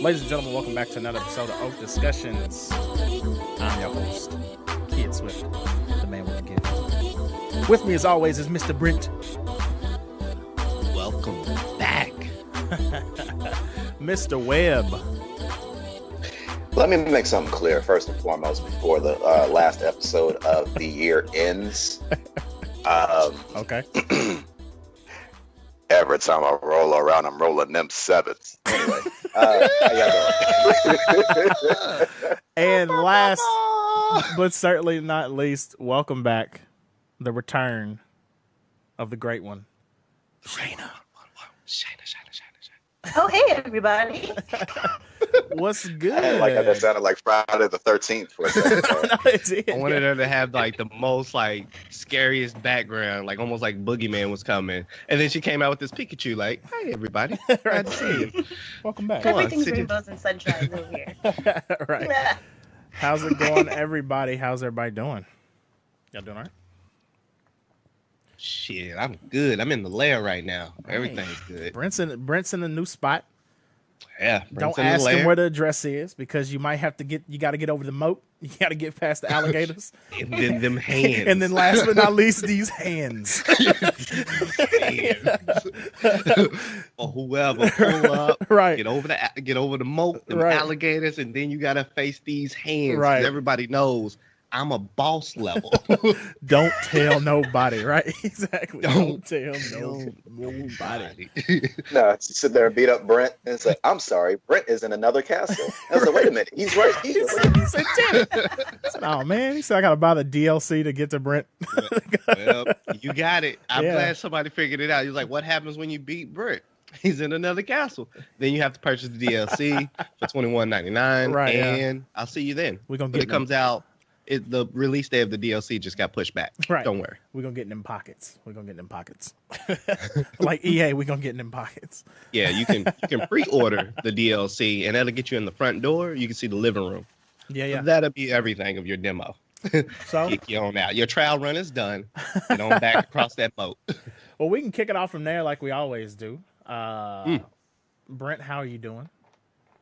Ladies and gentlemen, welcome back to another episode of Oafdiscussions. I'm your host, Kid Swift, the man with the gift. With me, as always, is Mr. Brent. Welcome back. Mr. Webb. Let me make something clear first and foremost before the last episode of the year ends. Okay. Every time I roll around, I'm rolling them sevens. Anyway, how y'all doing? And last, but certainly not least, welcome back. The return of the great one, Shayna. Oh, hey, everybody. What's good? Like that sounded like Friday the 13th for a second. No, it did. I wanted her to have like the most like scariest background, like almost like Boogeyman was coming. And then she came out with this Pikachu, like, "Hi everybody, glad to see you. Welcome back. Come on, Everything's sit rainbows and sunshine over here. Right. How's it going, everybody? How's everybody doing? Y'all doing all right? Shit, I'm good. I'm in the lair right now. Everything's good. Brent's in a new spot. Yeah. Don't ask him where the address is because you might have to you got to get over the moat. You got to get past the alligators. And then them hands. And then last but not least, these hands. Or whoever pull up, Right. get over the moat, them Right. alligators, and then you gotta face these hands. Right. Everybody knows I'm a boss level. Don't tell nobody, right? Exactly. Don't tell nobody. No, she sit there and beat up Brent and say, "I'm sorry, Brent is in another castle." I was like, "Wait a minute, he's right here." He said, "Damn." I said, "Oh man," he said, "I gotta buy the DLC to get to Brent." Well, you got it. I'm Yeah. glad somebody figured it out. He's like, "What happens when you beat Brent?" He's in another castle. Then you have to purchase the DLC for $21.99, Right, yeah. and I'll see you then. We're gonna When get it comes out. The release day of the DLC just got pushed back. Right. Don't worry. We're gonna get in them pockets. Like EA, we're gonna get in them pockets. Yeah, you can pre-order the DLC and that'll get you in the front door. You can see the living room. Yeah. That'll be everything of your demo. So Kick you on out. Your trial run is done. Get on back across that moat. well, we can kick it off from there like we always do. Brent, how are you doing?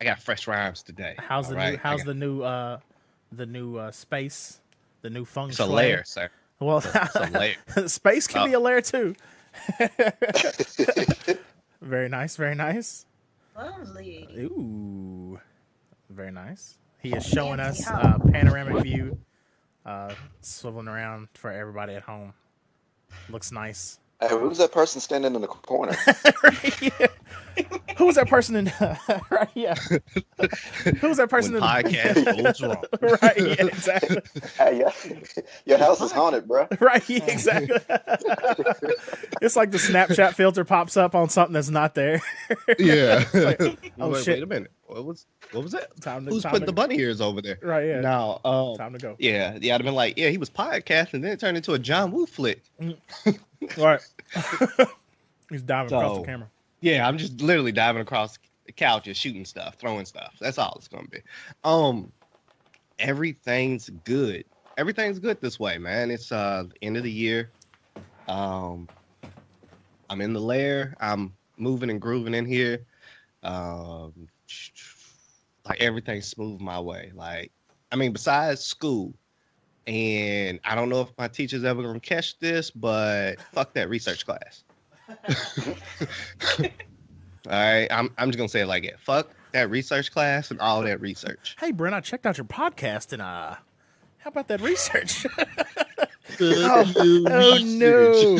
I got fresh rhymes today. How's the All new right? the new space, the new feng It's shui? a lair, sir. Well, It's a lair. space can be a lair too. Very nice, very nice. Lovely. Ooh, very nice. He is showing Fancy us house. panoramic view, swiveling around for everybody at home. Looks nice. Hey, who's that person standing in the corner? Right, yeah. Who's that person in? Right, yeah. Who's that person When in? podcast goes wrong. Right, yeah, exactly. Hey, your house is haunted, bro. Right, yeah, exactly. It's like the Snapchat filter pops up on something that's not there. Yeah. Oh, Wait, shit. Wait a minute. What was that? Time Who's putting to- the bunny ears over there? Right, yeah. No. Time to go. Yeah. I'd have been like, yeah, he was podcasting, then it turned into a John Woo flick. Right. He's diving across the So- camera. Yeah, I'm just literally diving across the couches, shooting stuff, throwing stuff. That's all it's gonna be. Everything's good. Everything's good this way, man. It's the end of the year. I'm in the lair. I'm moving and grooving in here. Like everything's smooth my way. Like, I mean, besides school, and I don't know if my teacher's ever gonna catch this, but fuck that research class. All right, I'm just gonna say it like it. Fuck that research class and all that research. Hey, Brent, I checked out your podcast and how about that research? Oh no.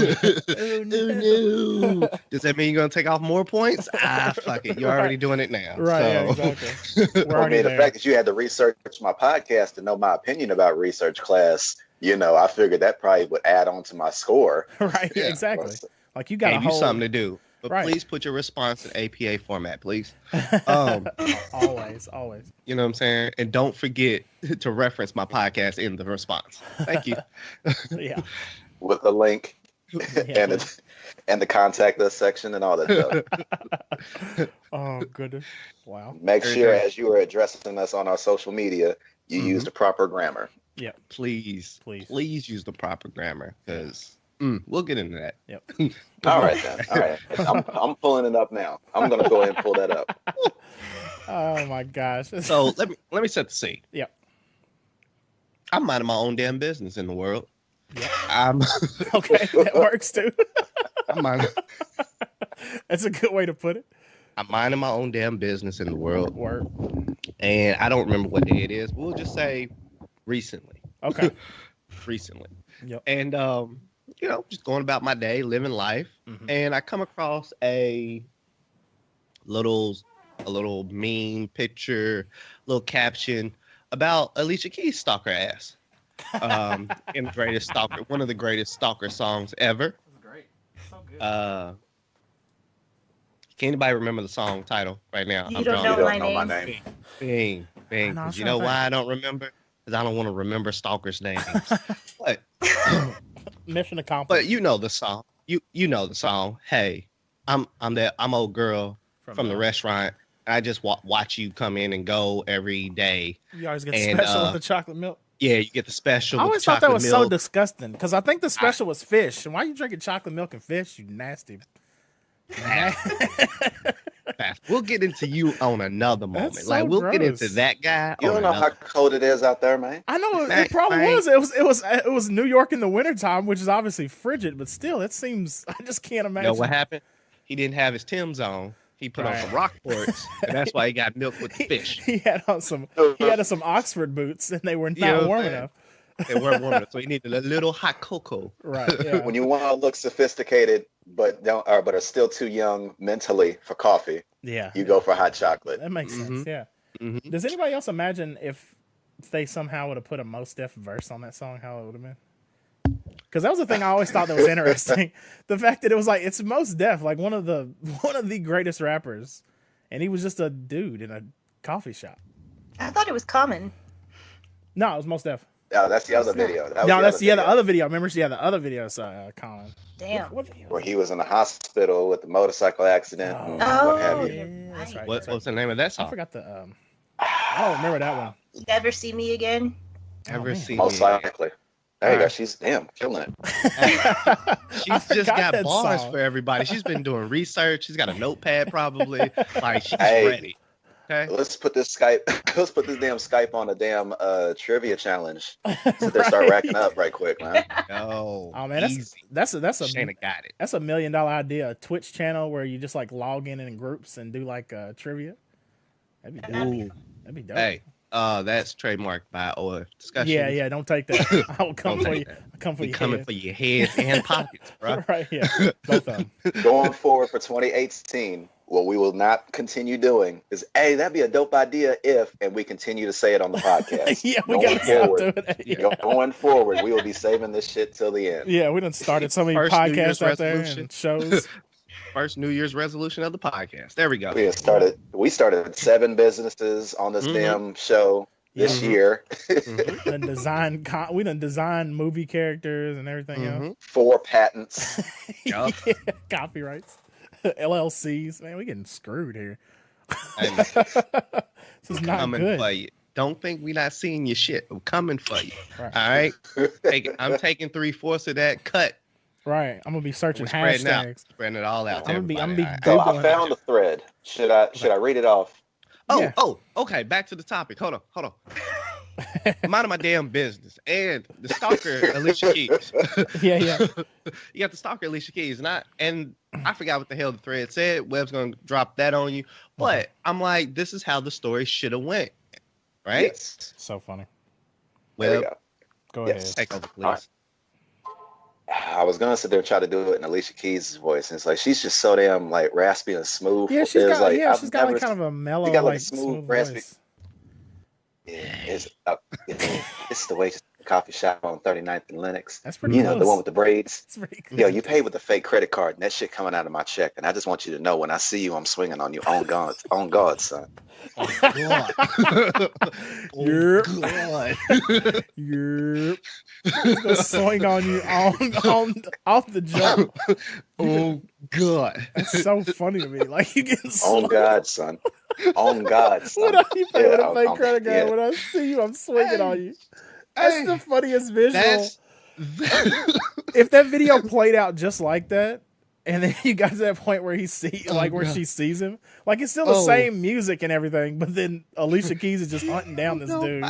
Oh no! Does that mean you're gonna take off more points? Fuck it. You're already doing it now. Right, yeah, So. exactly. We're I already mean, the there. fact that you had to research my podcast to know my opinion about research class, I figured that probably would add on to my score. Right, Yeah. exactly. Like you got Gave a you whole something to do, but Right. please put your response in APA format, please. always. You know what I'm saying? And don't forget to reference my podcast in the response. Thank you. Yeah. With the link Yeah. and the contact us section and all that stuff. Oh goodness. Wow. Make Very sure good. as you are addressing us on our social media, you use the proper grammar. Yep. Please use the proper grammar because we'll get into that. Yep. All right then. All right. I'm pulling it up now. I'm gonna go ahead and pull that up. Oh my gosh. So let me set the scene. Yep. I'm minding my own damn business in the world. Yep. I'm Okay, that works too. I'm minding, That's a good way to put it. I'm minding my own damn business in the world, Word. and I don't remember what day it is. We'll just say recently. Okay. Recently. Yep. And just going about my day, living life, and I come across a little meme picture, little caption about Alicia Keys' stalker ass. In the greatest stalker, one of the greatest stalker songs ever. That's great. So good. Can anybody remember the song title right now? You don't know my name. Bing. I know, 'Cause you know why I don't remember? Because I don't want to remember stalkers' names. But Mission accomplished. But you know the song. You know the song. Hey, I'm old girl from the restaurant. I just watch you come in and go every day. You always get special with the chocolate milk. Yeah, you get the special. I with always the thought that was milk. so disgusting because I think the special was fish. And why are you drinking chocolate milk and fish? You nasty. We'll get into you on another moment. That's Like so we'll get gross. into that guy. You don't know how cold it is out there, man. I know Fact, it probably man. was. It was New York in the wintertime, which is obviously frigid, but still, it seems. I just can't You imagine. know what happened? He didn't have his Timbs on. He put on some Rockports, and that's why he got milk with the fish. He had on some Oxford boots, and they were You know not what warm I'm saying? enough. They weren't warm enough, so he needed a little hot cocoa. Right. Yeah. When you want to look sophisticated, but are still too young mentally for coffee, Yeah. you go for hot chocolate. That makes sense. Mhm. Yeah. Mhm. Does anybody else imagine if they somehow would have put a Mos Def verse on that song, how it would have been? Because that was the thing I always thought that was interesting. The fact that it was like it's Mos Def, like one of the greatest rappers, and he was just a dude in a coffee shop. I thought it was Common. No, it was Mos Def. Yeah, that's the other video. That was No, that's the other other video. Remember, the other video. Colin. Damn. What video? where he was in the hospital with the motorcycle accident and Oh. what have you. Yeah, that's right. What's the name of that I song? forgot the. I don't remember that one. Never See Me Again. Ever man. seen Most it? likely. There you go. Alright. She's killing it. I She's just forgot got that bars song. for everybody. She's been doing research. She's got a notepad probably. Like she's Hey. ready. Okay. Let's put this damn Skype on a damn trivia challenge. So they Right. start racking up right quick, man. No. Oh man, easy. that's a Shayna got it. That's $1 million idea. A Twitch channel where you just like log in groups and do like trivia. That'd be dope. Ooh. That'd be dope. Hey, that's trademarked by Oafdiscussions. Yeah. Don't take that. I will come Don't for take you. that. I'll come for We your coming head. for your head and pockets, bro. Right. Yeah. Both of them. Going forward for 2018, what we will not continue doing is, hey, that'd be a dope idea if, and we continue to say it on the podcast. Yeah, we Going gotta stop forward. doing that. Yeah. Going forward, we will be saving this shit till the end. Yeah, we done started so many First New Year's podcasts out there resolution. and shows. First New Year's resolution of the podcast. There we go. We started 7 businesses on this Mhm. damn show this Mhm. year. Mhm. We done designed movie characters and everything Mhm. 4 patents. else. Yup. Yeah, copyrights, LLCs. Man, we getting screwed here. Hey, This is not coming good. for you. Don't think we not seeing your shit. I'm coming for you. Right. All right. I'm taking 3/4 of that cut. Right. I'm gonna be searching We're spreading out. hashtags. Spreading it all out. to I'm gonna everybody, be all right? So Googling. I found the thread. Should I read it off? Yeah. Okay. Back to the topic. Hold on. I'm out of my damn business. And the stalker, Alicia Keys. Yeah. You got the stalker, Alicia Keys. And I forgot what the hell the thread said. Webb's going to drop that on you. But I'm like, this is how the story should have went. Right? Yes. So funny. There we Webb, go. Go Yes. ahead. take over, please. All right. I was gonna sit there and try to do it in Alicia Keys' voice, and it's like she's just so damn like raspy and smooth. Yeah, It's she's got like, I've she's got like never- kind of a mellow, got, like, like a smooth, smooth raspy- voice. It's the way coffee shop on 39th and Lennox. That's pretty You close. know, the one with the braids. It's pretty Yo, close. you paid with a fake credit card, and that shit coming out of my check. And I just want you to know, when I see you, I'm swinging on you. On God, son. God. Yep. God. Yep. He's gonna swing on you on off the jump. Oh, God. That's so funny to me. Like you getting On swung. God, son. On God, son. When you pay with a Yeah, fake I'm- credit card, yeah. when I see you, I'm swinging Hey. on you. That's Hey, the funniest visual. that's... If that video played out just like that, And then you got to that point where where she sees him. Like it's still the same music and everything, but then Alicia Keys is just hunting down this dude.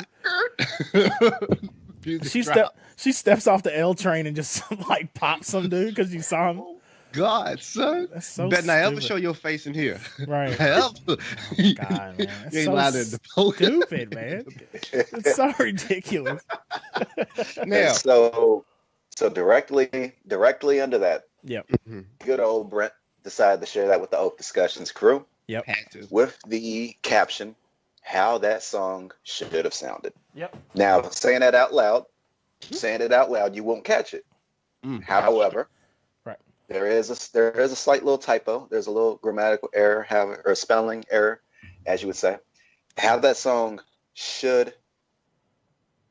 She steps off the L train and just like pops some dude because you saw him. God, son. That's so better not ever stupid. show your face in here. Right. Ever. God, man. That's You ain't so allowed to depose. stupid, man. It's so ridiculous. Now, So directly under that, Yep. good old Brent decided to share that with the Oafdiscussions crew Yep. had to. with the caption, how that song should have sounded. Yep. Now, saying it out loud, you won't catch it. However, Right. there is a slight little typo. There's a little grammatical error, or spelling error, as you would say. How that song should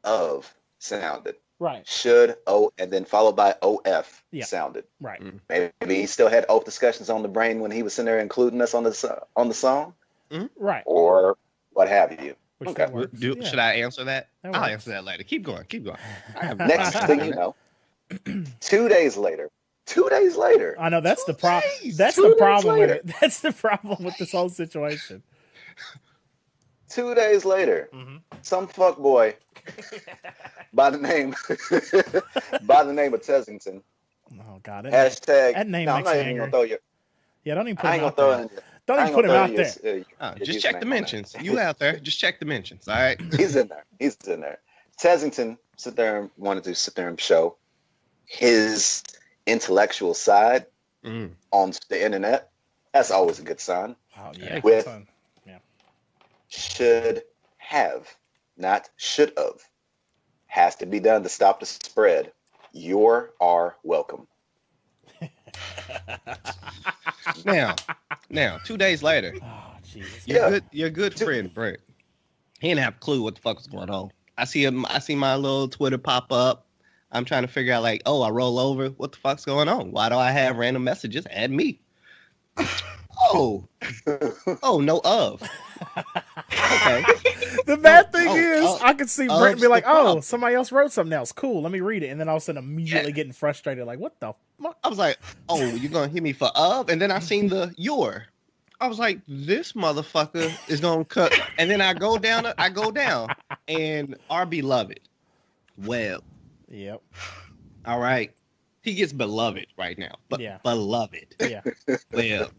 have sounded. Right. Should and then followed by OF Yeah. sounded. Right. Maybe he still had Oafdiscussions on the brain when he was sitting there including us on the song, Right. or what have you. Which Okay. that works. Yeah. Should I answer that? That I'll works. answer that later. Keep going. Next thing you know, 2 days later. I know that's the problem. That's 2 the days problem with later. it. That's the problem with this whole situation. 2 days later, some fuck boy by the name of Tessington. Oh God. Hashtag. that name no, makes I'm me not even angry. gonna throw you. Yeah, don't even put I him ain't out gonna throw there. in. Don't even put him out there. Just check the mentions. You out there. Just check the mentions. All right. He's in there. Tessington wanted to sit there and show his intellectual side on the internet. That's always a good sign. Oh yeah. With- Son. Yeah. Should have, not should have. Has to be done to stop the spread. You are welcome. Now, 2 days later, Oh Jesus. your good friend Brent. He didn't have a clue what the fuck was going on. I see my little Twitter pop up. I'm trying to figure out like, I roll over. What the fuck's going on? Why do I have random messages? Add me. No of. Okay. The bad thing is, oh, I could see oh, Brent be like, the problem. "Oh, somebody else wrote something else. Cool, let me read it." And then all of a sudden, immediately getting frustrated, like, "What the fuck?" I was like, you're gonna hit me for of, and then I seen the your. I was like, this motherfucker is gonna cut, and then I go down, and our beloved, Webb. Yep. All right, he gets beloved right now, but Yeah. beloved, Yeah. Webb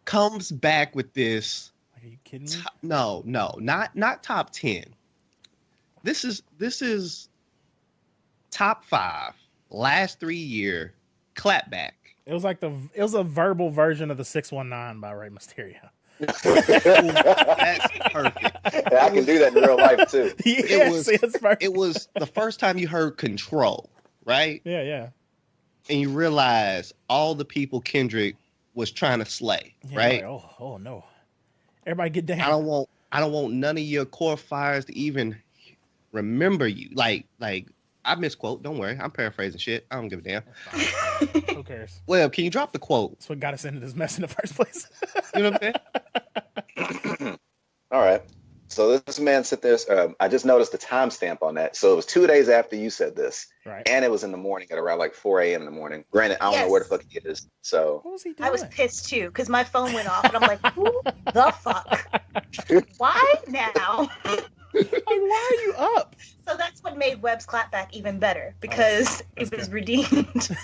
comes back with this. Like, are you kidding me? No, not top 10. This is top 5 last 3 year clapback. It was like it was a verbal version of the 619 by Rey Mysterio. That's perfect. I can do that in real life too. Yes, it's perfect. It was the first time you heard Control, right? Yeah. And you realize all the people Kendrick was trying to slay, Yeah, right? like, oh no. Everybody get down. I don't want none of your core fires to even remember you. Like I misquote. Don't worry, I'm paraphrasing shit. I don't give a damn. Who cares? Well, can you drop the quote? That's what got us into this mess in the first place. You know what I'm saying? All right. So this man sit there. I just noticed the timestamp on that. So it was 2 days after you said this, Right. and it was in the morning at around like 4 a.m. in the morning. Granted, I don't know where the fuck he is. So What was he doing? I was pissed too because my phone went off and I'm like, who the fuck? Why now? Like, why are you up? So that's what made Webb's clapback even better because it was redeemed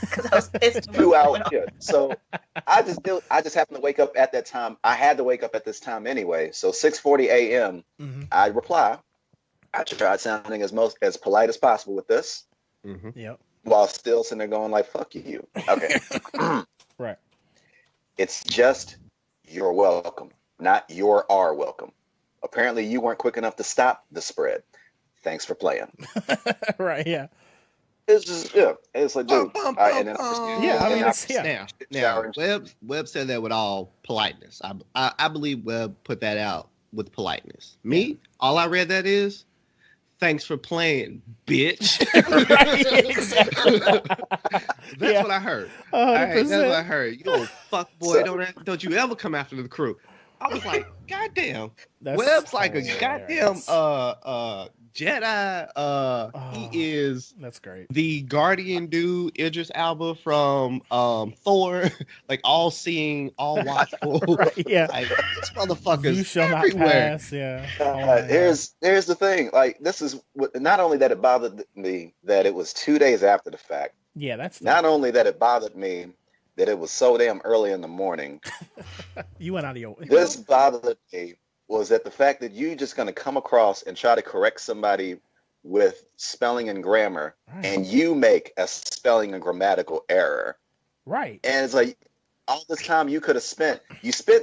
because I was pissed. when 2 my phone hours. went off. Yeah. So I just happened to wake up at that time. I had to wake up at this time anyway. So 6:40 a.m. Mm-hmm. I reply. I tried sounding as polite as possible with this, Yep. while still sitting there going like, "Fuck you." Okay. Right. It's just you're welcome, not your are welcome. Apparently, you weren't quick enough to stop the spread. Thanks for playing. Right. Yeah. It's just It's like, dude. And then Yeah, I mean, it's yeah. Now, Webb said that with all politeness. I believe Webb put that out with politeness. Me, all I read that is, thanks for playing, bitch. Right, exactly. That's what I heard. 100%. All right, that's what I heard. You know, fuck boy, don't you ever come after the crew. I was like, goddamn. That's Webb's like a hilarious. goddamn Jedi. He is That's great. the Guardian dude, Idris Elba from Thor, like all seeing, all watchful. Right, yeah. Like, this motherfucker's You shall not everywhere. pass. Yeah. Oh my God. Here's the thing. Like, this is what, not only that it bothered me that it was 2 days after the fact. Yeah, that's Not only that it bothered me that it was so damn early in the morning. you went out of your way. This bothered me was that the fact that you just going to come across and try to correct somebody with spelling and grammar, Right. and you make a spelling and grammatical error. Right. And it's like, all this time you could have spent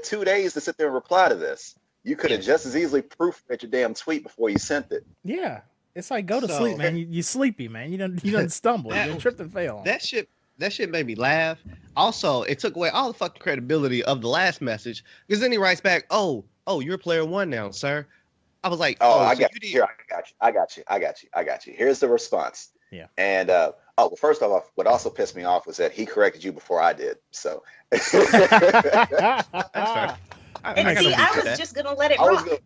2 days to sit there and reply to this. You could have just as easily proofread your damn tweet before you sent it. Yeah. It's like go to So- sleep, man. You sleepy, man. You done stumble. You done tripped and fell. That shit made me laugh. Also, it took away all the fucking credibility of the last message because then he writes back, "Oh, you're player one now, sir." I was like, I so got you you. did- Here, I got you. Here's the response. Yeah. And well, first off, what also pissed me off was that he corrected you before I did. So That's fair. I And got no see, beef I with was that. just gonna let it I was rock.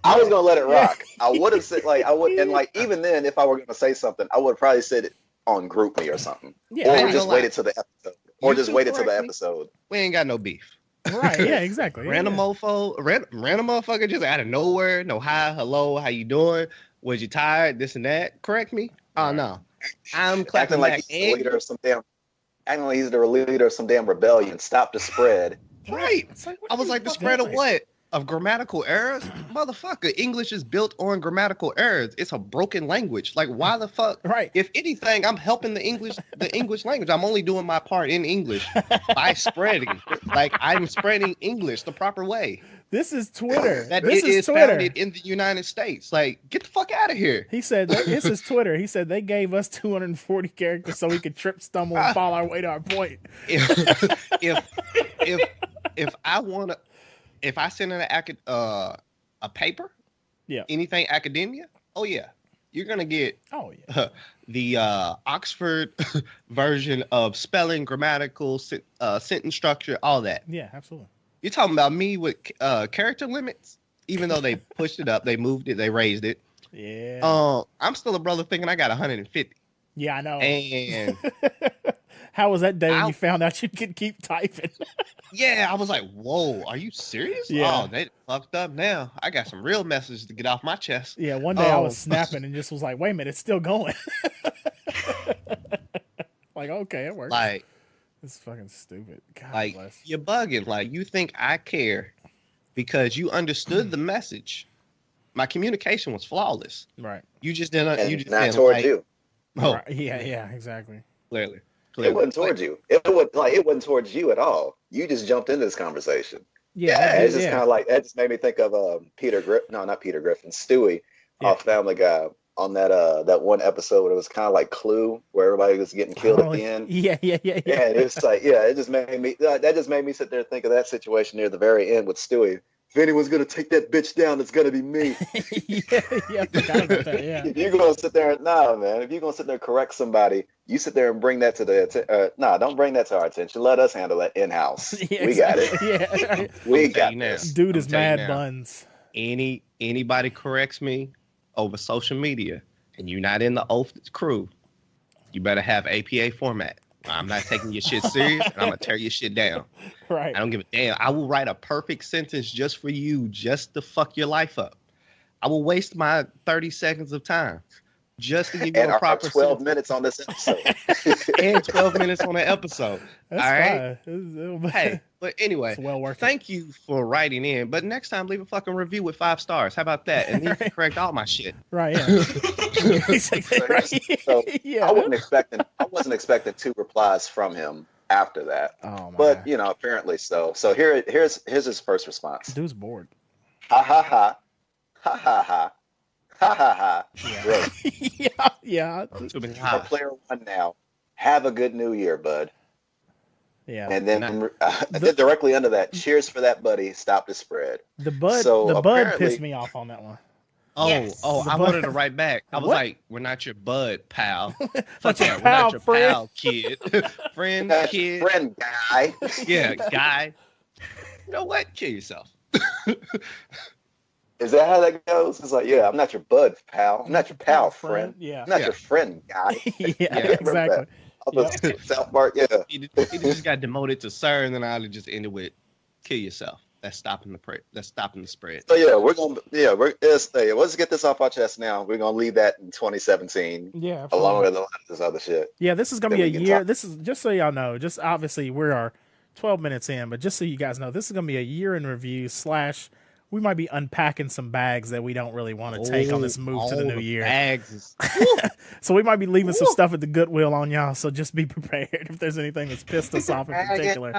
gonna let it rock. I would have said and like even then, if I were gonna say something, I would have probably said it on Group Me or something, Yeah. or ain't just gonna waited till the episode, or You just two waited till the correct me. episode. We ain't got no beef. Right. Yeah. Exactly. Yeah, Random yeah. random motherfucker just out of nowhere. No hi, hello, how you doing? Was you tired? This and that. Correct me. Oh Right. no, I'm Acting clapping like back. he's the leader of some damn. Acting like he's the leader of some damn rebellion. Stop the spread. Right. It's like, what I are was you like, the fucking spread of doing? what? Of grammatical errors? Motherfucker, English is built on grammatical errors. It's a broken language. Like, why the fuck? Right. If anything, I'm helping the English language. I'm only doing my part in English by spreading. Like, I'm spreading English the proper way. This is Twitter. That This it is is Twitter. founded in the United States. Like, get the fuck out of here. He said, this is Twitter. He said they gave us 240 characters so we could trip, stumble, and fall our way to our point. If I want to, if I send in a paper, Yeah. anything academia, oh yeah, you're gonna get Oh, yeah. the Oxford version of spelling, grammatical, sentence structure, all that. Yeah, absolutely. You're talking about me with character limits, even though they pushed it up, they moved it, they raised it. Yeah. I'm still a brother thinking I got 150. Yeah, I know. And How was that day when Ow. you found out you could keep typing? yeah, I was like, whoa, are you serious? Yeah. Oh, they fucked up now. I got some real messages to get off my chest. Yeah, one day I Oh. was snapping and just was like, wait a minute, it's still going. Like, okay, it works. Like, It's fucking stupid. God like bless. you're bugging. Like, you think I care because you understood the message. My communication was flawless. Right. You just didn't. And You just not didn't towards like- you. Oh, Right. Yeah, exactly. clearly. It wasn't towards you. It wasn't towards you at all. You just jumped into this conversation. Yeah, It's just yeah. kind of like that. Just made me think of not Peter Griffin, Stewie Yeah. off Family Guy on that one episode where it was kind of like Clue, where everybody was getting killed Oh, at the end. Yeah. Yeah, and it's like, it just made me sit there and think of that situation near the very end with Stewie. If anyone's gonna take that bitch down, it's gonna be me. yeah, I forgot about that. Yeah. If you're gonna sit there, man. If you're gonna sit there and correct somebody, you sit there and bring that to don't bring that to our attention. Let us handle that in house. Yeah, We got it. exactly. Yeah. We I'm telling got you now. this. Dude I'm is telling mad you now. buns. Anybody corrects me over social media and you're not in the Oath crew, you better have APA format. I'm not taking your shit serious and I'm gonna tear your shit down. Right. I don't give a damn. I will write a perfect sentence just for you, just to fuck your life up. I will waste my 30 seconds of time just to give you And a our proper 12 sentence. minutes on this episode. And 12 minutes on the episode. That's all right. fine. Hey, but anyway, It's well worth it. thank you for writing in. But next time, leave a fucking review with 5 stars. How about that? And then you can correct all my shit. Right, yeah. Exactly, right. So, Yeah. I wasn't expecting 2 replies from him after that. Oh, my But God. apparently so. So here's his first response. Dude's bored. Ha ha ha. Ha ha ha. Ha ha ha. Yeah. Bro, yeah. Too many I'm highs. player 1 now. Have a good new year, bud. Yeah. And then directly under that, cheers for that, buddy. Stop the spread. The bud So, bud apparently- pissed me off on that one. Yes. The I bud- wanted to write back. I was What? like, we're not your bud, pal. Not Fuck your yeah, we're pal, not your friend. pal, kid. Friend, That's kid. friend guy. Yeah, guy. You know what? Kill yourself. Is that how that goes? It's like, yeah, I'm not your bud, pal. I'm not your pal, friend. Yeah. I'm not your friend, guy. Yeah, Remember exactly. that? Yep. South Park, yeah. He just got demoted to sir, and then I'd have just ended with kill yourself. That's stopping the spread. So yeah, let's get this off our chest now. We're gonna leave that in 2017, Yeah, along absolutely. with a lot of this other shit. Yeah, this is gonna Then be a we can year. talk. This is just so y'all know. Just obviously we are 12 minutes in, but just so you guys know, this is gonna be a year in review / we might be unpacking some bags that we don't really want to take on this move to the new year. Bags. So we might be leaving some stuff at the Goodwill on y'all. So just be prepared if there's anything that's pissed us off in particular.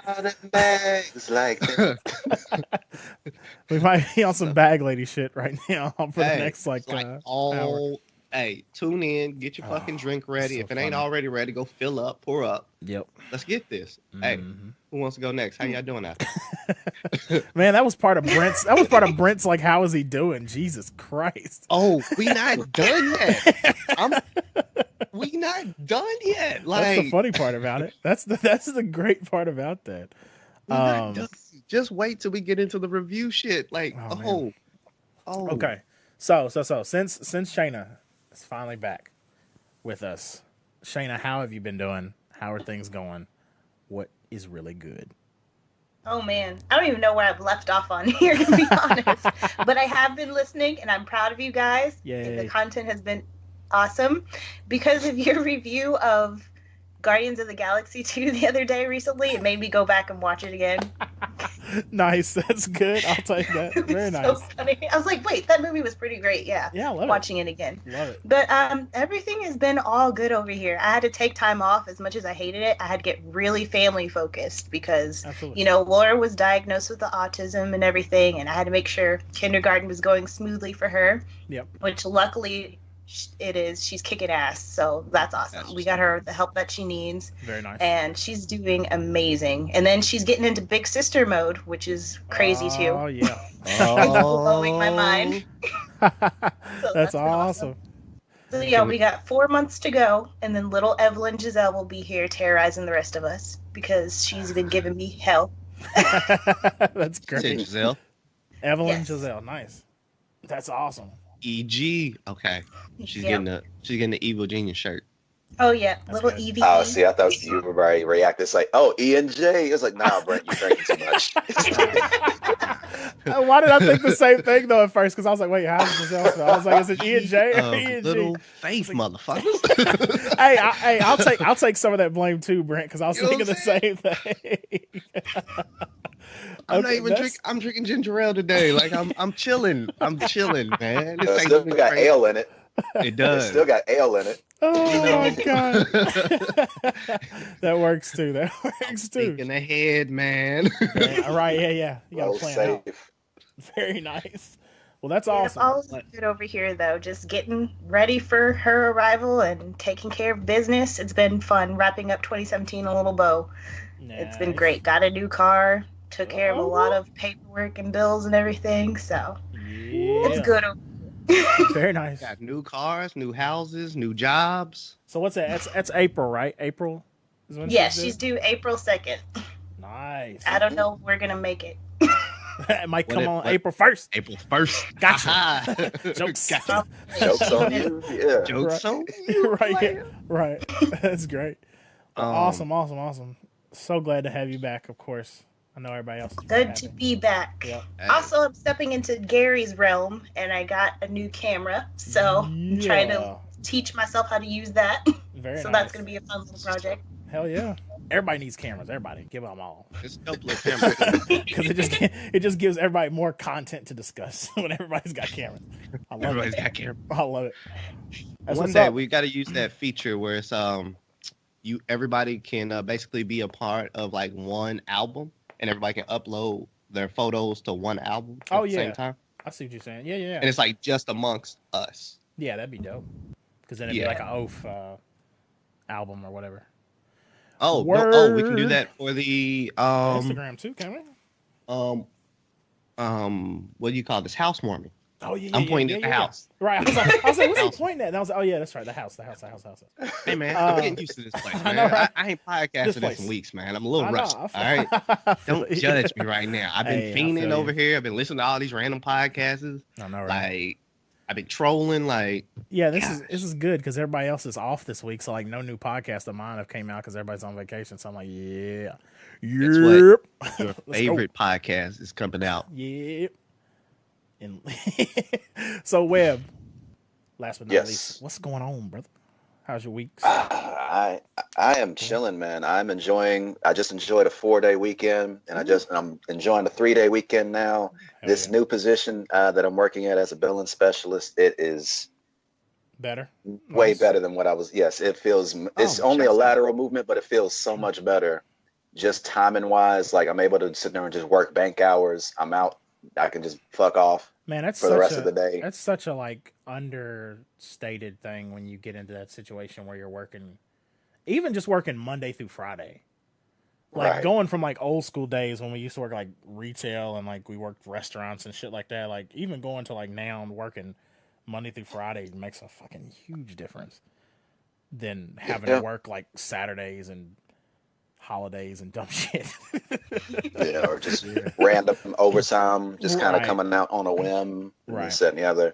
Bags like that. We might be on some bag lady shit right now for the Hey, next it's hour. all. Hey, tune in. Get your fucking drink ready. so If it ain't funny. already ready, go fill up, pour up. Yep. Let's get this. Hey, who wants to go next? How y'all doing out there? Man, that was part of Brent's. That was part of Brent's. Like, how is he doing? Jesus Christ. Oh, we not done yet. We not done yet. Like, That's the funny part about it. That's the great part about that. we not done. Just wait till we get into the review shit. Like, Oh, oh. Okay. So since Shayna is finally back with us, Shayna, how have you been doing? How are things going? What is really good? Oh man, I don't even know where I've left off on here, to be honest. But I have been listening, and I'm proud of you guys. Yay. And the content has been awesome. Because of your review of Guardians of the Galaxy 2 the other day recently, it made me go back and watch it again. Nice. That's good. I'll take that. It was Very so nice. funny. I was like, wait, that movie was pretty great. Yeah. Yeah, I love Watching it again. it. Love it. But everything has been all good over here. I had to take time off as much as I hated it. I had to get really family focused because, Absolutely. you know, Laura was diagnosed with the autism and everything, and I had to make sure kindergarten was going smoothly for her. Yep. Which luckily it is. She's kicking ass, so that's awesome. We got her the help that she needs, Very nice. and she's doing amazing. And then she's getting into big sister mode, which is crazy too. Oh yeah. It's blowing my mind. So That's been awesome. So yeah, we got 4 months to go, and then little Evelyn Giselle will be here terrorizing the rest of us because she's been giving me hell. That's Say great. Giselle. Evelyn Yes. Giselle, nice. That's awesome. EG. Okay. She's Yeah. getting the Evil Genius shirt. Oh yeah, That's little good. Evie. Oh, see, I thought you were already reacting. It's like, oh, E&J. It's like, nah, Brent, you're drinking too much. Why did I think the same thing though at first? Because I was like, wait, how does Giselle spell? I was like, is it E and J or E and G? Little faith, motherfuckers. Hey, I'll take some of that blame too, Brent, because I was You know thinking the what same thing. I'm not Okay, even that's- drinking. I'm drinking ginger ale today. Like I'm chilling. I'm chilling, man. This It thing still been got crazy. ale in it. It It does. still got ale in it. Oh my god, that works too. That works too. Thinking ahead, man. All right, yeah. You gotta Well, plan safe. out. Very nice. Well, that's It's awesome. all good over here though. Just getting ready for her arrival and taking care of business. It's been fun wrapping up 2017 a little bow. It's been Nice. great. Got a new car. Took care of a lot of paperwork and bills and everything. So it's Yeah. good over Very nice. Got new cars, new houses, new jobs. So what's that? That's April, right? April is when Yeah, due? she's due April 2nd. Nice. I don't know if we're going to make it. It might come on what- April 1st. April 1st. Gotcha. Aha. Jokes. Gotcha. Jokes on you. Yeah. Jokes on you. Right, player. right. That's great. Awesome. So glad to have you back, of course. I know everybody else is very Good to happy. be back. Yep. Hey, Also, I'm stepping into Gary's realm, and I got a new camera. So I'm trying to teach myself how to use that. Very So nice. that's going to be a fun little project. Hell yeah. Everybody needs cameras. Everybody. Give them all. it's a dope little camera. Because it just gives everybody more content to discuss when everybody's got cameras. I love Everybody's it. got camera. I love it. That's One what's day up. we got to use that feature where it's everybody can basically be a part of like one album, and everybody can upload their photos to one album at the same time. I see what you're saying. Yeah. And it's like just amongst us. Yeah, that'd be dope. Because then it'd be Yeah. like an Oaf album or whatever. Oh, no, we can do Word. that for the Instagram too, can we? what do you call this? Housewarming. Oh yeah, I'm pointing at the house. Right. I was like, what's he pointing at? And I was like, oh yeah, that's right, the house. Hey man, I'm getting used to this place, man. I know, right? I ain't podcasted in some weeks, man. I'm a little rushed. All right, don't judge me right now. I've been fiending over here. I've been listening to all these random podcasts. I know, right? Like, I've been trolling. Like, yeah, this is good because everybody else is off this week, so like no new podcast of mine have came out because everybody's on vacation. So I'm like, yeah, your favorite podcast is coming out. Yep. And so Webb, last but not least, what's going on, brother? How's your weeks? I am chilling, man. I just enjoyed a 4-day weekend, and I'm enjoying a 3-day weekend now. This new position that I'm working at as a billing specialist, it is better, way better than what I was. Yes, it feels. It's only a lateral movement, but it feels so much better. Just timing wise, like I'm able to sit there and just work bank hours. I'm out. I can just fuck off, man. That's for the rest of the day. That's such a like understated thing when you get into that situation where you're working, even just working Monday through Friday, like going from like old school days when we used to work like retail and like we worked restaurants and shit like that. Like even going to like now and working Monday through Friday makes a fucking huge difference than having to work like Saturdays and holidays and dumb shit. Yeah, or just random overtime, just kind of coming out on a whim, and this, that, and the other.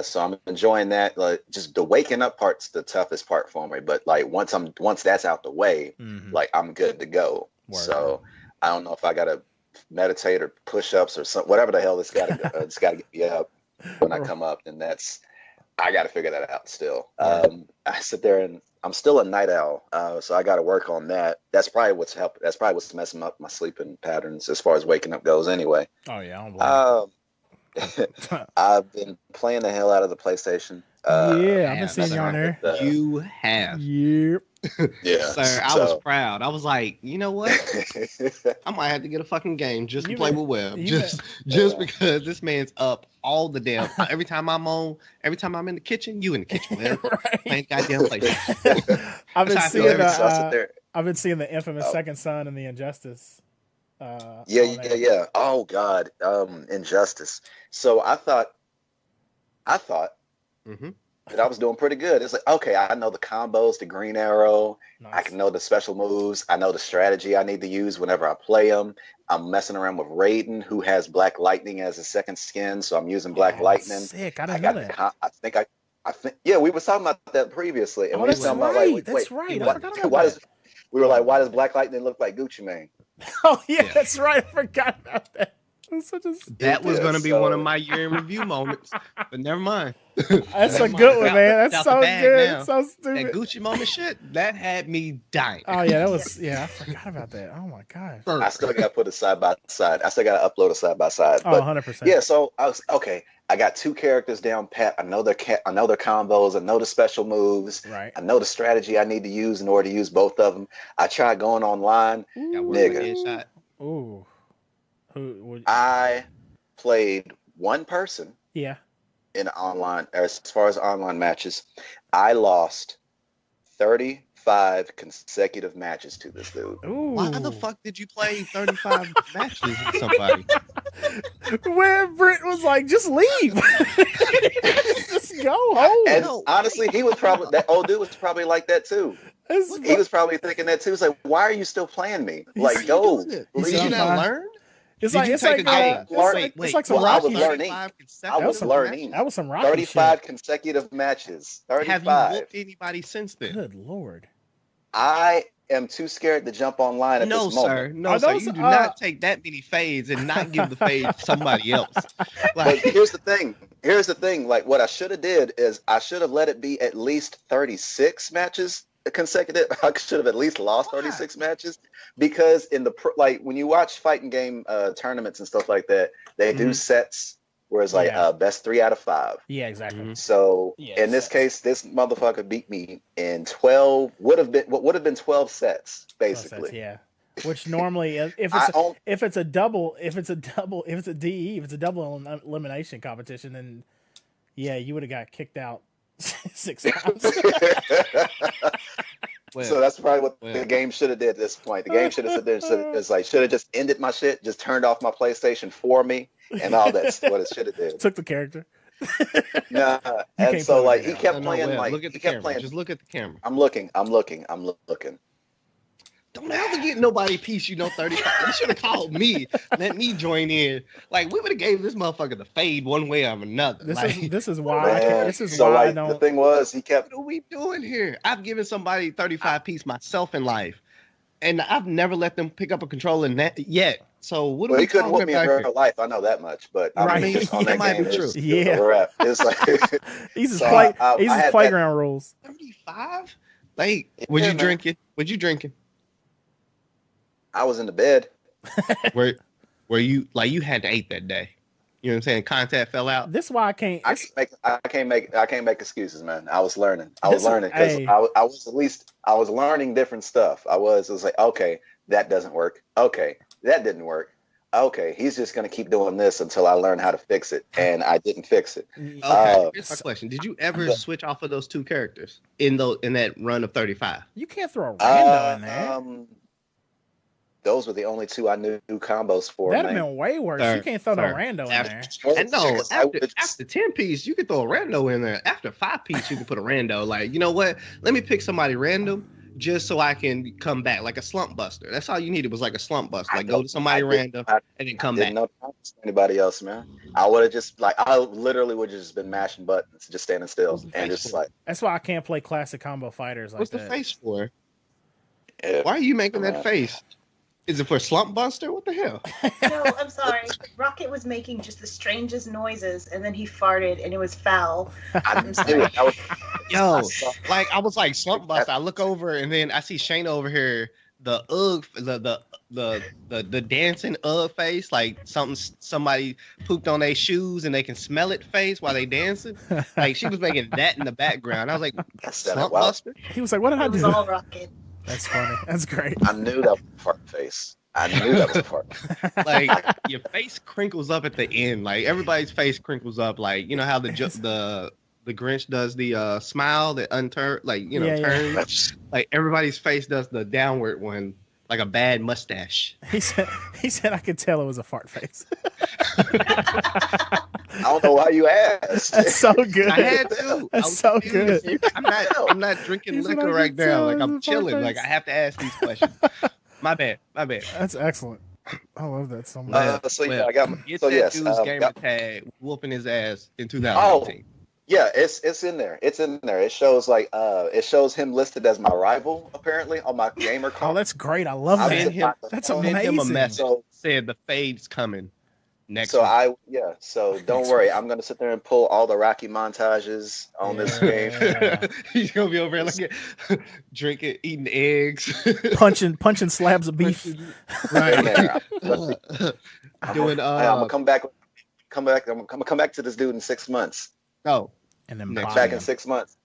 So I'm enjoying that. Like, just the waking up part's the toughest part for me. But like once that's out the way, like I'm good to go. So I don't know if I gotta meditate or push ups or something, whatever the hell it's gotta get me up when I come up. And I gotta figure that out still. I sit there and I'm still a night owl, so I got to work on that. That's probably what's helping. That's probably what's messing up my sleeping patterns as far as waking up goes. Anyway. Oh yeah, I don't I've been playing the hell out of the PlayStation. I've been seeing you on there. You have. Yep. Yeah, sir. I was proud. I was like, you know what? I might have to get a fucking game just to play with Webb, just because this man's up all the damn. Every time I'm in the kitchen, you in the kitchen, man. Playing goddamn PlayStation. I've been seeing the infamous Second Son and the Injustice. Yeah. Oh God, Injustice. So I thought that I was doing pretty good. It's like, okay, I know the combos, the green arrow. Nice. I can know the special moves. I know the strategy I need to use whenever I play them. I'm messing around with Raiden, who has Black Lightning as a second skin, so I'm using Black Lightning. Sick. I didn't know that. I think yeah, we were talking about that previously, and we were talking about why does Black Lightning look like Gucci Mane? Oh yeah, that's right. I forgot about that. That was going to be one of my year in review moments, but never mind. That's a good one, man. That's so good. It's so stupid. That Gucci moment shit, that had me dying. Oh yeah, that was I forgot about that. Oh my god. I still got to put it side by side. I still got to upload it side by side. Oh, 100%. Yeah, so I was okay. I got two characters down pat. I know their combos. I know the special moves. Right. I know the strategy I need to use in order to use both of them. I tried going online. Nigga. Ooh. I played one person. Yeah. In online, as far as online matches, I lost 35 consecutive matches to this dude. Ooh. Why the fuck did you play 35 matches with somebody? Where Britt was like, just leave. Just go home. And honestly, that old dude was probably like that too. He was probably thinking that too. He's like, why are you still playing me? Like, go. Did you not learn? It's like some Rocky. I was learning. That was some Rocky 35 shit. consecutive matches. 35. Have you whooped anybody since then? Good lord. I am too scared to jump online at this moment. No, sir. You do not take that many fades and not give the fade to somebody else. But here's the thing. Like, what I should have did is I should have let it be at least 36 matches consecutive. I should have at least lost 36 matches, because in the when you watch fighting game tournaments and stuff like that, they do sets where it's like best 3 out of 5. Yeah, exactly. So in this case, this motherfucker beat me in 12. What would have been 12 sets basically. 12 sets, yeah. Which normally, if it's a double elimination competition, then you would have got kicked out 6 times. So that's probably what the game should have did at this point. The game should have said should have just ended my shit, just turned off my PlayStation for me, and all that's what it should have did. Took the character. Nah, and so like he kept playing like look at the he kept camera. playing. Just look at the camera. I'm looking. Don't ever get nobody piece, 35. You should have called me. Let me join in. Like, we would have gave this motherfucker the fade one way or another. This is why. I don't. The thing was, he kept. What are we doing here? I've given somebody 35 piece myself in life, and I've never let them pick up a controller yet. So what? Well, he couldn't whoop me in real life. I know that much, but I mean, just on that game, it's like these are playground rules. 35? Like, was you drinking? Was you drinking? I was in the bed. Were you like you had to eat that day? You know what I'm saying? Contact fell out. This is why I can't. I can't make excuses, man. I was learning. Because I was learning different stuff. It was like, okay, that doesn't work. Okay, that didn't work. Okay, he's just gonna keep doing this until I learn how to fix it, and I didn't fix it. Okay, here's my question: did you ever switch off of those two characters in that run of 35? You can't throw a rando in there. Those were the only two I knew combos for. That'd have been way worse. You can't throw no rando in there. And no, after 10 piece, you could throw a rando in there. After 5 piece, you can put a rando. Like, you know what? Let me pick somebody random just so I can come back, like a slump buster. That's all you needed was like a slump buster. Like, go to somebody random and then come back. I didn't know anybody else, man. I would have just I literally would have just been mashing buttons, just standing still, and just like. That's why I can't play classic combo fighters like that. What's the face for? Yeah. Why are you making that face? Is it for slump buster? What the hell? No, I'm sorry. Rocket was making just the strangest noises, and then he farted, and it was foul. I'm sorry. Yo, like I was like slump buster. I look over, and then I see Shayna over here. The the dancing face, like somebody pooped on their shoes, and they can smell it face while they dancing. Like she was making that in the background. I was like, slump buster. He was like, what did I do? It was all Rocket. That's funny. That's great. I knew that was a fart face. I knew that was a fart. Like your face crinkles up at the end. Like everybody's face crinkles up. Like you know how the Grinch does the smile that turns. Turns. Like everybody's face does the downward one, like a bad mustache. He said I could tell it was a fart face. I don't know why you asked. That's so good. I had to. That's so good. I'm not drinking liquor right now. Like I'm chilling. Like I have to ask these questions. My bad. That's excellent. I love that so much. I got dude's gamer tag whooping his ass in 2019. Yeah, it's in there. It's in there. It shows it shows him listed as my rival apparently on my gamer card. Oh, that's great. I love that. That's amazing. Send him a message. Said the fade's coming next week. So don't worry. I'm gonna sit there and pull all the Rocky montages on this game. He's gonna be over here like drinking, eating eggs, punching slabs of beef. Right. I'm gonna come back. I'm gonna come back to this dude in 6 months. Oh, and then back in 6 months.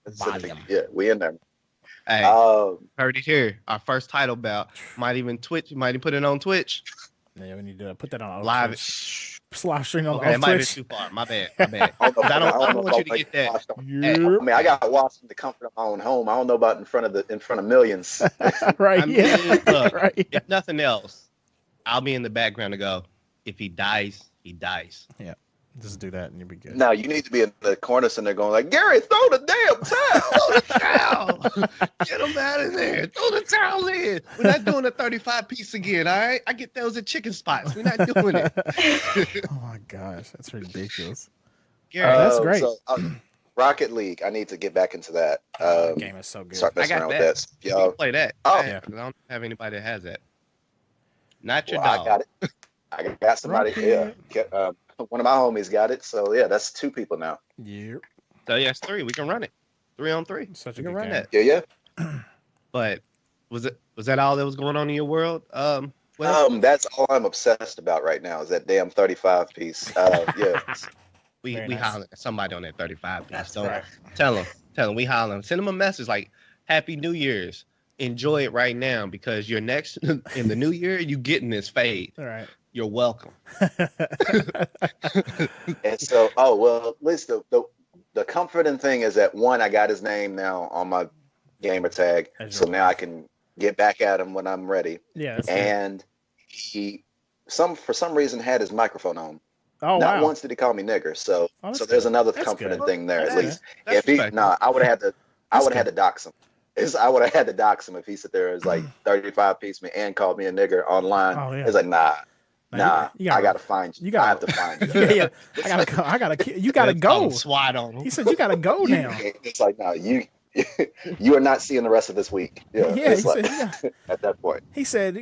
Yeah, we in there. Hey, heard it here. Our first title bout might even Twitch. You might even put it on Twitch. Yeah, we need to put that on live stream on Twitch. It might be too far. My bad. I don't want you to get that. I mean, I got watched in the comfort of my own home. I don't know about in front of millions. Right. Look, if nothing else, I'll be in the background to go. If he dies, he dies. Yeah. Just do that and you'll be good. Now you need to be in the corner sitting there going like, Gary, throw the damn towel. Throw the towel. Get him out of there. Throw the towel in. We're not doing a 35 piece again, all right? I get those at chicken spots. We're not doing it. Oh my gosh, that's ridiculous. Gary, that's great. So, Rocket League, I need to get back into that. The game is so good. Start messing around with that. Y'all play that. Oh, yeah. I don't have anybody that has that. Not your dog. I got it. I got somebody. Yeah. One of my homies got it, so yeah, that's 2 people now. Yeah. So yeah, it's 3. We can run it. 3-on-3. Such we can run that. Yeah. But was that all that was going on in your world? That's all I'm obsessed about right now is that damn 35 piece. Yeah. we hollering at somebody on that 35 piece. So right. Tell them we hollering. Send them a message like Happy New Year's. Enjoy it right now because you're next in the new year. You getting this fade. All right. You're welcome. And so, at least the comforting thing is that one, I got his name now on my gamer tag, That's so your now I can get back at him when I'm ready. Yeah. That's good. And he for some reason had his microphone on. Oh Not wow. once did he call me nigger. So Oh, that's so there's good. another That's comforting good. thing there That's at good. least. That's If he respectable. I would have had to That's had to dox him. I would have had to dox him if he sit there as like 35 piece me and called me a nigger online. Oh yeah. It's like nah. You I gotta find you. I have to find you. Yeah. I gotta. You gotta go. SWAT on him. He said you gotta go now. It's like no, you are not seeing the rest of this week. Yeah. Yeah, It's he like, said, at that point. He said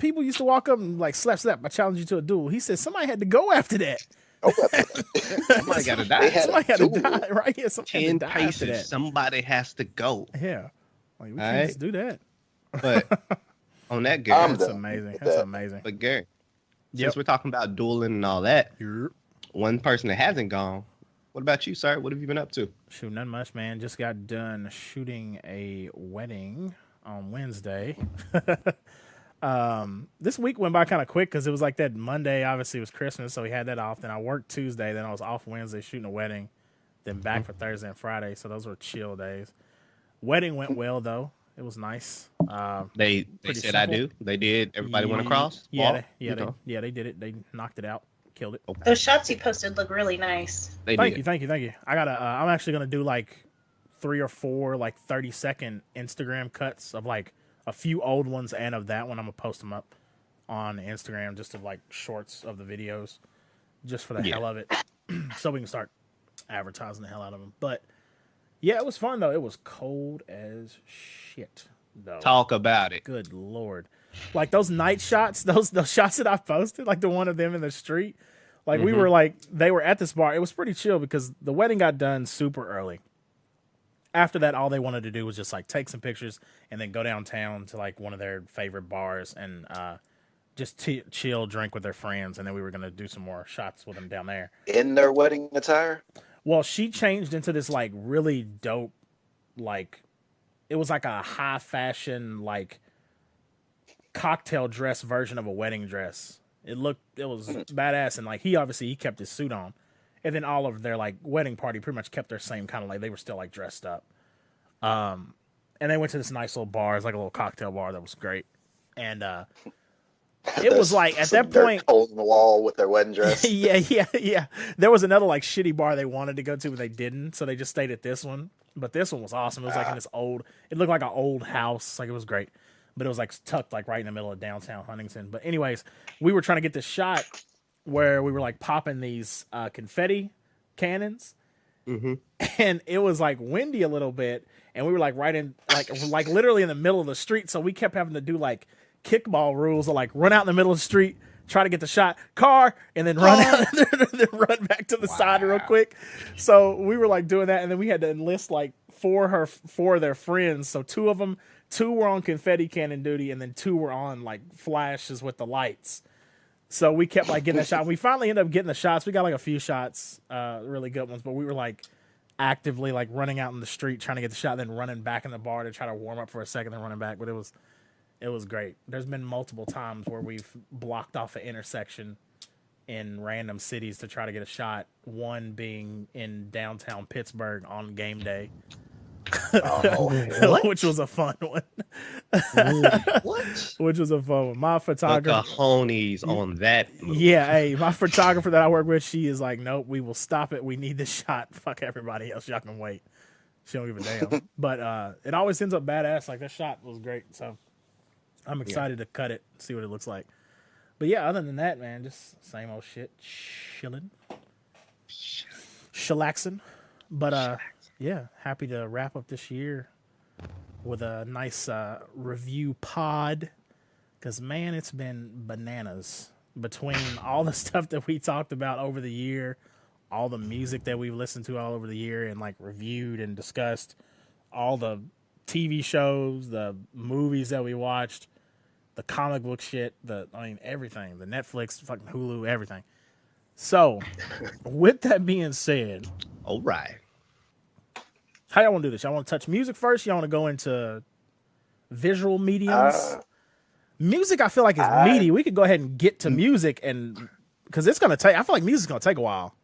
people used to walk up and like slap. I challenge you to a duel. He said somebody had to go after that. Oh, Somebody got to die. They had Somebody had to duel. die, right? Yeah, somebody had 10 to die after that. paces. Somebody has to go. Yeah, like we All can't right. just do that. But on that, I'm Gary, That's done amazing. with That's that. amazing. but Gary, Yep. since we're talking about dueling and all that, Yep. one person that hasn't gone. What about you, sir? What have you been up to? Shoot, not much, man. Just got done shooting a wedding on Wednesday. This week went by kind of quick because it was like that Monday. Obviously, it was Christmas, so we had that off. Then I worked Tuesday. Then I was off Wednesday shooting a wedding. Then back for Thursday and Friday. So those were chill days. Wedding went well though. It was nice. They Pretty said simple. I do. They did. Everybody went across. Yeah, Walk, you know. they did it. They knocked it out, killed it. Those shots you posted look really nice. They Thank did. you. I gotta. I'm actually gonna do like 3 or 4 like 30-second Instagram cuts of like a few old ones and of that one. I'm gonna post them up on Instagram just of like shorts of the videos, just for the hell of it, so we can start advertising the hell out of them. But yeah, it was fun though. It was cold as shit though. Talk about it. Good lord. Like those night shots, those shots that I posted, like the one of them in the street. Like we were like, they were at this bar. It was pretty chill because the wedding got done super early. After that, all they wanted to do was just like take some pictures and then go downtown to like one of their favorite bars and just chill, drink with their friends. And then we were going to do some more shots with them down there. In their wedding attire? Well, she changed into this like really dope, like it was like a high fashion, like cocktail dress version of a wedding dress. It was badass. And like he kept his suit on. And then all of their like wedding party pretty much kept their same kind of like they were still like dressed up. And they went to this nice little bar. It's like a little cocktail bar that was great. And it was like at that point, hole in the wall with their wedding dress. yeah. There was another like shitty bar they wanted to go to, but they didn't. So they just stayed at this one. But this one was awesome. It was like in this it looked like an old house. Like it was great. But it was like tucked like right in the middle of downtown Huntington. But anyways, we were trying to get this shot where we were like popping these confetti cannons. And it was like windy a little bit. And we were like right in like literally in the middle of the street. So we kept having to do like kickball rules of like run out in the middle of the street, try to get the shot, car, and then run out and then run back to the side real quick. So we were like doing that. And then we had to enlist like 4 of their friends. So 2 were on confetti cannon duty. And then 2 were on like flashes with the lights. So we kept like getting that shot. We finally ended up getting the shots. We got like a few shots, really good ones, but we were like actively like running out in the street trying to get the shot, then running back in the bar to try to warm up for a second, then running back. But it was great. There's been multiple times where we've blocked off an intersection in random cities to try to get a shot. One being in downtown Pittsburgh on game day. Which was a fun one. What? Which was a fun one. My The photographer. cojones on that move. Yeah, hey, my photographer that I work with, she is like, nope, we will stop it. We need this shot. Fuck everybody else. Y'all can wait. She don't give a damn. But it always ends up badass. Like, that shot was great. So I'm excited to cut it, see what it looks like. But yeah, other than that, man, just same old shit. Chilling. Chillaxing. But yeah, happy to wrap up this year with a nice review pod. Because, man, it's been bananas between all the stuff that we talked about over the year, all the music that we've listened to all over the year and, like, reviewed and discussed, all the TV shows, the movies that we watched, the comic book shit, everything, the Netflix, fucking Hulu, everything. So, with that being said, All right. how y'all want to do this? Y'all want to touch music first? Y'all want to go into visual mediums? Music, I feel like, is meaty. We could go ahead and get to music, and because it's going to take, I feel like music's going to take a while.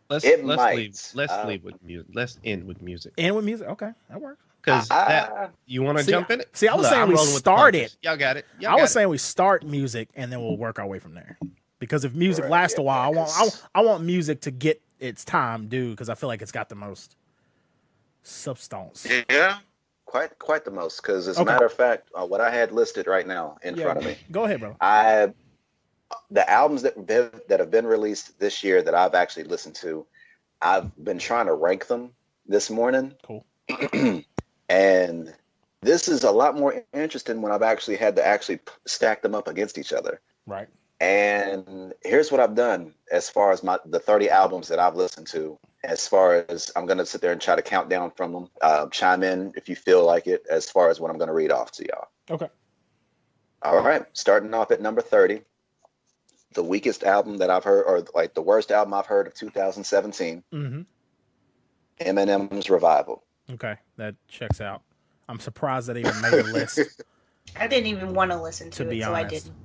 Let's It let's might. leave. Let's leave with music. Let's end with music. And with music, okay, that works. Because I- you want to See, jump in it? see, I was Look, saying I'm we rolling with the start punches. it. Y'all got it. Y'all I got was it. saying we start music and then we'll work our way from there. Because if music Right, lasts a yeah, while, because- I want music to get its time due because I feel like it's got the most substance. Yeah, quite the most. Because as a Okay. matter of fact, what I had listed right now in front of me, Go ahead, bro. the albums that have been released this year that I've actually listened to, I've been trying to rank them this morning. Cool. And this is a lot more interesting when I've actually had to actually stack them up against each other. Right. And here's what I've done as far as the 30 albums that I've listened to. As far as I'm going to sit there and try to count down from them, chime in if you feel like it, as far as what I'm going to read off to y'all. Okay. All right. Starting off at number 30, the weakest album that I've heard, or like the worst album I've heard of 2017, Mm-hmm. Eminem's Revival. Okay, that checks out. I'm surprised that even made a list. I didn't even want to listen to, To be it, so I honest. didn't.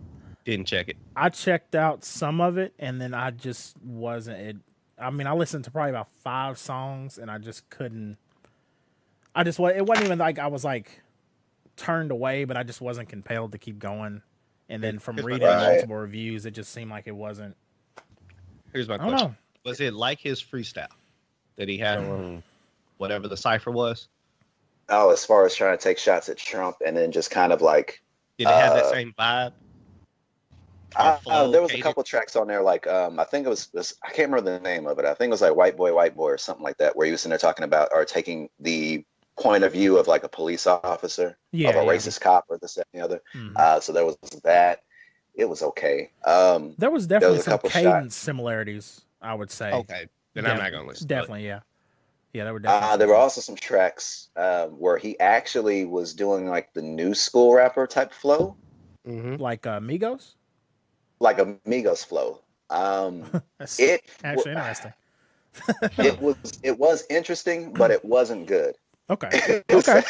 Didn't check it. I checked out some of it, and then I just wasn't. I mean, I listened to probably about 5 songs, and I just couldn't. It wasn't even like I was like turned away, but I just wasn't compelled to keep going. And then from reading Right. multiple reviews, it just seemed like it wasn't. Here's my I don't question. know. Was it like his freestyle that he had on whatever the cipher was? Oh, as far as trying to take shots at Trump and then just kind of like, Did it have that same vibe? Flow, there was a cadence? couple tracks on there, like I think it was this. I can't remember the name of it. I think it was like White Boy, or something like that, where he was in there talking about or taking the point of view of like a police officer of a Yeah. racist cop or this, that, and the other. Mhm. So there was that. It was okay. There was definitely a some couple cadence similarities, I would say. Okay, then I'm not gonna listen. to it. Definitely, yeah. Yeah, there were definitely. There were also some tracks where he actually was doing like the new school rapper type flow, Mhm. like Migos. like a Migos flow. That's It actually interesting. it was interesting, but it wasn't good. Okay. Okay.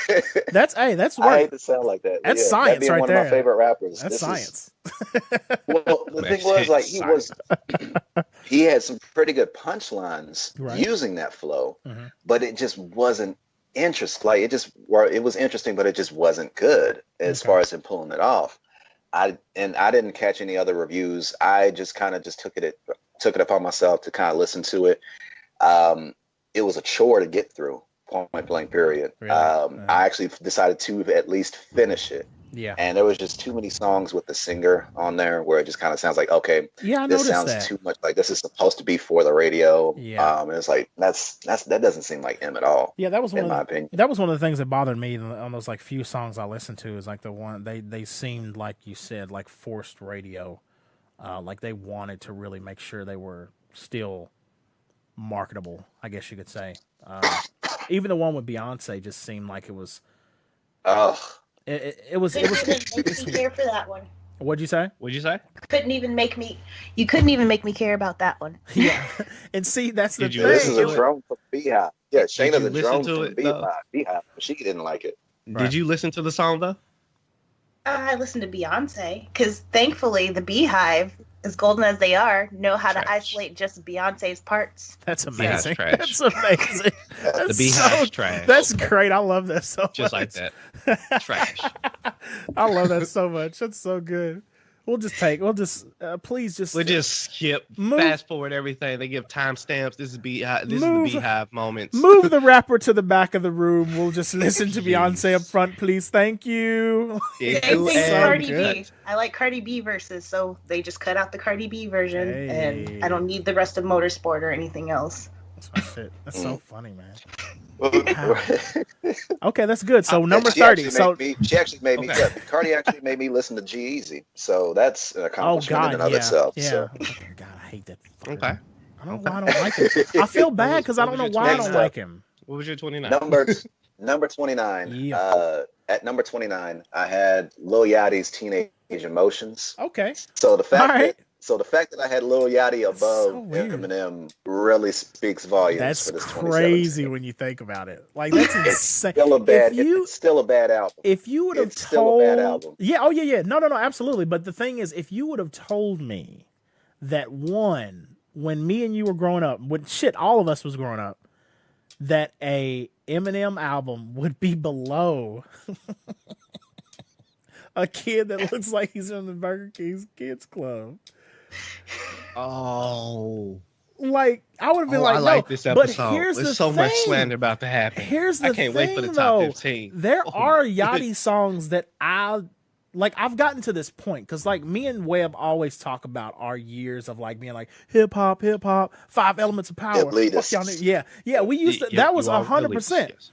That's I work. hate to sound like that. That's that science being right one there. of my favorite rappers. That's this science. Well, the thing was, like, he had some pretty good punchlines Right. using that flow, Mhm. but it just wasn't interesting. Like, it was interesting, but it just wasn't good as Okay. far as him pulling it off. I didn't catch any other reviews. I just kind of took it upon myself to kind of listen to it. It was a chore to get through, point blank period. Really? I actually decided to at least finish it. Yeah. And there was just too many songs with the singer on there where it just kind of sounds like, okay, Yeah, I this noticed sounds that. too much like this is supposed to be for the radio. Yeah. And it's like that doesn't seem like him at all, Yeah, that was one in of my the, opinion. that was one of the things that bothered me on those like few songs I listened to. Is like the one they seemed like you said like forced radio, like they wanted to really make sure they were still marketable. I guess you could say. Even the one with Beyonce just seemed like it was. Ugh. It was. Couldn't even make me care for that one. What'd you say? What'd you say? You couldn't even make me care about that one. Yeah, and see that's the Did you thing. This is listen a to it? drone from Beehive. Yeah, Shayna you the listen drone to from it, though? Beehive. She didn't like it. Right. Did you listen to the song though? I listened to Beyonce because thankfully the Beehive, as golden as they are, know how to Trash. isolate just Beyonce's parts. That's Beehive's amazing. trash. That's amazing. The That's Beehive's so- trash. That's great. I love that so Just much. like that. Trash. I love that so much. That's so good. Please just We'll just skip, Move- fast forward everything. They give timestamps. This is Beehive. This Move- is the Beehive moments. move the rapper to the back of the room. We'll just listen to Beyonce up front, please. Thank you. Yeah, Same thing with so Cardi good. B. I like Cardi B verses, so they just cut out the Cardi B version, Hey. and I don't need the rest of Motorsport or anything else. That's my shit. That's so funny, man. She Okay, that's good. So number 30. actually So she actually made me. Okay. Yeah, Cardi actually made me listen to G-Eazy. So that's an oh accomplishment god, in and of yeah, itself. yeah. So. Oh, God, I hate that. fucker. Okay. I don't know why I don't like him. I feel bad because I don't know What was your why I 29? don't like him. What was your 29? Number 29. Yeah. At number 29, I had Lil Yachty's Teenage Emotions. Okay. So the fact All right. that I had Lil Yachty above so weird. Eminem really speaks volumes That's for this crazy 2017. when you think about it. Like that's insane. Still a bad. If It's still a bad album. If you would have It's still a bad told, album. yeah, oh yeah, no, absolutely. But the thing is, if you would have told me that one, when me and you were growing up, when all of us was growing up, that a Eminem album would be below a kid that looks like he's in the Burger King's Kids Club. Oh. Like, I would have been like, I no, like this episode. but here's There's the so much thing. slander about to happen. Here's the I can't wait for the top though. 15. There are Yachty songs that I've gotten to this point because like me and Webb always talk about our years of like being like hip hop, 5 elements of power. Fuck y'all, yeah. We used to, that was 100%.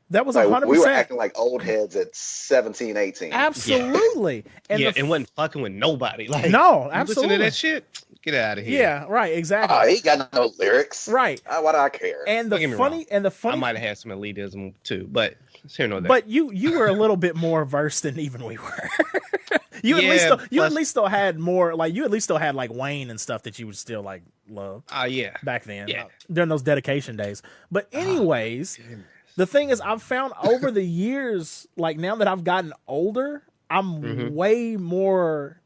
That was 100%. We were acting like old heads at 17, 18. Absolutely. Yeah. And wasn't fucking with nobody. Like, no, you absolutely. listen to that shit? Get out of here. Yeah, right, exactly. He got no lyrics. Right. Why do I care? And the funny, I might have had some elitism too, but it's here nor there. But you were a little bit more versed than even we were. You at least still had more, like you at least still had like Wayne and stuff that you would still like love. Yeah. Back then. Yeah. During those dedication days. But anyways, the thing is I've found over the years, like now that I've gotten older, I'm way more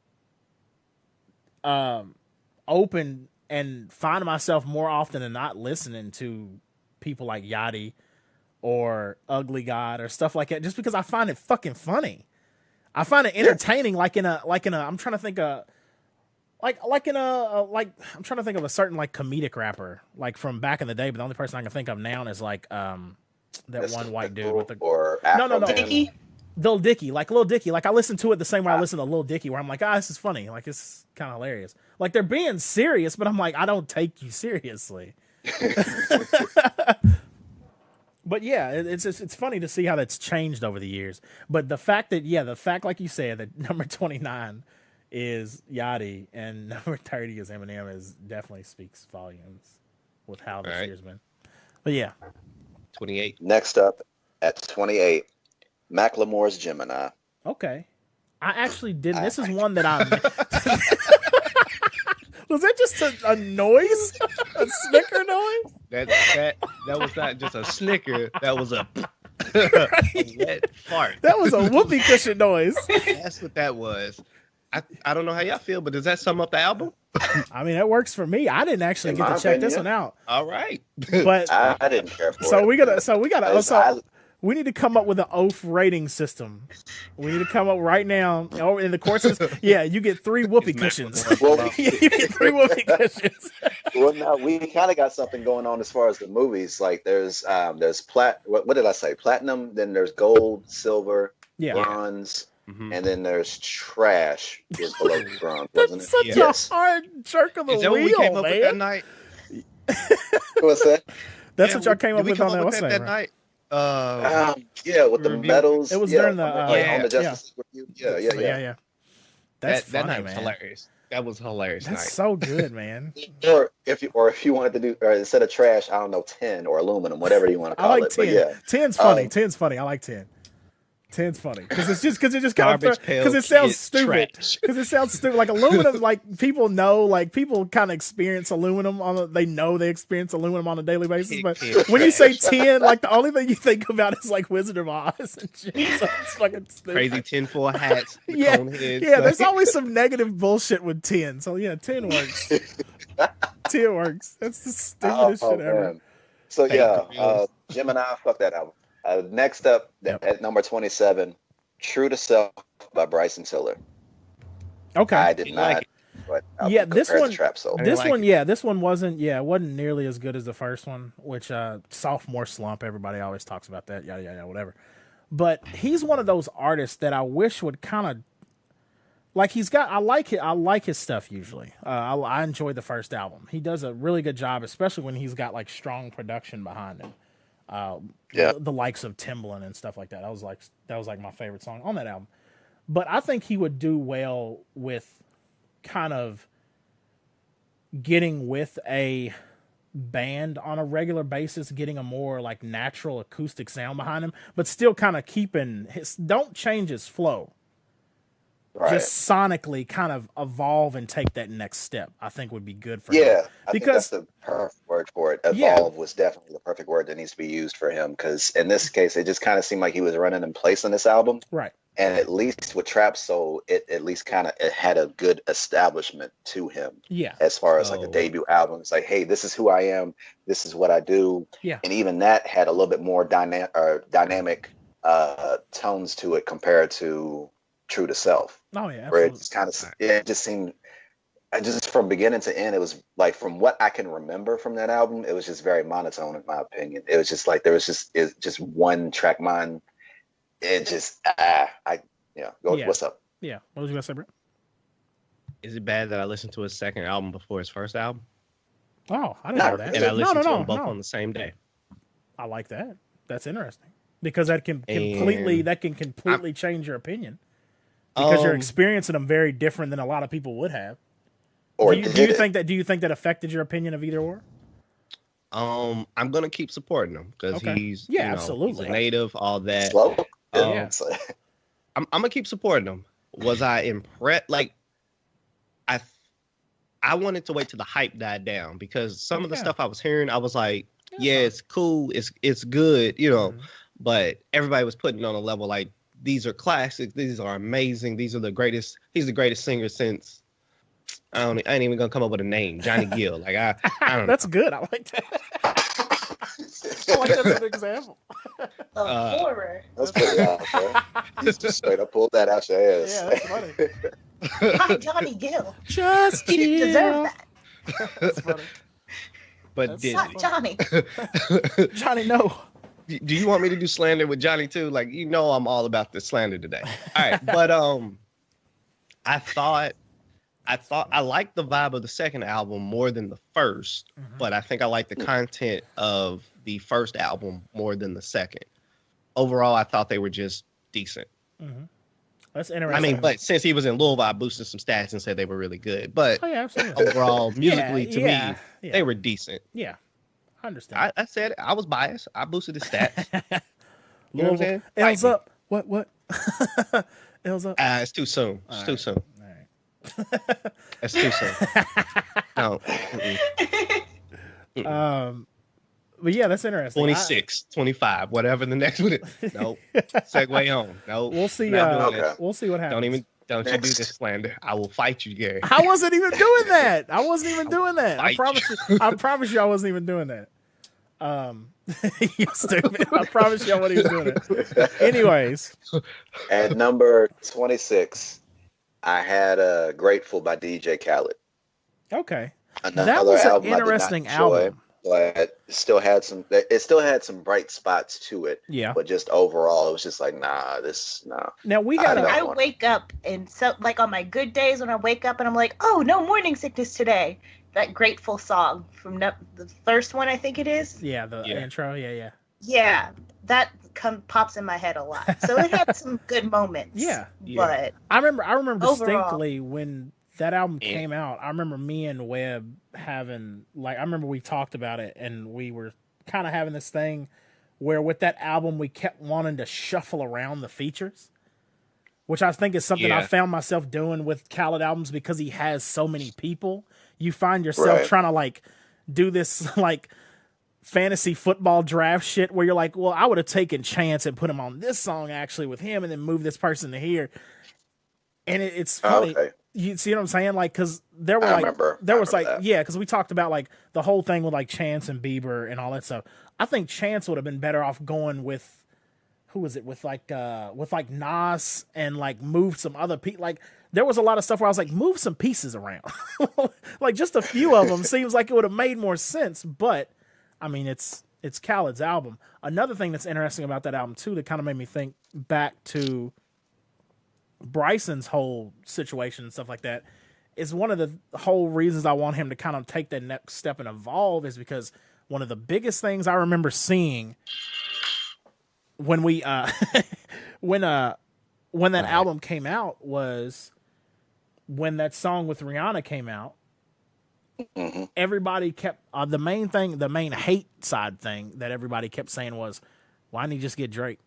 open and find myself more often than not listening to people like Yachty or Ugly God or stuff like that, just because I find it fucking funny. I find it entertaining, like in a I'm trying to think of I'm trying to think of a certain like comedic rapper like from back in the day, but the only person I can think of now is like that one white dude with the no Dicky? Lil Dicky, like I listen to it the same way I listen to Lil Dicky, where I'm like, this is funny, like it's kind of hilarious. Like they're being serious, but I'm like, I don't take you seriously. But yeah, it's funny to see how that's changed over the years. But the fact like you said, that number 29 is Yachty and number 30 is Eminem is definitely speaks volumes with how this year's been. But yeah. 28. Next up at 28, Macklemore's Gemini. Okay. I actually didn't. This is one that I... Was that just a noise? A snicker noise? That was not just a snicker. That was a wet fart. That was a whoopee cushion noise. That's what that was. I don't know how y'all feel, but does that sum up the album? I mean, that works for me. I didn't actually get to check this one out. All right. But I didn't care for it. We need to come up with an OAF rating system. We need to come up right now. In the courses, you get 3 whoopee cushions. You get 3 whoopee cushions. Well, now we kind of got something going on as far as the movies. Like there's what did I say? Platinum. Then there's gold, silver, bronze, and then there's trash is below bronze. That's such a hard jerk of the wheel, we came up man. with that night? What's that? That's what y'all came up with on that night. With the medals. It was during the on the Justice League review. Yeah. That's funny, that night was man. Hilarious. That was hilarious. That's night. so good, man. or if you wanted to do, or instead of trash, I don't know, tin or aluminum, whatever you want to call I like it. 10. But yeah, 10's funny. 10's funny. I like 10. 10's funny because it just kind of because it sounds stupid. Because it sounds stupid. Like aluminum, like people know, like people kind of experience aluminum they know they experience aluminum on a daily basis. But when you say 10, like the only thing you think about is like Wizard of Oz and shit. So it's fucking stupid. Crazy tinfoil hats. Cone heads, there's always some negative bullshit with 10. So 10 works. 10 works. That's the stupidest shit ever. Man. So Gemini, fuck that album. Next up at number 27, True to Self by Bryson Tiller. Okay. I did not. But this one, Trap Soul. this one wasn't. Yeah, it wasn't nearly as good as the first one. Which sophomore slump. Everybody always talks about that. Yeah, whatever. But he's one of those artists that I wish would kind of like. He's got. I like his stuff usually. I enjoy the first album. He does a really good job, especially when he's got like strong production behind him. The likes of Timbaland and stuff like that. That was like my favorite song on that album. But I think he would do well with kind of getting with a band on a regular basis, getting a more like natural acoustic sound behind him, but still kind of keeping don't change his flow. Right. Just sonically kind of evolve and take that next step, I think would be good for him. Yeah, I think that's the perfect word for it. Evolve was definitely the perfect word that needs to be used for him, because in this case, it just kind of seemed like he was running in place on this album. Right. And at least with Trap Soul, it at least kind of it had a good establishment to him. Yeah. As far as like a debut album, it's like, hey, this is who I am. This is what I do. Yeah. And even that had a little bit more dynamic tones to it compared to True to Self. Oh yeah. Where Absolutely. it's kind of it just seemed. Just from beginning to end, it was like from what I can remember from that album, it was just very monotone in my opinion. It was just like there was just one track mind. It just what's up? Yeah. What was you gonna say, bro? Is it bad that I listened to his second album before his first album? Oh, I didn't know that. And I listened to them both no. on the same day. I like that. That's interesting because that can completely change your opinion because you're experiencing them very different than a lot of people would have. Or do you think that affected your opinion of either or? I'm gonna keep supporting him because he's absolutely he's a native, all that. Slow. I'm gonna keep supporting him. Was I impressed? Like, I wanted to wait till the hype died down because some of the stuff I was hearing, I was like, it's cool, it's good, but everybody was putting it on a level like these are classics, these are amazing, these are the greatest. He's the greatest singer since. I ain't even gonna come up with a name. Johnny Gill. Like I don't know. That's good. I like that. I like that as an example. Horror. That's pretty awesome. You just straight up pulled that out your ass. Yeah, that's funny. Hi, Johnny Gill. Just He didn't deserve that. That's funny. But That's did Not Johnny. Johnny, no. do you want me to do slander with Johnny too? Like, I'm all about this slander today. All right, but I thought I liked the vibe of the second album more than the first, but I think I liked the content of the first album more than the second. Overall, I thought they were just decent. That's interesting. I mean, but since he was in Louisville, I boosted some stats and said they were really good. But absolutely. overall, musically, to me, they were decent. Yeah, I understand. I said it. I was biased. I boosted his stats. You know what I'm saying? L's up. What? L's up. It's too soon. It's too soon. It's too soon. No. But yeah, that's interesting. 26, 25, whatever the next one is. Nope. Segue on. Nope. We'll see. We'll see what happens. Don't you do this slander. I will fight you, Gary. I wasn't even doing that. I promise you I wasn't even doing that. You stupid. I promise you I wasn't even doing it. Anyways. At number 26, I had Grateful by DJ Khaled. Okay. That was an interesting album. But it still had some bright spots to it. Yeah. But just overall, it was just like, nah. Now I wake up and so like on my good days when I wake up and I'm like, oh, no morning sickness today. That Grateful song from the first one, I think it is. Yeah, the intro. Yeah. Yeah, that pops in my head a lot. So it had some good moments. Yeah. But I remember overall, distinctly when that album came out. I remember me and Webb having I remember we talked about it and we were kind of having this thing where with that album we kept wanting to shuffle around the features, which I think is something I found myself doing with Khaled albums because he has so many people. You find yourself trying to do this fantasy football draft shit where you're like, well, I would have taken Chance and put him on this song actually with him and then move this person to here. And it's funny. Okay. You see what I'm saying? Because there were because we talked about the whole thing with Chance and Bieber and all that stuff. I think Chance would have been better off going with who was it with Nas and moved some other people. There was a lot of stuff where I was like, move some pieces around. Just a few of them seems like it would have made more sense. But I mean, it's Khaled's album. Another thing that's interesting about that album too that kind of made me think back to Bryson's whole situation and stuff like that is one of the whole reasons I want him to kind of take that next step and evolve is because one of the biggest things I remember seeing when we when that album came out was when that song with Rihanna came out. Everybody kept the main hate side thing that everybody kept saying was, why didn't he just get Drake?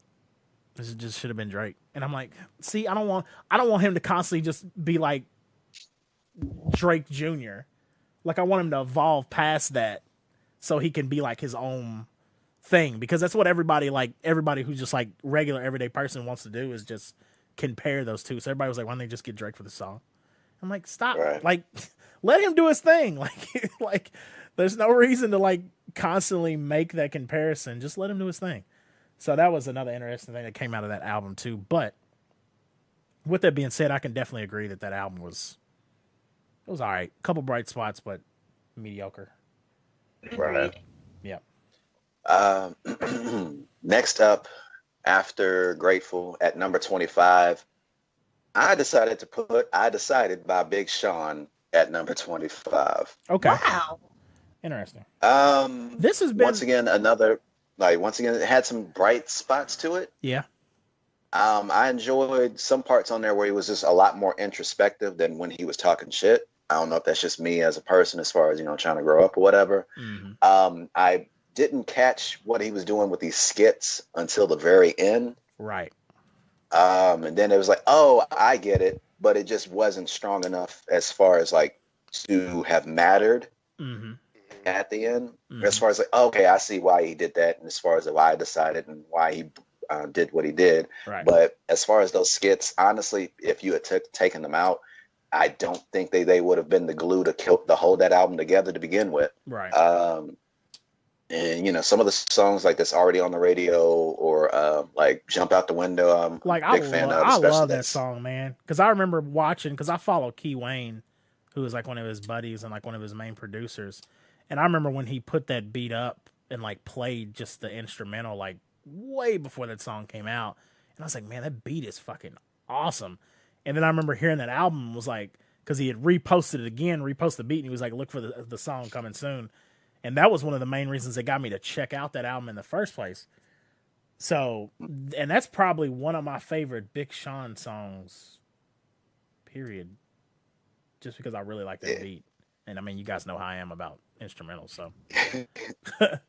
This just should have been Drake. And I'm like, see, I don't want him to constantly just be like Drake Jr. I want him to evolve past that so he can be his own thing, because that's what everybody who's just regular everyday person wants to do is just compare those two. So everybody was like, why don't they just get Drake for the song? I'm like, stop. Right. Like, let him do his thing. Like, there's no reason to like constantly make that comparison. Just let him do his thing. So that was another interesting thing that came out of that album too. But with that being said, I can definitely agree that album was all right. A couple bright spots, but mediocre. Right. Yeah. Next up, after Grateful at number 25, I decided by Big Sean at number 25. Okay. Wow. Interesting. This has been once again it had some bright spots to it. Yeah. I enjoyed some parts on there where he was just a lot more introspective than when he was talking shit. I don't know if that's just me as a person as far as, trying to grow up or whatever. Mm-hmm. I didn't catch what he was doing with these skits until the very end. Right. And then it was like, oh, I get it, but it just wasn't strong enough as far as like to have mattered at the end. As far as like, okay, I see why he did that, and as far as why I decided and why he did what he did. Right. But as far as those skits, honestly, if you had taken them out, I don't think they would have been the glue to hold that album together to begin with. Right. And some of the songs like that's already on the radio or like Jump Out the Window, I'm like a big fan of. I love that song, man, because I remember watching, because I follow Key Wayne, who is like one of his buddies and like one of his main producers, and I remember when he put that beat up and like played just the instrumental like way before that song came out, and I was like, man, that beat is fucking awesome. And then I remember hearing that album was like, because he had reposted the beat, and he was like, look for the song coming soon. And that was one of the main reasons that got me to check out that album in the first place. So, and that's probably one of my favorite Big Sean songs, period. Just because I really like that beat. And I mean, you guys know how I am about instrumentals, so. The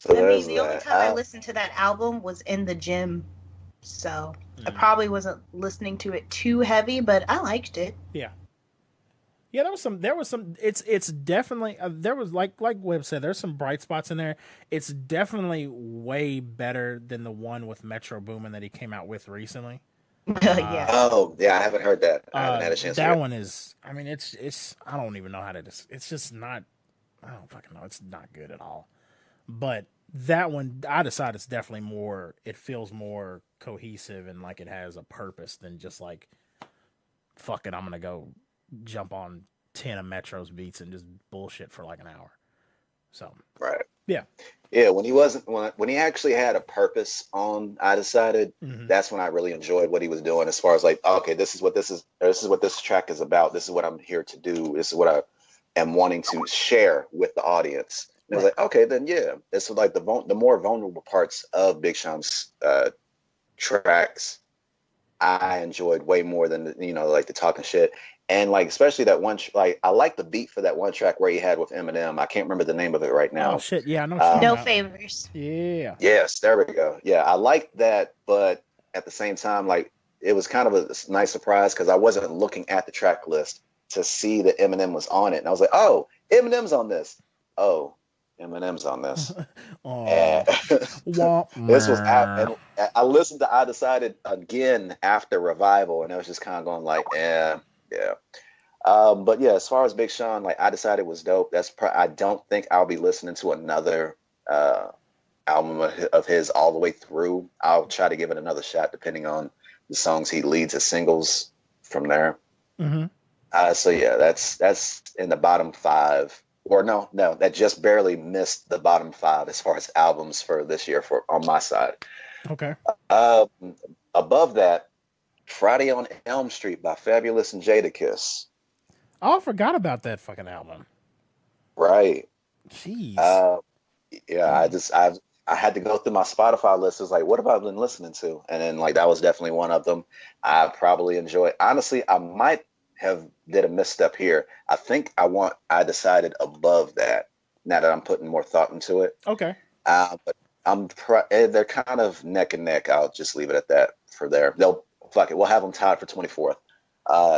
only time I listened to that album was in the gym. So I probably wasn't listening to it too heavy, but I liked it. Yeah. Yeah, there was some, it's definitely, there was like Webb said, there's some bright spots in there. It's definitely way better than the one with Metro Boomin that he came out with recently. Yeah. Oh, yeah, I haven't heard that. I haven't had a chance to hear that one is, I mean, it's, I don't even know how to, it's just not, I don't fucking know. It's not good at all. But that one, I decided it's definitely more, it feels more cohesive and like it has a purpose than just like, fuck it, I'm going to go jump on 10 of Metro's beats and just bullshit for like an hour. So right. Yeah. When he actually had a purpose on I Decided, that's when I really enjoyed what he was doing as far as like, okay, this is what this track is about. This is what I'm here to do. This is what I am wanting to share with the audience. And I was like, okay, then yeah. It's like the more vulnerable parts of Big Sean's tracks I enjoyed way more than like the talking shit. And like especially that one, like I like the beat for that one track where he had with Eminem. I can't remember the name of it right now. Oh shit, yeah, I know. No Favors. Yeah. Yes, there we go. Yeah, I like that, but at the same time, like it was kind of a nice surprise because I wasn't looking at the track list to see that Eminem was on it, and I was like, oh, Eminem's on this. Oh, Eminem's on this. This was and I listened to I Decided again after Revival, and I was just kind of going like, yeah. But yeah, as far as Big Sean, like I Decided was dope. I don't think I'll be listening to another album of his all the way through. I'll try to give it another shot depending on the songs he leads as singles from there. So yeah, that's in the bottom 5. Or no, that just barely missed the bottom 5 as far as albums for this year on my side. Okay. Above that, Friday on Elm Street by Fabulous and Jadakiss. Oh, I forgot about that fucking album. Right. Jeez. Yeah, I had to go through my Spotify list. It was like, what have I been listening to? And then like that was definitely one of them. I probably enjoy. Honestly, I might have did a misstep here. I think I Decided above that now that I'm putting more thought into it. Okay. But they're kind of neck and neck. I'll just leave it at that for there. Fuck it. We'll have them tied for 24th.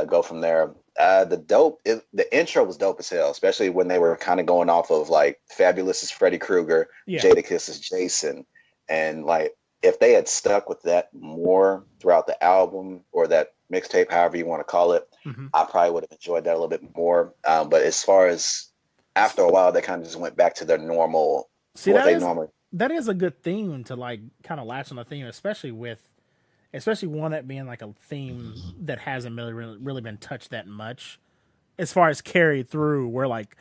Go from there. The intro was dope as hell, especially when they were kind of going off of like Fabulous is Freddy Krueger, Jadakiss is Jason, and like if they had stuck with that more throughout the album or that mixtape, however you want to call it, I probably would have enjoyed that a little bit more. But as far as after a while, they kind of just went back to their normal. See, that is a good theme to like kind of latch on the theme, especially one that being like a theme that hasn't really been touched that much, as far as carried through, where like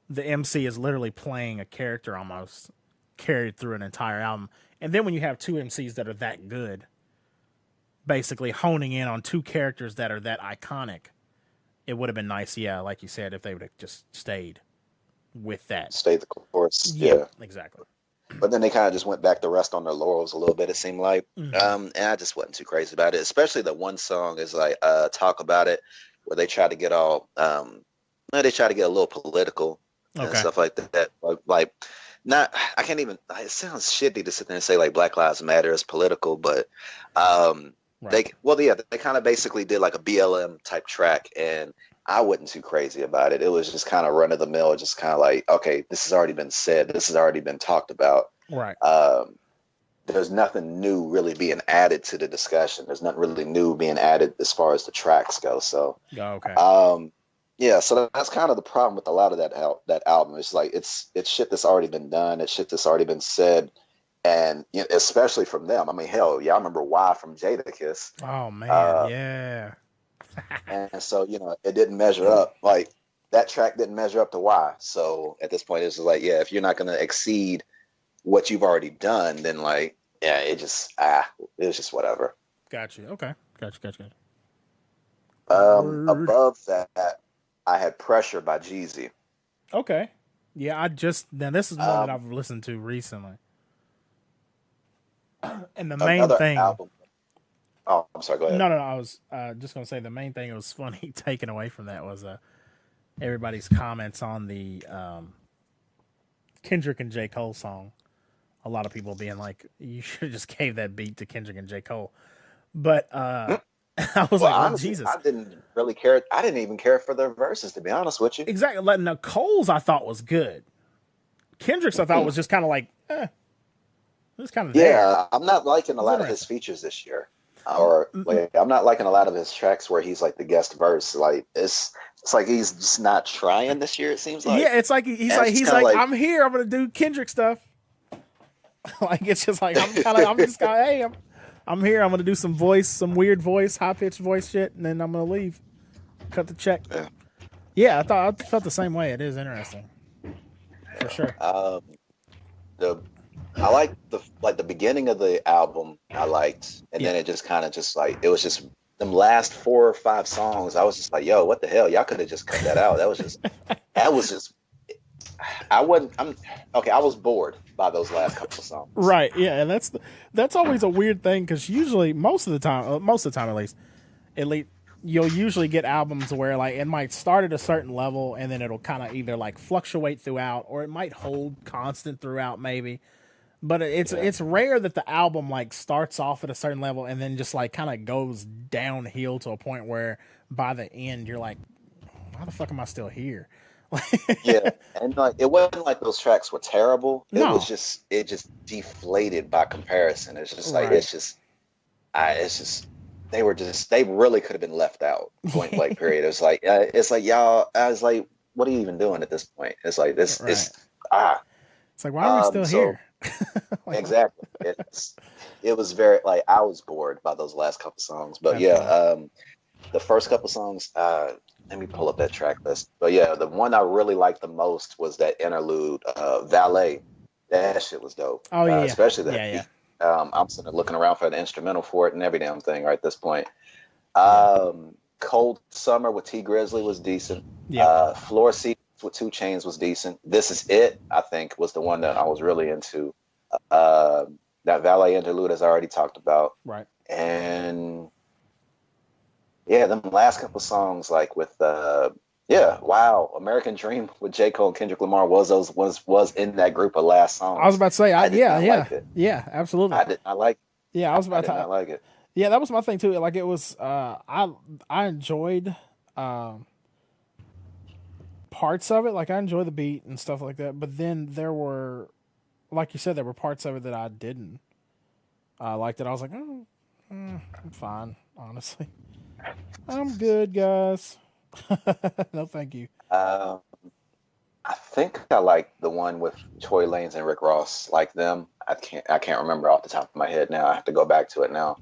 the MC is literally playing a character almost carried through an entire album. And then when you have two MCs that are that good, basically honing in on two characters that are that iconic, it would have been nice, yeah, like you said, if they would have just stayed with that. Stayed the course. Yeah. Exactly. But then they kind of just went back to rest on their laurels a little bit, it seemed like. And I just wasn't too crazy about it. Especially the one song is like Talk About It, where they try to get all they try to get a little political and stuff like that. Like not, I can't even, it sounds shitty to sit there and say like Black Lives Matter is political, but they kind of basically did like a BLM type track, and I wasn't too crazy about it. It was just kind of run of the mill, just kind of like, okay, this has already been said. This has already been talked about. Right. There's nothing new really being added to the discussion. There's nothing really new being added as far as the tracks go. So, yeah, so that's kind of the problem with a lot of that album. It's like, it's shit that's already been done. It's shit that's already been said. And you know, especially from them. I mean, hell, yeah, I remember Why from Jadakiss. Oh, man, yeah. And so, you know, it didn't measure up. Like, that track didn't measure up to Why. So at this point, it's like, yeah, if you're not going to exceed what you've already done, then like, yeah, it was just whatever. Got you. Okay. Got you. Above that, I had Pressure by Jeezy. Okay. Yeah, now this is one that I've listened to recently. And the main thing. Album. Oh, I'm sorry. Go ahead. No. I was just gonna say the main thing that was funny taken away from that was everybody's comments on the Kendrick and J. Cole song. A lot of people being like, "You should have just gave that beat to Kendrick and J. Cole." But I was like, honestly, Jesus. I didn't really care. I didn't even care for their verses, to be honest with you. Exactly. Now, Cole's I thought was good. Kendrick's I thought was just kind of like, it was kind of there. I'm not liking a lot of his features this year. Or like, I'm not liking a lot of his tracks where he's like the guest verse. Like it's like he's just not trying this year. It seems like. Yeah, it's like he's like I'm here. I'm gonna do Kendrick stuff. Like it's just like I'm here. I'm gonna do some weird voice, high pitched voice shit, and then I'm gonna leave. Cut the check. Yeah, I felt the same way. It is interesting, for sure. I liked the beginning of the album. I liked, and then it just kind of just like it was just them last 4 or 5 songs. I was just like, yo, what the hell? Y'all could have just cut that out. I was bored by those last couple of songs. Right. Yeah, and that's always a weird thing because usually most of the time at least you'll usually get albums where like it might start at a certain level and then it'll kind of either like fluctuate throughout or it might hold constant throughout maybe. But it's rare that the album like starts off at a certain level and then just like kind of goes downhill to a point where by the end you're like, why the fuck am I still here? Yeah, and like it wasn't like those tracks were terrible. No. It just deflated by comparison. It's just like they really could have been left out. Point blank. Period. It's like y'all. I was like, what are you even doing at this point? It's like this. Right. It's like why are we still here? Exactly. It was very like I was bored by those last couple songs, but the first couple songs. Let me pull up that track list. But yeah, the one I really liked the most was that interlude, Valet. That shit was dope. Oh yeah, especially that. Yeah. I'm sitting there looking around for the instrumental for it and every damn thing right at this point. Cold Summer with T Grizzly was decent. Yeah. Floor Seats with 2 Chainz was decent. This Is It, I think, was the one that I was really into. That Valet interlude, as I already talked about. Right. And yeah, them last couple songs, like with Wow, American Dream with J. Cole and Kendrick Lamar was in that group of last songs. I was about to say, yeah, absolutely. I did not like it. Yeah, I was about to not like it. Yeah, that was my thing too. Like it was, I enjoyed parts of it. Like I enjoyed the beat and stuff like that. But then there were, like you said, there were parts of it that I didn't. I liked it. I was like, I'm fine, honestly. I'm good, guys. No, thank you. I think I like the one with Tory Lanez and Rick Ross. Like them. I can't remember off the top of my head now. I have to go back to it now.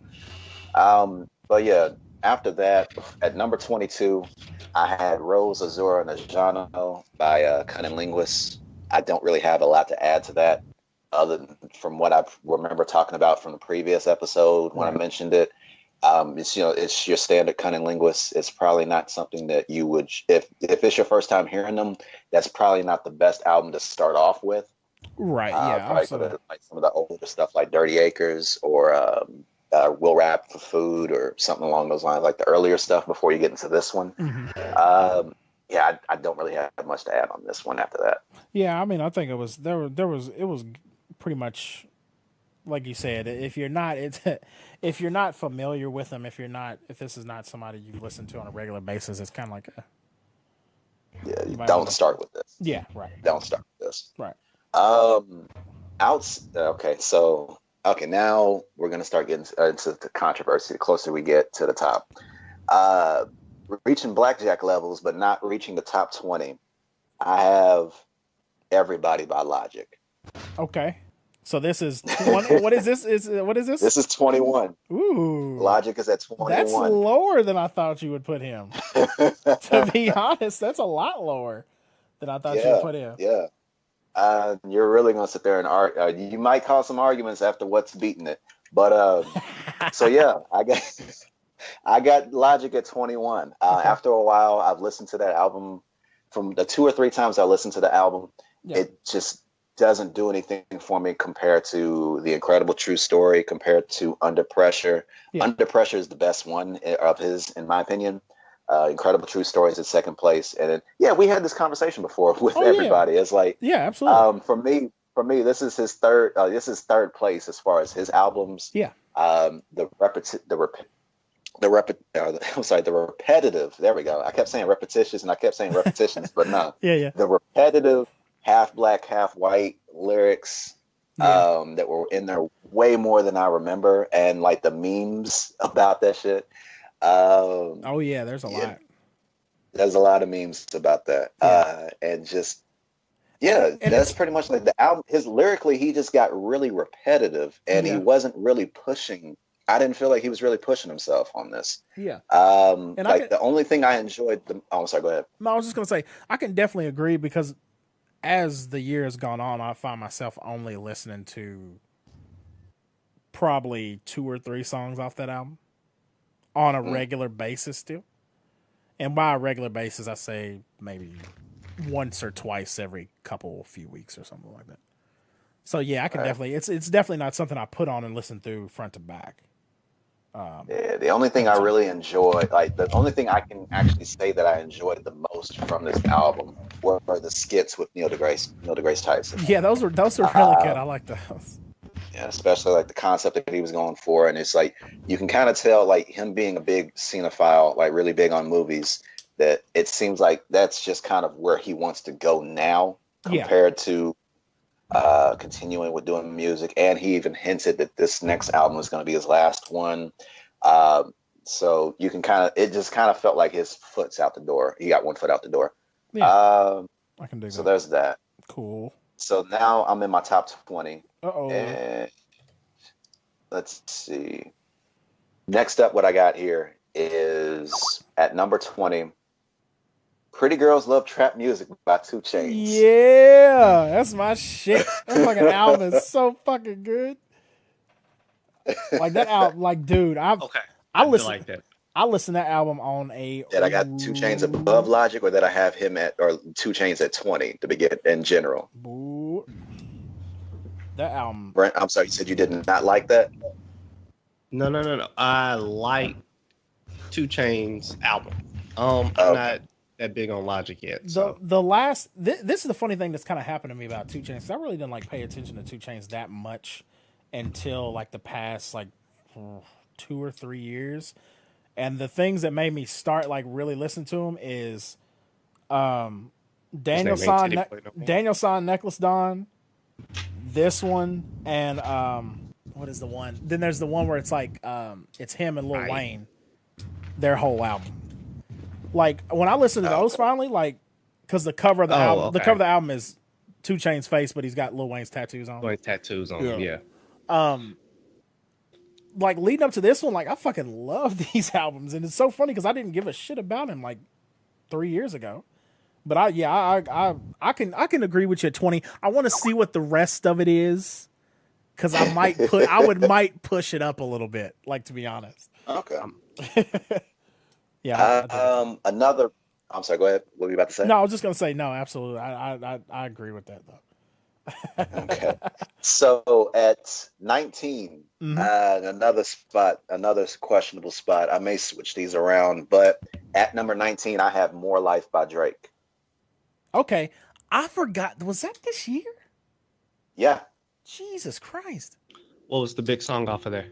But yeah, after that, at number 22, I had Rose Azura Najano by Cunning Linguist. I don't really have a lot to add to that, other than from what I remember talking about from the previous episode when I mentioned it. It's it's your standard Cunning Linguist. It's probably not something that you would, if it's your first time hearing them, that's probably not the best album to start off with. Right. Yeah. Probably like some of the older stuff like Dirty Acres or We'll Rap for Food or something along those lines, like the earlier stuff before you get into this one. Mm-hmm. Yeah, I don't really have much to add on this one after that. Yeah, I mean, I think it was it was pretty much like you said. If you're not familiar with them, if this is not somebody you've listened to on a regular basis, it's kind of like don't start with this. Yeah, right. Don't start with this. Right. Okay, now we're gonna start getting into the controversy. The closer we get to the top, reaching blackjack levels, but not reaching the top 20. I have Everybody by Logic. Okay, so this is 20. What is this? What is this? This is 21. Ooh, Logic is at 21. That's lower than I thought you would put him. To be honest, that's a lot lower than I thought you would put him. Yeah. You're really gonna sit there and argue. You might cause some arguments after what's beating it, but so yeah, I got Logic at 21. Okay. After a while, I've listened to that album. From the 2 or 3 times I listened to the album, it just doesn't do anything for me compared to The Incredible True Story, compared to Under Pressure. Yeah. Under Pressure is the best one of his, in my opinion. Incredible True Story is in second place, and we had this conversation before with everybody. It's like, absolutely. For me, this is his third. This is third place as far as his albums. Yeah. The repetitive. There we go. I kept saying repetitious, and I kept saying repetitions, but no. The repetitive, half black, half white lyrics that were in there way more than I remember, and like the memes about that shit. There's a lot. There's a lot of memes about that, and just that's pretty much like the album. His lyrically, he just got really repetitive, and he wasn't really pushing. I didn't feel like he was really pushing himself on this. Yeah. And the only thing I enjoyed. I'm sorry. Go ahead. No, I was just gonna say I can definitely agree because as the year has gone on, I find myself only listening to probably 2 or 3 songs off that album on a regular basis still. And by a regular basis, I say maybe once or twice every few weeks or something like that. So yeah, I can definitely, it's definitely not something I put on and listen through front to back. The only thing I really enjoyed, like the only thing I can actually say that I enjoyed the most from this album were the skits with Neil deGrasse Tyson. Yeah, those were really good. I like those. Yeah, especially like the concept that he was going for, and it's like you can kind of tell, like him being a big cinephile, like really big on movies, that it seems like that's just kind of where he wants to go now compared to continuing with doing music. And he even hinted that this next album is going to be his last one. So you can it just kind of felt like his foot's out the door. He got one foot out the door. Yeah, I can do that. So there's that. Cool. So now I'm in my top 20. Uh-oh. And let's see. Next up, what I got here is at number 20, Pretty Girls Love Trap Music by 2 Chainz. Yeah, that's my shit. That fucking album is so fucking good. Like that album, like dude, I listen to that album on a. That I got 2 Chainz above Logic, or that I have him at, or 2 Chainz at 20 to begin in general. Ooh. That album. Brent, I'm sorry, you said you did not like that? No. I like 2 Chainz album. I'm not that big on Logic yet. So. This is the funny thing that's kind of happened to me about 2 Chainz. I really didn't pay attention to 2 Chainz that much until like the past 2 or 3 years. And the things that made me start really listen to him is Daniel San Necklace Dawn, this one, and what is the one? Then there's the one where it's like it's him and Lil Wayne, their whole album. Like when I listened to those finally, like because the cover of the album, the cover of the album is 2 Chainz's face, but he's got Lil Wayne's tattoos on. Wayne's tattoos on. Yeah. Like leading up to this one, like I fucking love these albums, and it's so funny because I didn't give a shit about him like 3 years ago. But I can agree with you at 20. I want to see what the rest of it is because I might push it up a little bit. Like to be honest. Okay. Yeah. Another. I'm sorry. Go ahead. What were you about to say? No, I was just gonna say no. Absolutely. I agree with that though. Okay. So at 19, another questionable spot. I may switch these around, but at number 19, I have "More Life" by Drake. Okay, I forgot. Was that this year? Yeah. Jesus Christ. What was the big song off of there?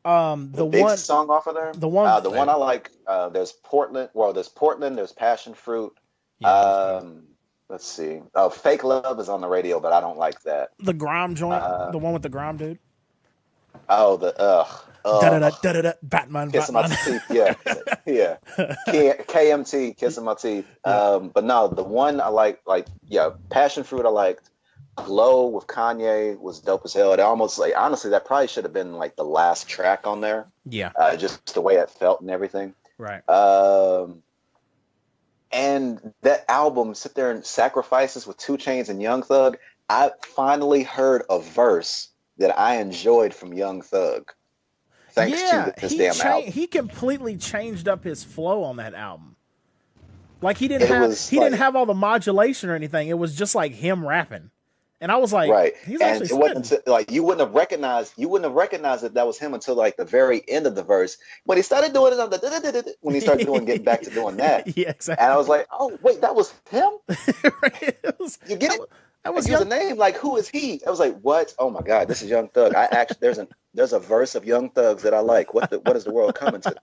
The big song off of there. The one. The one I like. There's Portland. Well, there's Portland. There's Passion Fruit. Yeah, let's see. Oh, Fake Love is on the radio, but I don't like that. The grime joint. The one with the grime dude. Oh, Batman. Kissing my teeth. Yeah. KMT, kissing my teeth. But no, the one I like, Passion Fruit I liked. Glow with Kanye was dope as hell. It almost honestly, that probably should have been like the last track on there. Yeah. Just the way it felt and everything. Right. And that album, Sit There and Sacrifices with 2 Chainz and Young Thug, I finally heard a verse that I enjoyed from Young Thug. Thanks to this damn album. He completely changed up his flow on that album. Like he didn't have all the modulation or anything. It was just like him rapping. And I was like, right. He's and actually it wasn't like you wouldn't have recognized that was him until like the very end of the verse. When he started doing it on the getting back to doing that. Yeah, exactly. And I was like, oh wait, that was him? You get it? That was the name. Like, who is he? I was like, what? Oh my God, this is Young Thug. I actually there's a verse of Young Thugs that I like. What is the world coming to?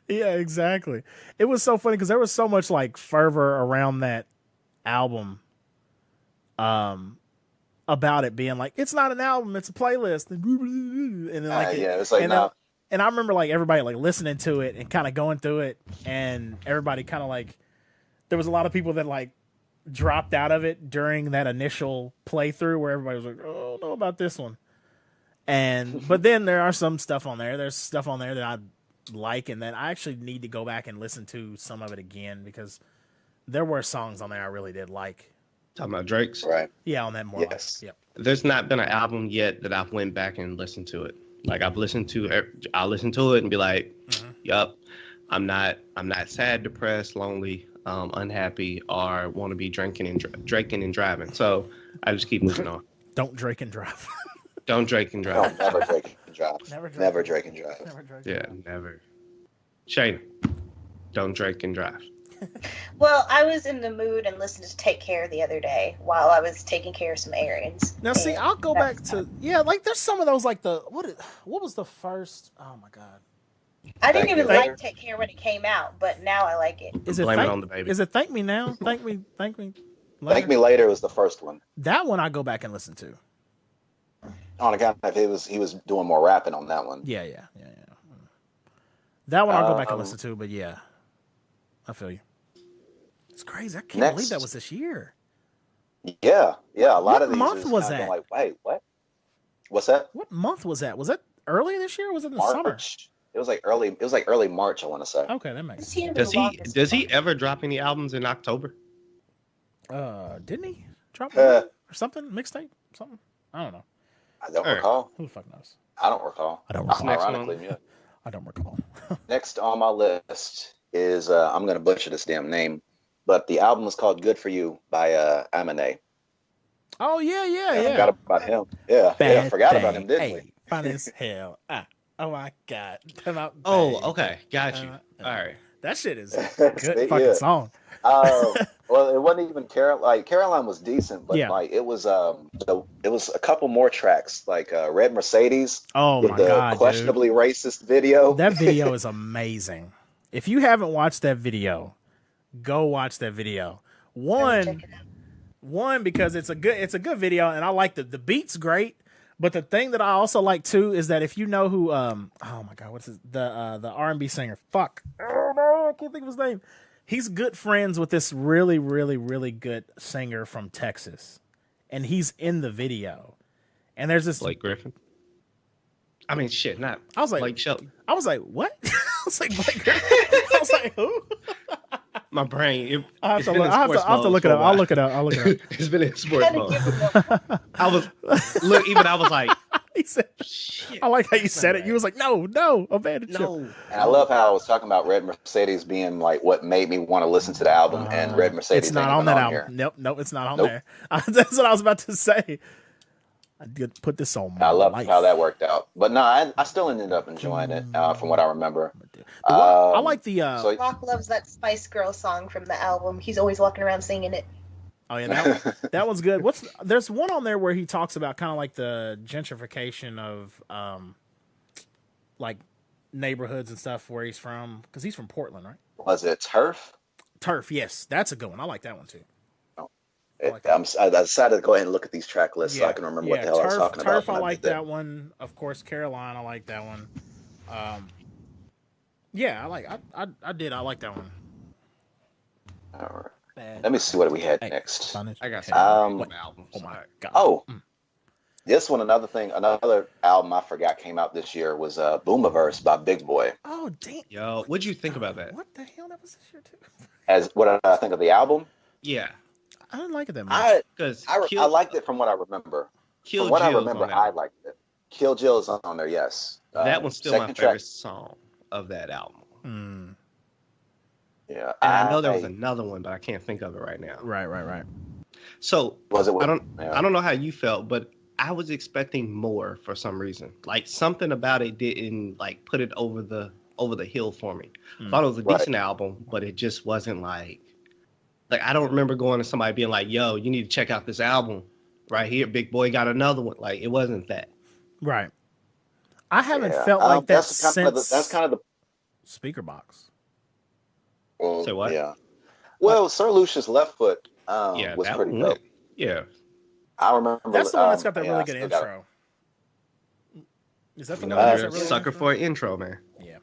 Yeah, exactly. It was so funny because there was so much like fervor around that album. About it being like, it's not an album, it's a playlist. And then like it's like and I remember like everybody like listening to it and kind of going through it, and everybody kind of like, there was a lot of people that like dropped out of it during that initial playthrough where everybody was like, oh, I don't know about this one. But then there are some stuff on there. There's stuff on there that I like and that I actually need to go back and listen to some of it again because there were songs on there I really did like. Talking about Drake's? Right. Yeah, on that More Life. Yep. There's not been an album yet that I've went back and listened to it. Like I'll listen to it and be like, yup, I'm not sad, depressed, lonely, unhappy, or want to be drinking and driving. So I just keep moving on. Don't drink and drive. Don't drink and drive. No, never drink and drive. Never drink and drive. Never. Shayna, don't drink and drive. Well, I was in the mood and listened to Take Care the other day while I was taking care of some errands. Now, see, I'll go back to like there's some of those like what was the first? Oh my God, I didn't even like Take Care when it came out, but now I like it. Blame it on the baby. Is it Thank Me Now? Thank Me later? Thank Me Later was the first one. That one I go back and listen to. On account of he was doing more rapping on that one. Yeah. That one I'll go back and listen to, but yeah, I feel you. It's crazy. I can't believe that was this year. Yeah. A lot of these. What month was that? Like, wait, what? What's that? What month was that? Was that early this year? Or was it in the summer? It was like early. It was like early March. I want to say. Okay, that makes sense. Does he ever drop any albums in October? Didn't he drop or something? Mixtape? Something? I don't know. I don't recall. Who the fuck knows? I don't recall. I don't recall. Ironically, yeah. I don't recall. Next on my list is I'm gonna butcher this damn name. But the album is called "Good for You" by Aminé. Oh yeah. I forgot about him. Yeah, I forgot about him, didn't we? Fun as hell. Oh my God. Okay, got you. All right, that shit is a good fucking song. Well, it wasn't even Caroline. Caroline was decent, but like it was a couple more tracks, like Red Mercedes. Oh with my the God, questionably racist video. That video is amazing. If you haven't watched that video, go watch that video. One because it's a good video, and I like the beat's great, But the thing that I also like too is that if you know who, oh my god, what's his the R&B singer? Fuck, oh no, I can't think of his name. He's good friends with this really, really, really good singer from Texas, and he's in the video. And there's this Blake Griffin. I mean, shit, not. I was like, Blake Shelton. I was like, what? I was like, Blake Griffin. I was like, who? My brain. I have to look it up. I'll look it up. It's been in sports mode. I was like, he said, shit. I like how you said it. You was like, no, abandon ship. No. And I love how I was talking about Red Mercedes being like what made me want to listen to the album, and Red Mercedes. It's not on that album. Nope, it's not on there. That's what I was about to say. I did put this on. I love how that worked out, but no, I still ended up enjoying it from what I remember. I like the. Rock loves that Spice Girl song from the album. He's always walking around singing it. Oh yeah, that one's good. There's one on there where he talks about kind of like the gentrification of like neighborhoods and stuff where he's from, because he's from Portland, right? Was it Turf? Turf, yes, that's a good one. I like that one too. I decided to go ahead and look at these track lists so I can remember what the hell I was talking about. Turf, I like that one. Of course, Caroline, I like that one. Yeah, I like that one. All right. Let me see what we had next. I got some albums. Oh my god. Oh, this one, another album I forgot came out this year was Boomiverse by Big Boy. Oh damn. Yo, what'd you think about that? What the hell? That was this year too. As what did I think of the album? Yeah. I didn't like it that much. I liked it from what I remember. I liked it. Kill Jill is on there, yes. That one's still my favorite song of that album. Yeah, and I know there was another one, but I can't think of it right now. Right. So was it? I don't know how you felt, but I was expecting more for some reason. Like something about it didn't like put it over the hill for me. I thought it was a decent album, but it just wasn't like I don't remember going to somebody being like, "Yo, you need to check out this album right here. Big Boy got another one." Like it wasn't that. Right. I haven't felt like that since that's kind of the Speaker Box. Well, say what? Yeah. Well, Sir Lucius Left Foot was pretty dope. Yeah. I remember. That's the one that's got that really good intro. Is that the one that's really sucker for an intro, man? Yeah.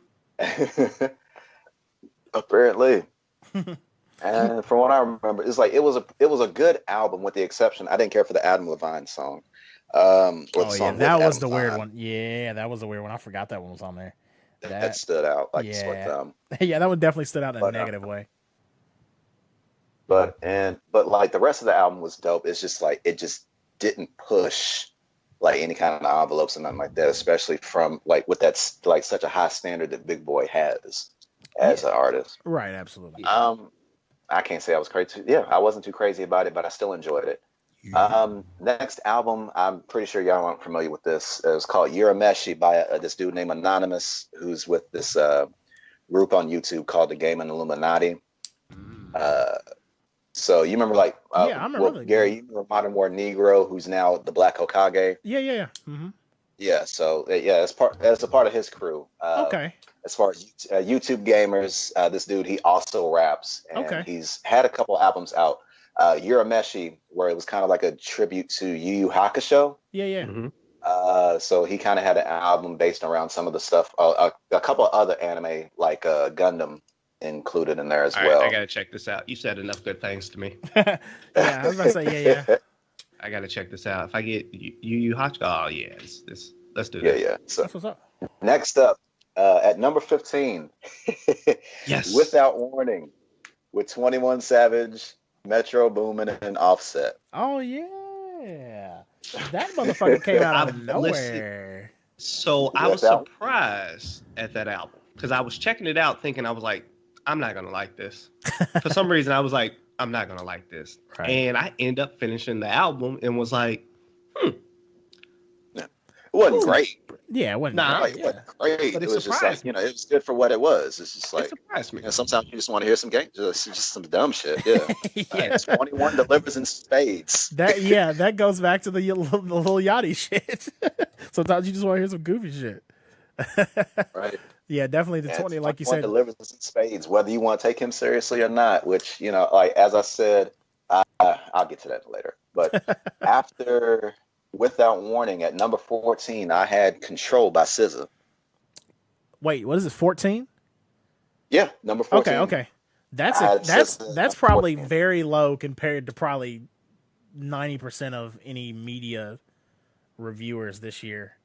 Apparently. And from what I remember, it's like it was a good album with the exception I didn't care for the Adam Levine song. That was the weird one. Yeah, that was the weird one. I forgot that one was on there. That stood out like sore thumb. Yeah, that one definitely stood out in a negative way. But like the rest of the album was dope. It's just like it just didn't push like any kind of envelopes and nothing like that, especially from like with that like such a high standard that Big Boy has as an artist. Right, absolutely. I can't say I was crazy. Yeah, I wasn't too crazy about it, but I still enjoyed it. Next album, I'm pretty sure y'all aren't familiar with this. It was called Urameshi by this dude named Anonymous, who's with this group on YouTube called The Game and Illuminati. So you remember I remember Gary, you remember Modern War Negro, who's now the Black Hokage? Yeah. Yeah, so that's a part of his crew. Okay. As far as YouTube gamers, this dude, he also raps, and he's had a couple albums out. Urameshi, where it was kind of like a tribute to Yu Yu Hakusho. Yeah. Mm-hmm. So he kind of had an album based around some of the stuff, a couple other anime like Gundam included in there as well. I gotta check this out. You said enough good things to me. Yeah, I was about to say yeah. I gotta check this out. If I get Yu Yu Hakusho, oh yeah, let's do this. Yeah. So that's what's up. Next up, at number 15, yes, Without Warning, with 21 Savage, Metro Boomin, and Offset. Oh yeah, that motherfucker came out of nowhere. So I was surprised at that album because I was checking it out, thinking I was like, I'm not gonna like this. For some reason, I was like, I'm not gonna like this, and I end up finishing the album and was like, It wasn't great. Yeah, it wasn't. It wasn't great. But it was just like, it was good for what it was. It's just like, it surprised me. Sometimes you just want to hear some games, just some dumb shit. Yeah. 21 delivers in spades. That goes back to the little Yachty shit. Sometimes you just want to hear some goofy shit. Right. Yeah, definitely the 20, like you said. Delivers in spades, whether you want to take him seriously or not, which, like, as I said, I'll get to that later. But after without warning, at number 14, I had Control by SZA. Wait, what is it? 14? Yeah, number 14. Okay. That's probably very low compared to probably 90% of any media reviewers this year.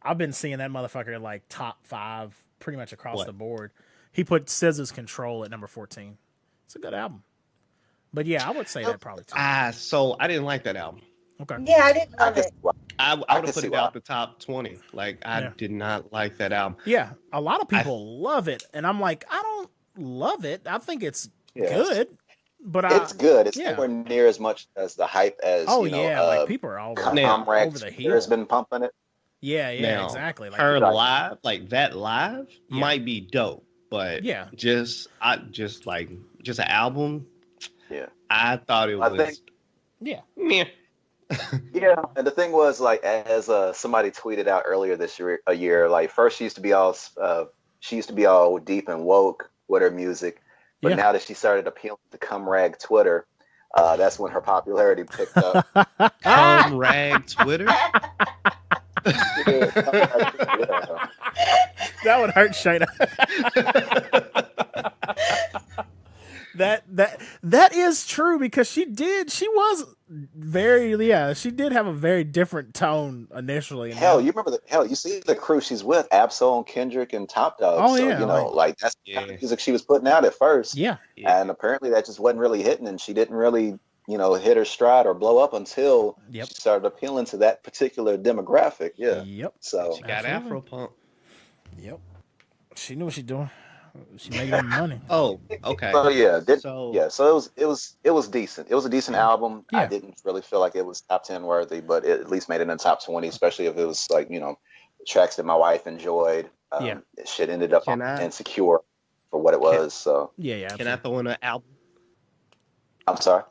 I've been seeing that motherfucker like top 5 pretty much across the board. He put SZA's Control at number 14. It's a good album. But yeah, I would say that probably too. So I didn't like that album. Okay. Yeah, I didn't love it. I would have put it out the top 20. Like, I did not like that album. Yeah, a lot of people love it, and I'm like, I don't love it. I think it's good, but it's good. It's nowhere near as much as the hype as like people are all over the hill. Has been pumping it. Yeah, now, exactly. Like her live, like that live, might be dope, but just an album. Yeah, I thought it was. Yeah. Yeah, and the thing was, like, as somebody tweeted out earlier this year, like, first she used to be all deep and woke with her music, but now that she started appealing to cum rag Twitter, that's when her popularity picked up. Cum rag Twitter. That would hurt Shayna. That is true, because she did have a very different tone initially. You see the crew she's with, Absol and Kendrick and Top Dog. Oh, so, yeah. That's the kind of music she was putting out at first. Yeah. And apparently that just wasn't really hitting, and she didn't really, hit her stride or blow up until she started appealing to that particular demographic. Yeah. Yep. So she got Afro punk. Yep. She knew what she's doing. She making them money. Oh, okay. So it was decent. It was a decent album. I didn't really feel like it was top 10 worthy, but it at least made it in the top 20, especially if it was like, tracks that my wife enjoyed. Shit ended up on Insecure for what it was. So yeah. Can I throw in an album? I'm sorry.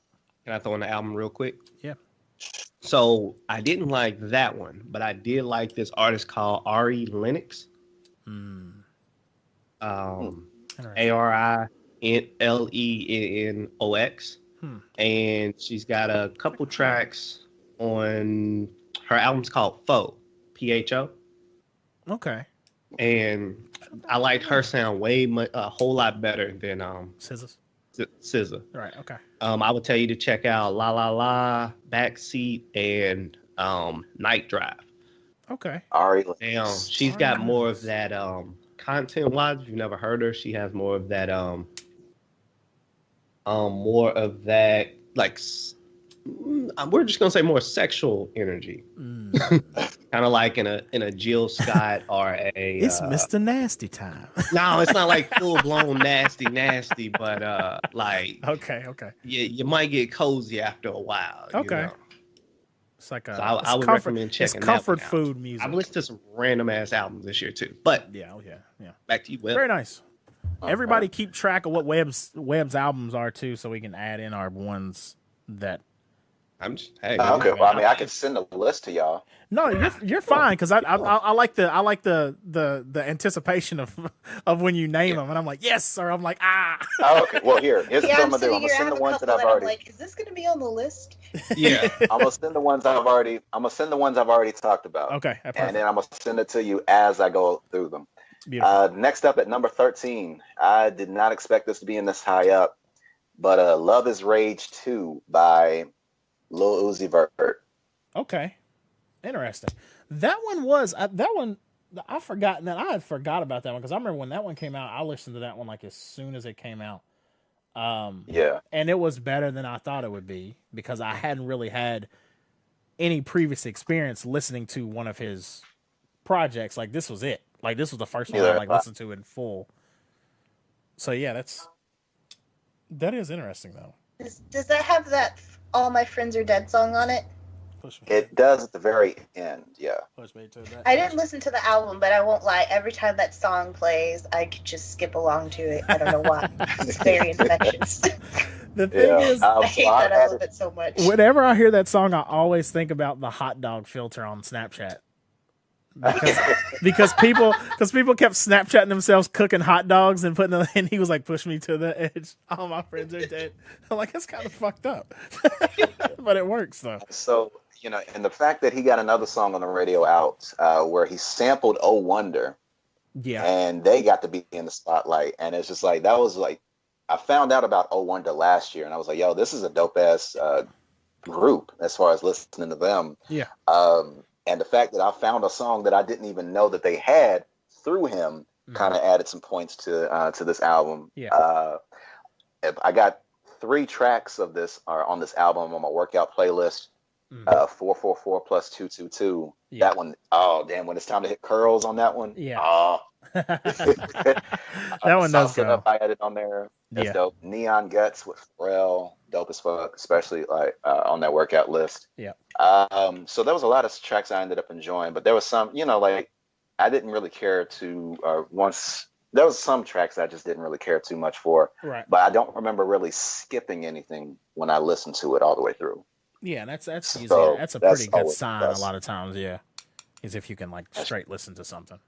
Can I throw in the album real quick? Yeah. So I didn't like that one, but I did like this artist called Ari Lennox. ARILENNOX. And she's got a couple tracks on her album's called Pho, PHO. Okay. And I liked her sound a whole lot better than SZA. Right. Okay. I would tell you to check out La La La, Backseat, and Night Drive. Okay. She's got more of that content wise. If you've never heard her, she has more of that like we're just gonna say more sexual energy. Kind of like in a Jill Scott or it's Mr. Nasty time. No, it's not like full blown nasty, but like okay. You might get cozy after a while. Okay. It's like I would recommend checking it's comfort food music. I've listened to some random ass albums this year too. But yeah. Back to you, Will. Very nice. Everybody keep track of what Webb's albums are too, so we can add in our ones that. I'm just okay. Well, I mean, I can send a list to y'all. No, you're fine, because I like the anticipation of when you name them, and I'm like yes, or I'm like Oh, okay. Well, here's what I'm gonna do. I'm gonna send the ones that I've already. Like, is this gonna be on the list? Yeah. I'm gonna send the ones I've already talked about. Okay. And then I'm gonna send it to you as I go through them. Next up at number 13, I did not expect this to be in this high up, but Love Is Rage 2 by Lil Uzi Vert. Okay, interesting. That one I forgot that I had forgot about that one, because I remember when that one came out, I listened to that one like as soon as it came out. And it was better than I thought it would be, because I hadn't really had any previous experience listening to one of his projects. Like, this was it. Like, this was the first one I listened to in full. So yeah, that is interesting though. Does that have that All My Friends Are Dead song on it? It does at the very end, yeah. I didn't listen to the album, but I won't lie. Every time that song plays, I could just skip along to it. I don't know why. It's very infectious. The thing is, I hate that. I love it so much. Whenever I hear that song, I always think about the hot dog filter on Snapchat. Because people kept Snapchatting themselves cooking hot dogs and putting them, and he was like, push me to the edge. All my friends are dead. I'm like, that's kind of fucked up. But it works though. So and the fact that he got another song on the radio out where he sampled "Oh Wonder," and they got to be in the spotlight, and it's just like that was like I found out about "Oh Wonder" last year, and I was like, "Yo, this is a dope ass group." As far as listening to them, and the fact that I found a song that I didn't even know that they had through him kind of added some points to this album. I got 3 tracks of this are on this album on my workout playlist. 444 plus 222. That one, oh damn! When it's time to hit curls on that one, that one does go. Up, I added on there. That's dope. Neon Guts with Pharrell, dope as fuck, especially like on that workout list. So there was a lot of tracks I ended up enjoying, but there was some, like I didn't really care to there was some tracks I just didn't really care too much for. Right. But I don't remember really skipping anything when I listened to it all the way through. Yeah, that's easy. So that's a pretty good sign a lot of times, is if you can like straight listen to something.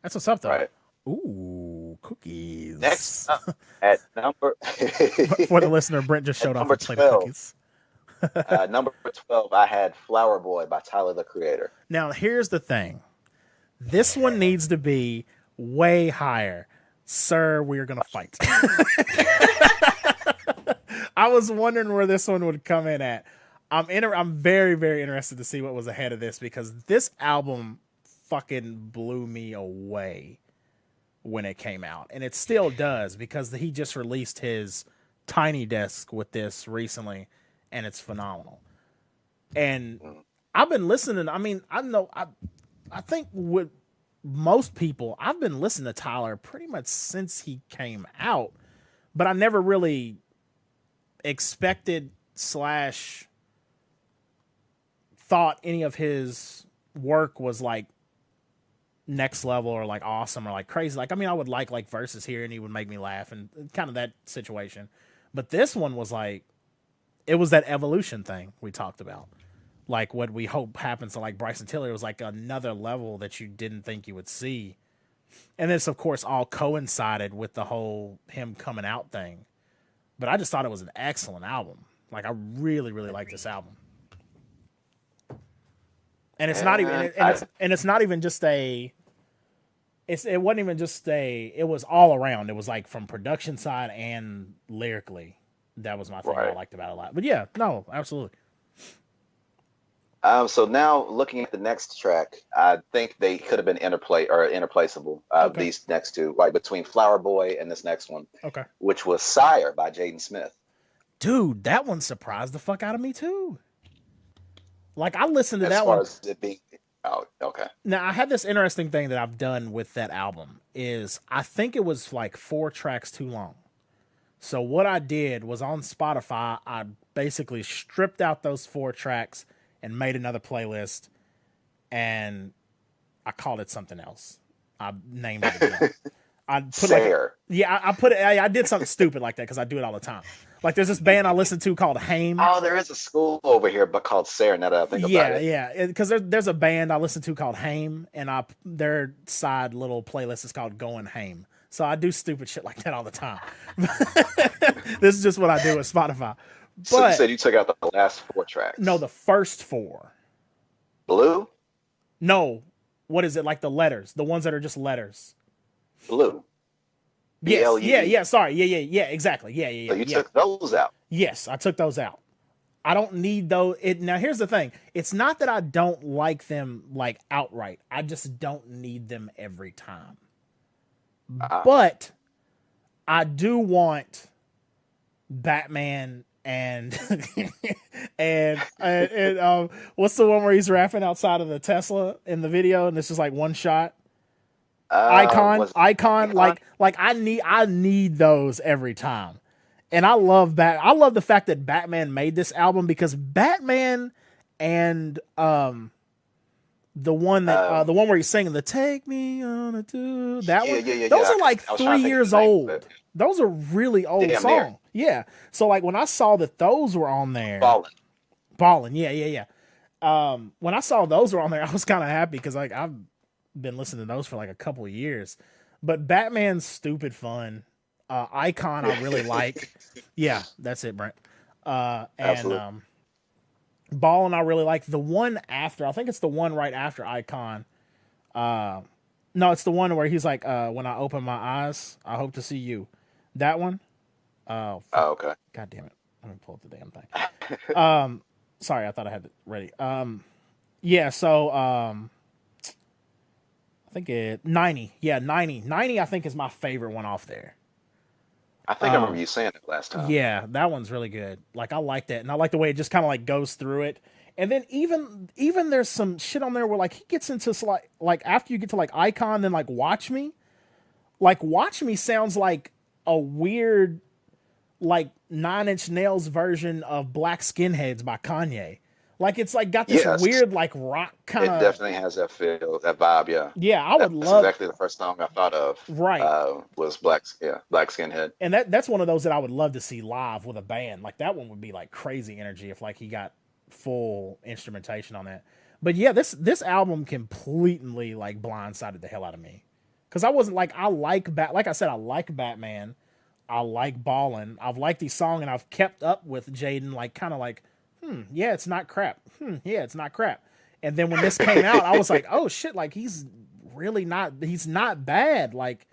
That's what's up though. Right. Ooh, cookies. Next up, at number for the listener, Brent just showed off a plate of cookies. Number 12, I had Flower Boy by Tyler, the Creator. Now, here's the thing. This one needs to be way higher. Sir, we're going to fight. I was wondering where this one would come in at. I'm very, very interested to see what was ahead of this because this album fucking blew me away when it came out. And it still does because he just released his Tiny Desk with this recently and it's phenomenal. And I've been listening. I mean, I think with most people, I've been listening to Tyler pretty much since he came out, but I never really expected / thought any of his work was like next level or like awesome or like crazy. Like, I mean, I would like verses here and he would make me laugh and kind of that situation. But this one was like, it was that evolution thing we talked about. Like what we hope happens to like Bryson Tiller was like another level that you didn't think you would see. And this, of course, all coincided with the whole him coming out thing. But I just thought it was an excellent album. Like, I really, really like this album. And it's not even, it's not even just it wasn't even just it was all around. It was like from production side and lyrically. That was my thing I liked about it a lot. But yeah, no, absolutely. So now looking at the next track, I think they could have been interplaceable. These next two, like between Flower Boy and this next one, which was Sire by Jaden Smith. Dude, that one surprised the fuck out of me too. Like I listened to that one. As far as it being, Now I had this interesting thing that I've done with that album is I think it was like 4 tracks too long. So what I did was on Spotify, I basically stripped out those 4 tracks and made another playlist, and I called it something else. I named it again. I put I did something stupid like that because I do it all the time. Like there's this band I listen to called Haim. Oh, there is a school over here, but called Sarah. Now that I think about it. Yeah. Because there's a band I listen to called Haim, and their side little playlist is called Going Haim. So I do stupid shit like that all the time. This is just what I do with Spotify. But, so you said you took out the last 4 tracks? No, the first 4. Blue? No. What is it? Like the letters. The ones that are just letters. Blue. Yes. B-L-U. Yeah. Sorry. Yeah. Exactly. Yeah. So you took those out? Yes, I took those out. I don't need those. Now, here's the thing. It's not that I don't like them like outright. I just don't need them every time. But I do want Batman and what's the one where he's rapping outside of the Tesla in the video and this is like one shot? Icon. Like I need those every time. And I love the fact that Batman made this album because Batman and the one where he's singing the "Take Me on a Tour," that one. Those are like 3 years old. Those are really old songs. Yeah. So like when I saw that those were on there, Ballin'. Yeah. When I saw those were on there, I was kind of happy because like I've been listening to those for like a couple of years. But Batman's stupid fun. Icon I really like. Yeah, that's it, Brent. And Ballin' I really like. The one after, I think it's the one right after Icon. No, it's the one where he's like, when I open my eyes, I hope to see you. That one. Oh, okay. God damn it. Let me pull up the damn thing. Sorry, I thought I had it ready. Yeah, so I think 90. Yeah, 90. 90 I think is my favorite one off there. I think I remember you saying it last time. Yeah, that one's really good. Like I like that. And I like the way it just kind of like goes through it. And then even there's some shit on there where like he gets into like after you get to like Icon, then like Watch Me. Like Watch Me sounds like a weird like 9 Inch Nails version of Black Skinheads by Kanye. Like it's like got this weird like rock kind of. It definitely has that feel, that vibe. Yeah. Yeah, I would That's love. exactly the first song I thought of. Right. Was Black Skinhead. And that's one of those that I would love to see live with a band. Like that one would be like crazy energy if like he got full instrumentation on that. But yeah, this album completely like blindsided the hell out of me. Cause I wasn't like, like I said, I like Batman. I like Ballin'. I've liked these songs and I've kept up with Jaden, like kind of like, yeah, it's not crap. Yeah, it's not crap. And then when this came out, I was like, oh shit, like he's not bad. Like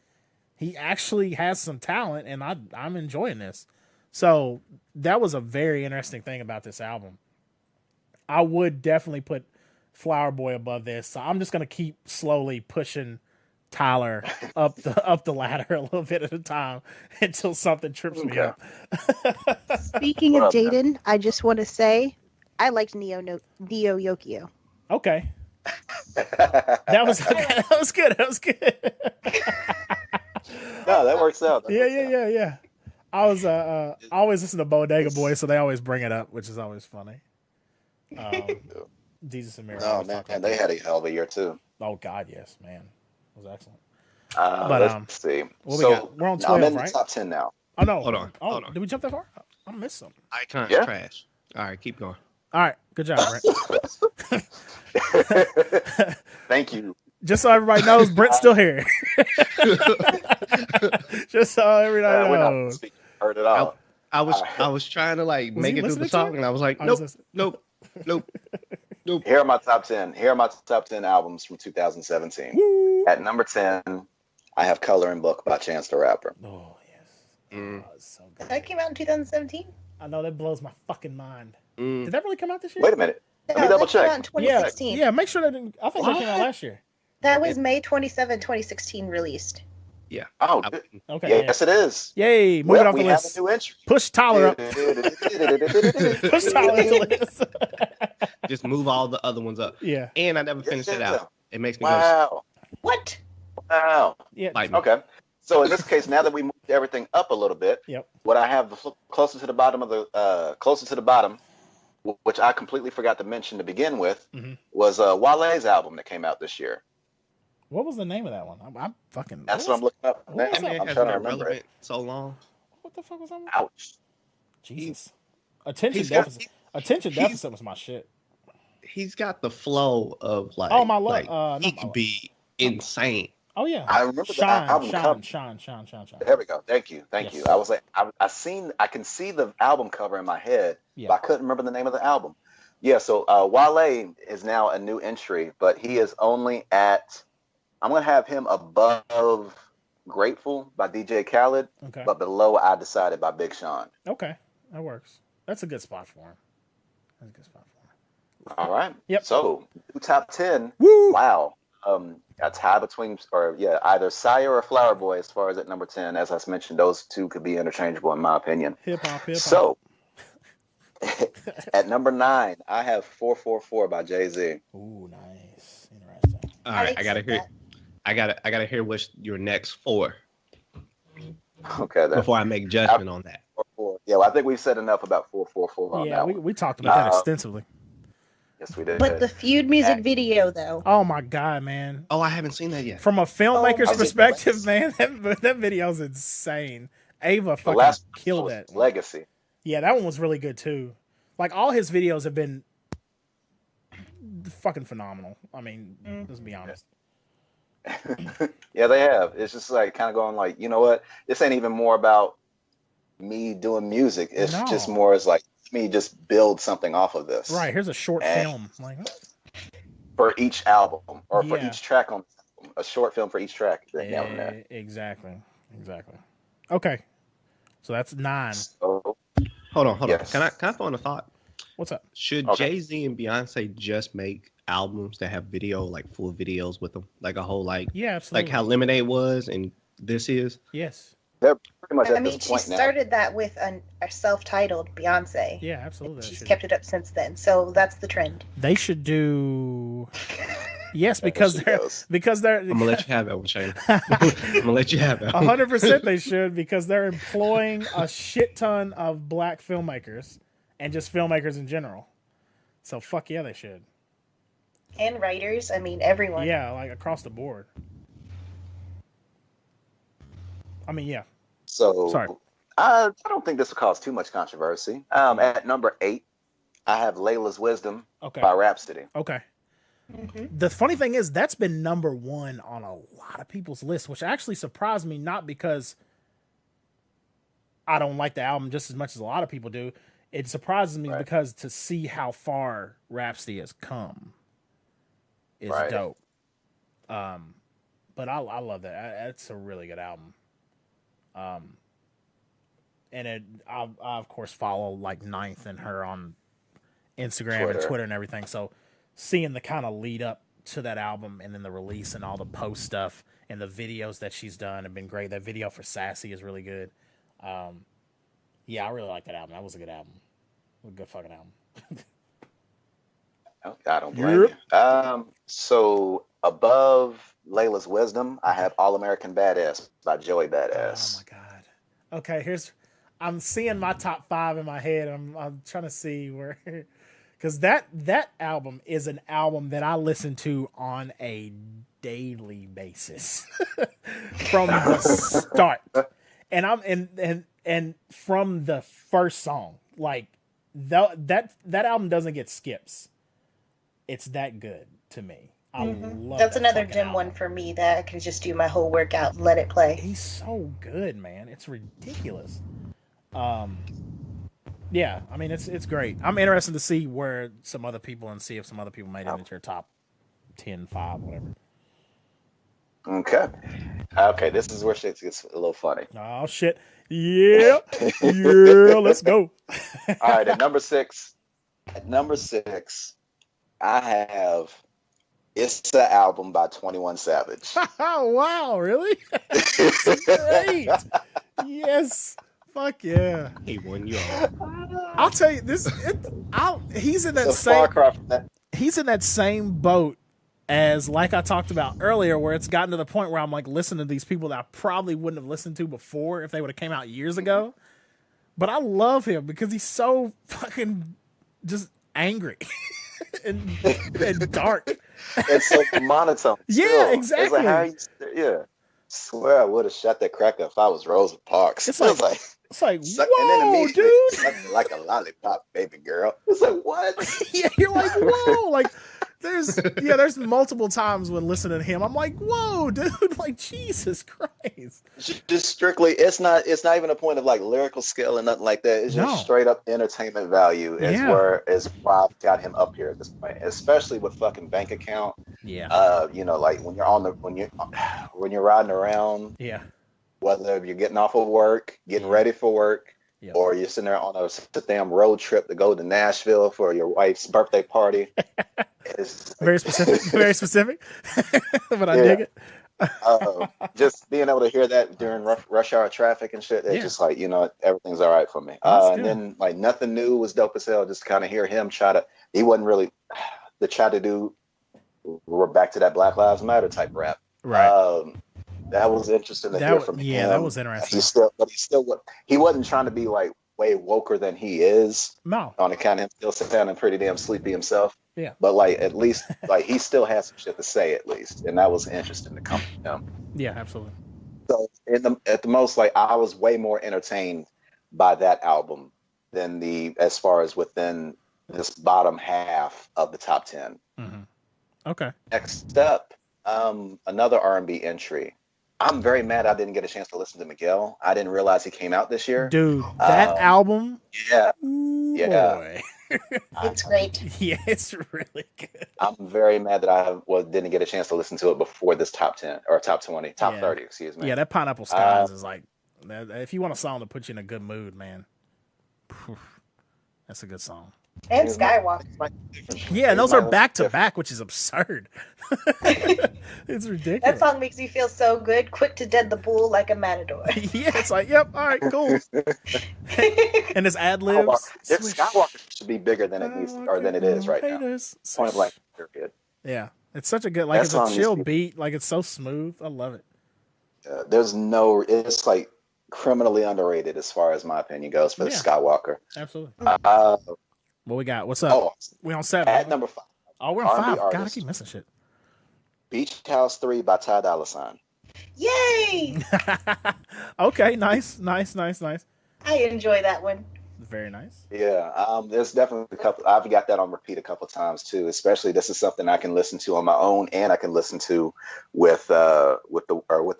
he actually has some talent and I'm enjoying this. So that was a very interesting thing about this album. I would definitely put Flower Boy above this. So I'm just going to keep slowly pushing Tyler up the ladder a little bit at a time until something trips me up. Speaking of Jaden, I just want to say I liked Neo Yokio. Okay. That was good. That was good. No, that works out. Yeah. I was I always listen to Bodega Boys, so they always bring it up, which is always funny. Jesus and Mary. Oh man, they had a hell of a year too. Oh God, yes, man. It was excellent. But let's see. What so we got? We're on 12, I'm in right? the top 10 now. Oh no. Hold on. Did we jump that far? I missed something. Icon trash. All right, keep going. All right, good job, Brent. Thank you. Just so everybody knows, Brent's still here. Just so everybody knows. Heard it all. I was trying to like make it through the song, and I was like, nope. Here are my top 10. Here are my top 10 albums from 2017. Woo. At number 10, I have Coloring Book by Chance the Rapper. Oh yes. Mm. Oh, it's so good. That came out in 2017. I know that blows my fucking mind. Did that really come out this year? Wait a minute. Let me double that came check. out in 2016. Yeah. Make sure that didn't. I think that came out last year. That was May 27, 2016 released. Yeah. Oh, okay. Yes, it is. Yay! Move it off the we have list. a new entry. Push Tyler up. Push Tyler into the list. Just move all the other ones up. Yeah. And I never finished it out. It makes me go. Wow. What? Wow. Yeah. Okay. So in this case, now that we moved everything up a little bit, Yep. what I have closer to the bottom, which I completely forgot to mention to begin with, was Wale's album that came out this year. What was the name of that one? I'm fucking. That's what I'm looking up. What was I'm that? trying to remember it. So long. What the fuck was that one? Ouch. Jesus. Attention he's got- deficit. Attention deficit was my shit. He's got the flow of like. Oh, my love. Like, not he my could love. be insane. Oh yeah. I remember the album cover. Shine. There we go. Thank you. Yes. I was like, I can see the album cover in my head, Yeah. but I couldn't remember the name of the album. Yeah. So Wale is now a new entry, but he is only at. I'm gonna have him above Grateful by DJ Khaled, Okay. but below I Decided by Big Sean. Okay. That works. That's a good spot for him. That's a good spot for him. All right. Yep. So new top 10. Woo! Wow. A tie between, either Sire or Flower Boy as far as at number 10. As I mentioned, those two could be interchangeable in my opinion. Hip hop. So at number 9, I have 444 by Jay-Z. Ooh, nice. Interesting. All right, I gotta hear. that. I gotta hear what's your next 4 Okay, then. before I make judgment on that. 444. Yeah, well, I think we've said enough about 444 on Yeah, that we, one. we talked about that extensively. Yes, we did. But the Feud music video, though. Oh my god, man! Oh, I haven't seen that yet. From a filmmaker's my perspective, man, that video's insane. Ava the fucking last killed was that. Legacy. Yeah, that one was really good too. Like all his videos have been fucking phenomenal. I mean, let's be honest. Yeah, they have. It's just like kind of going like, you know what? This ain't even more about me doing music. It's No. just more as like me just build something off of this. Right. Here's a short film. Like, what? For each album, or for Yeah. each track on a short film for each track. Down there. Exactly. Okay. So that's 9. So, Hold on. Yes. Can I throw in a thought? What's up? Should Jay-Z and Beyonce just make albums that have video, like full videos with them, like a whole Yeah, absolutely. like how Lemonade was and this is? Yes. they're pretty much I at mean, this she point now. started that with a self-titled Beyonce. Yeah, absolutely. She's kept it up since then, so that's the trend. They should do. Yes, because they're I'm gonna let you have that one, Shayna. I'm gonna let you have that. 100% they should, because they're employing a shit ton of black filmmakers and just filmmakers in general. So fuck yeah, they should. And writers, I mean, everyone. Yeah, like across the board. I mean, yeah. So Sorry. I don't think this will cause too much controversy. At number 8, I have Layla's Wisdom by Rhapsody. Okay. Mm-hmm. The funny thing is, that's been number 1 on a lot of people's lists, which actually surprised me, not because I don't like the album just as much as a lot of people do. It surprises me because to see how far Rhapsody has come is dope. But I love that. It's a really good album. And I of course follow like Ninth and her on Instagram and Twitter and everything. So seeing the kind of lead up to that album and then the release and all the post stuff and the videos that she's done have been great. That video for Sassy is really good. Yeah, I really like that album. That was a good album. A good fucking album. I don't blame you. So above Layla's Wisdom, I have All American Badass by Joey Badass. Oh my god. Okay, I'm seeing my top 5 in my head. I'm trying to see where, because that album is an album that I listen to on a daily basis from the start, and from the first song, like that album doesn't get skips. It's that good to me. I love That's that another fucking gym album. one for me that I can just do my whole workout and let it play. He's so good, man. It's ridiculous. Yeah, I mean it's great. I'm interested to see where some other people and see if some other people made it into your top 10, 5, whatever. Okay, this is where shit gets a little funny. Oh shit. Yeah. Let's go. All right, at number 6, I have It's an Album by 21 Savage. Oh wow, really? That's great. Yes. Fuck yeah. He won you. I'll tell you this. He's in that He's in that same boat as, like I talked about earlier, where it's gotten to the point where I'm like listening to these people that I probably wouldn't have listened to before if they would have came out years ago. But I love him because he's so fucking just angry and dark. It's so monotone. Yeah, exactly. It's like, swear I would have shot that cracker if I was Rosa Parks. It's like whoa, dude! Like a lollipop, baby girl. It's like, what? Yeah, you're like, whoa! Like, there's multiple times when listening to him, I'm like, whoa, dude! Like, Jesus Christ! Just strictly, it's not even a point of like lyrical skill and nothing like that. It's just straight up entertainment value. Is why I've got him up here at this point, especially with fucking Bank Account. Yeah. Like when you're riding around. Yeah. Whether you're getting off of work, getting ready for work, or you're sitting there on a damn road trip to go to Nashville for your wife's birthday party. It's very specific, but I dig it. Just being able to hear that during rush hour traffic and shit, it's just like, everything's all right for me. And then like Nothing New was dope as hell. Just kind of hear him he wasn't really to do. We're back to that Black Lives Matter type rap. Right. That was interesting to hear from him. Yeah, that was interesting. He wasn't trying to be like way woker than he is. No. On account of him still sounding pretty damn sleepy himself. Yeah. But like at least like he still has some shit to say at least, and that was interesting to come from him. Yeah, absolutely. So at the most, like I was way more entertained by that album than as far as within this bottom half of the top 10. Mm-hmm. Okay. Next up, another R&B entry. I'm very mad I didn't get a chance to listen to Miguel. I didn't realize he came out this year. Dude, that album. Yeah. Ooh, Yeah. Boy. It's great. Yeah, it's really good. I'm very mad that I didn't get a chance to listen to it before this top 10 or top 20, top 30, excuse me. Yeah, that Pineapple Skies is like, if you want a song to put you in a good mood, man, that's a good song. And Skywalker. Yeah, and those are back to back, which is absurd. It's ridiculous. That song makes you feel so good. Quick to dead the bull like a matador. Yeah, it's like, yep, all right, cool. And his ad libs. Skywalker should be bigger than it needs or than it is right now. Point blank. Period. Yeah, it's such a good, like, it's a chill beat, like it's so smooth. I love it. It's like criminally underrated as far as my opinion goes for the Skywalker. Absolutely. What we got? What's up? Oh, we on 7. At number 5. Oh, we're on 5. God, I keep missing shit. Beach House 3 by Ty Dolla $ign. Yay! Okay, nice. I enjoy that one. Very nice. Yeah, there's definitely a couple. I've got that on repeat a couple times too. Especially this is something I can listen to on my own, and I can listen to with the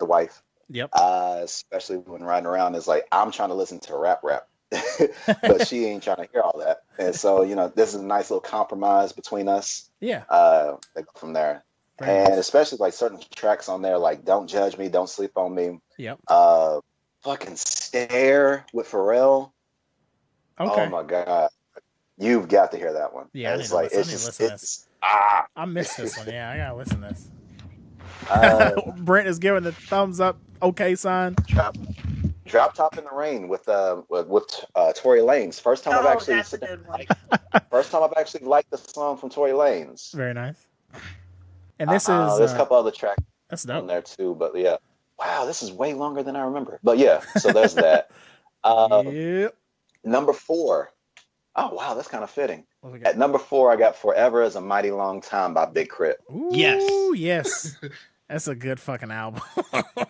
wife. Yep. Especially when riding around, is like I'm trying to listen to rap, but she ain't trying to hear all that. And so this is a nice little compromise between us. Yeah. From there, Very and nice. especially like certain tracks on there, like "Don't Judge Me," "Don't Sleep on Me." Yep. Fucking "Stare" with Pharrell. Okay. Oh my god, you've got to hear that one. Yeah, it's like I missed this one. Yeah, I gotta listen to this. Brent is giving the thumbs up. Okay, sign. Drop Top in the Rain with Tory Lanez. First time I've actually liked the song from Tory Lanez. Very nice. And this is there's a couple other tracks that's dope on there too, but yeah. Wow, this is way longer than I remember. But yeah, so there's that. Yep. Number 4. Oh wow, that's kind of fitting. At number 4, I got "Forever Is a Mighty Long Time" by Big Crit. Ooh, Yes. That's a good fucking album.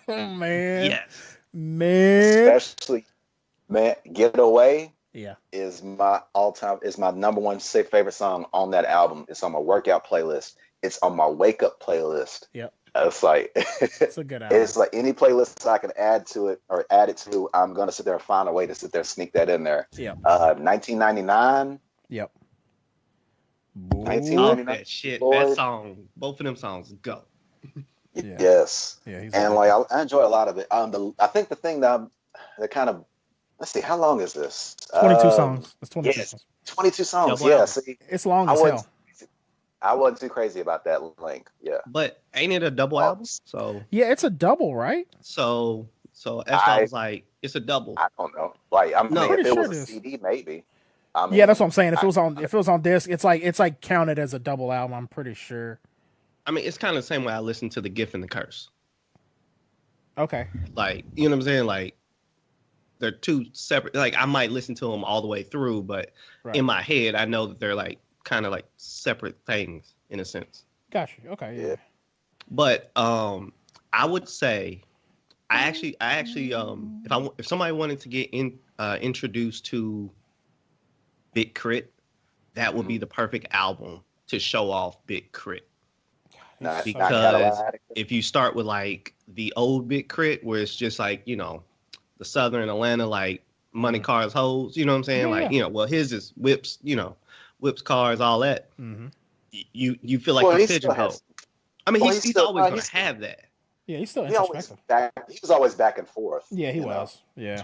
Man. Yes. Man. Especially, man, "Get Away." Yeah. Is my number one favorite song on that album. It's on my workout playlist. It's on my wake up playlist. Yep. It's like it's a good album. It's like any playlist I can add it to, I'm gonna sit there and find a way to sit there and sneak that in there. Yeah. 1999. Yep. 1999. That shit. That song. Both of them songs go. Yeah. Yes. Yeah. And like I enjoy a lot of it. I think the thing that kind of, let's see, how long is this? 22 songs. It's 22 songs. 22 songs. Double Yeah. album. See, it's long as hell. I wasn't too crazy about that length. Yeah. But ain't it a double album? So yeah, it's a double, right? So that's why I was like, it's a double. I don't know. Like I mean, if it was it a is. CD, maybe. I mean, Yeah, that's what I'm saying. If it was on disc, it's like counted as a double album. I'm pretty sure. I mean, it's kind of the same way I listen to The Gift and the Curse. Okay. Like, you know what I'm saying? Like, they're two separate. Like, I might listen to them all the way through, but in my head, I know that they're like kind of like separate things in a sense. Gotcha. Okay. Yeah. But I would say, I actually if somebody wanted to get introduced to Big Crit, that would be the perfect album to show off Big Crit. Because if you start with like the old Big Crit, where it's just like, you know, the Southern Atlanta, like money, cars, hoes, you know what I'm saying? Like, you know, well, his is whips, you know, whips, cars, all that. Mm-hmm. You feel like you're pigeonholed. I mean, he's always going to have that. Yeah, he's still introspective. He was always back and forth. Yeah, he was. Yeah.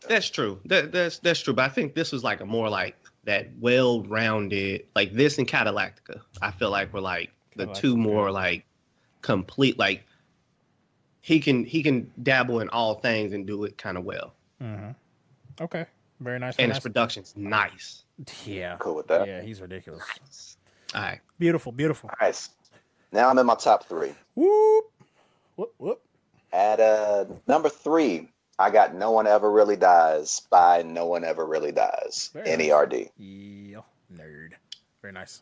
That's true. That's true. But I think this was like a more like that well-rounded, like this and Cadillactica. I feel like we're like the two more like complete, like he can dabble in all things and do it kind of well. Mm-hmm. Okay. Very nice. And his production's nice. Yeah. Cool with that. Yeah, he's ridiculous. Nice. All right. Beautiful. Nice. Now I'm in my top 3. Whoop. Whoop, whoop. At number 3, I got "No One Ever Really Dies" by No One Ever Really Dies. NERD. Yeah, nerd. Very nice.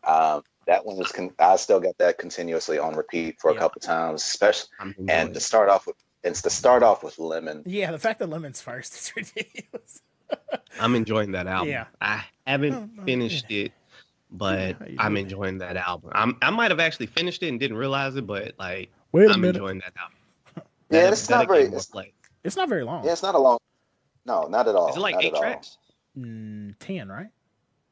That one is. I still got that continuously on repeat for a couple times, especially. And to start off with Lemon. Yeah, the fact that Lemon's first is ridiculous. I'm enjoying that album. Yeah. I haven't finished it, but I'm enjoying that album. I might have actually finished it and didn't realize it, but like I'm enjoying that album. Yeah, it's not very. It's not very long. Yeah, it's not a long. No, not at all. Is it like not 8 tracks? 10, right?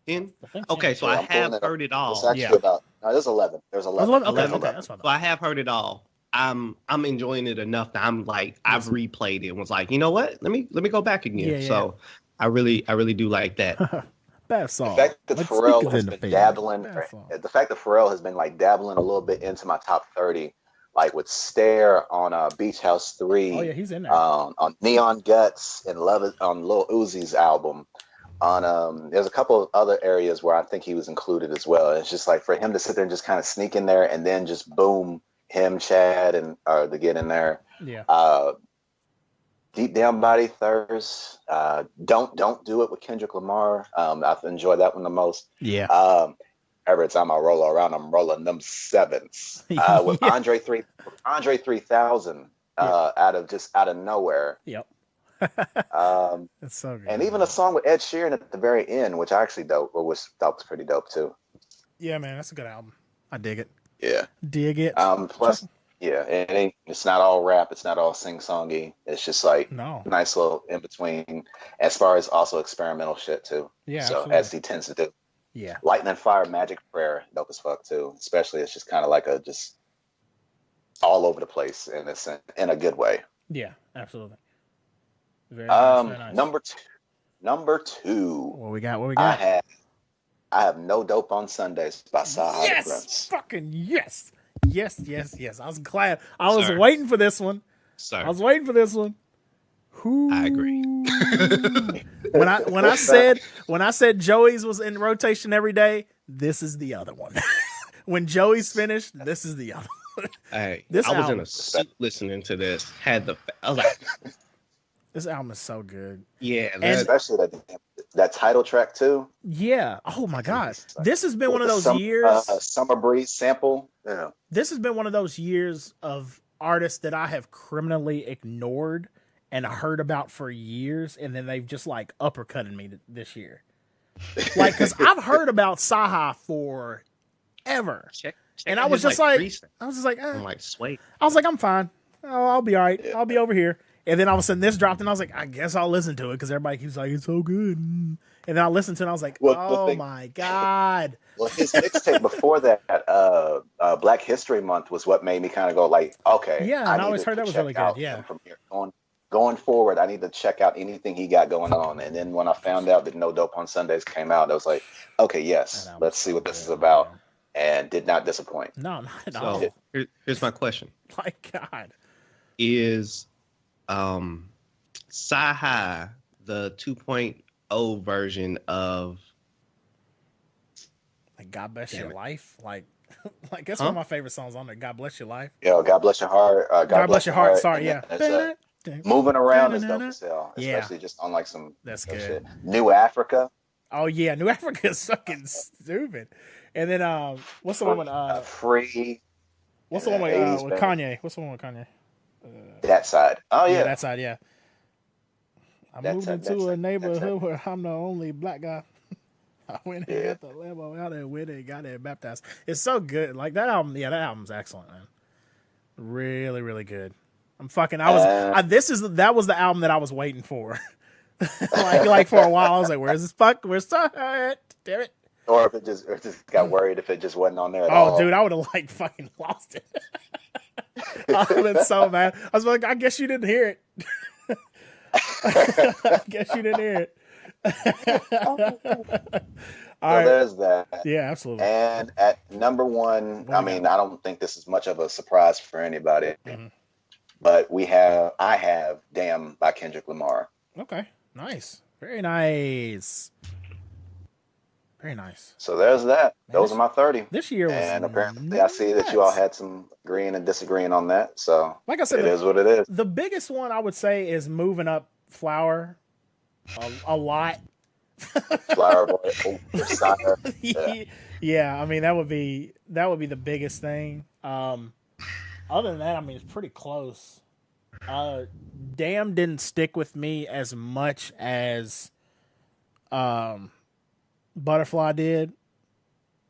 10? I Okay, so I have heard it all. It's actually about. No, there's 11. There's 11. Okay, that's fine. So I have heard it all. I'm enjoying it enough that I'm like I've replayed it and was like, you know what? Let me go back again. Yeah. So I really do like that. Bad song. The fact that Pharrell has been dabbling. The fact that Pharrell has been like dabbling a little bit into my top 30, like with Stare on Beach House 3. Oh yeah, he's in there. On Neon Guts and Love on Lil Uzi's album. On there's a couple of other areas where I think he was included as well. It's just like for him to sit there and just kind of sneak in there and then just boom, him, Chad, and to get in there. Yeah. Deep Down Body Thirst. Don't Do It with Kendrick Lamar. I've enjoyed that one the most. Yeah. Every time I roll around, I'm rolling them sevens. With Andre 3000 out of nowhere. Yep. That's so good. And even a song with Ed Sheeran at the very end, which I actually thought was pretty dope too. Yeah, man, that's a good album. I dig it. Yeah. Dig it. Plus, yeah, it's not all rap. It's not all sing-songy. It's just like nice little in between, as far as also experimental shit too. Yeah. So absolutely. As he tends to do. Yeah. Lightning Fire, Magic Prayer, dope as fuck too. Especially it's just kind of like just all over the place in a good way. Yeah, absolutely. Very nice, very nice. Number two. What we got? I have No Dope on Sundays by SHAYNA Yes, Returns. fucking yes. I was glad. I was waiting for this one. I was waiting for this one. I agree. when I said Joey's was in rotation every day, this is the other one. When Joey's finished, this is the other one. Hey, I was in a suit listening to this. I was like, this album is so good. Yeah, especially that title track too. Yeah. Oh my God. This has been one of those years. Summer Breeze sample. Yeah. This has been one of those years of artists that I have criminally ignored and heard about for years, and then they've just like uppercutted me this year. Like, because I've heard about Saha forever, and I was just like, I'm like, sweet. I was like, I'm fine. Oh, I'll be all right. Yeah. I'll be over here. And then all of a sudden this dropped, and I was like, I guess I'll listen to it because everybody keeps like, it's so good. And then I listened to it, and I was like, my God. Well, his mixtape before that, Black History Month, was what made me kind of go like, okay. Yeah, I always heard that was really good. Yeah. From here going forward, I need to check out anything he got going on. And then when I found out that No Dope on Sundays came out, I was like, okay, yes, let's see what this is about. And did not disappoint. No, not at all. So here's my question. My God. Is Sci-Hi the 2.0 version of like God Bless Your Life? Like that's one of my favorite songs on there. God Bless Your Life. Yeah, God Bless Your Heart. God Bless Your Heart. Sorry, yeah. Moving Around is dope as hell. Especially just on like some that's good shit. New Africa. Oh yeah, New Africa is fucking stupid. And then what's the one with Free? What's the one with Kanye? What's the one with Kanye? That Side. Oh yeah, That Side. Yeah. I moved into a neighborhood where I'm the only black guy. I went and got the Lambo out there with it, got it baptized. It's so good. Like that album. Yeah, that album's excellent, man. Really, really good. That was the album that I was waiting for. like for a while, I was like, "Where's this fuck? Where's that? Damn it!" Or if it just got worried if it just wasn't on there at all. Oh, dude, I would have like fucking lost it. I would have been so mad. I was like, I guess you didn't hear it. I guess you didn't hear it. There's that. Yeah, absolutely. And at number one, I don't think this is much of a surprise for anybody, but I have Damn by Kendrick Lamar. Okay, nice. Very nice. Very nice. So there's that. Those are my 30. This year was and apparently I see that you all had some agreeing and disagreeing on that. So like I said, it is what it is. The biggest one I would say is moving up Flower a lot. Flower Boy, yeah. I mean that would be the biggest thing. Other than that, I mean it's pretty close. Damn didn't stick with me as much as Butterfly did,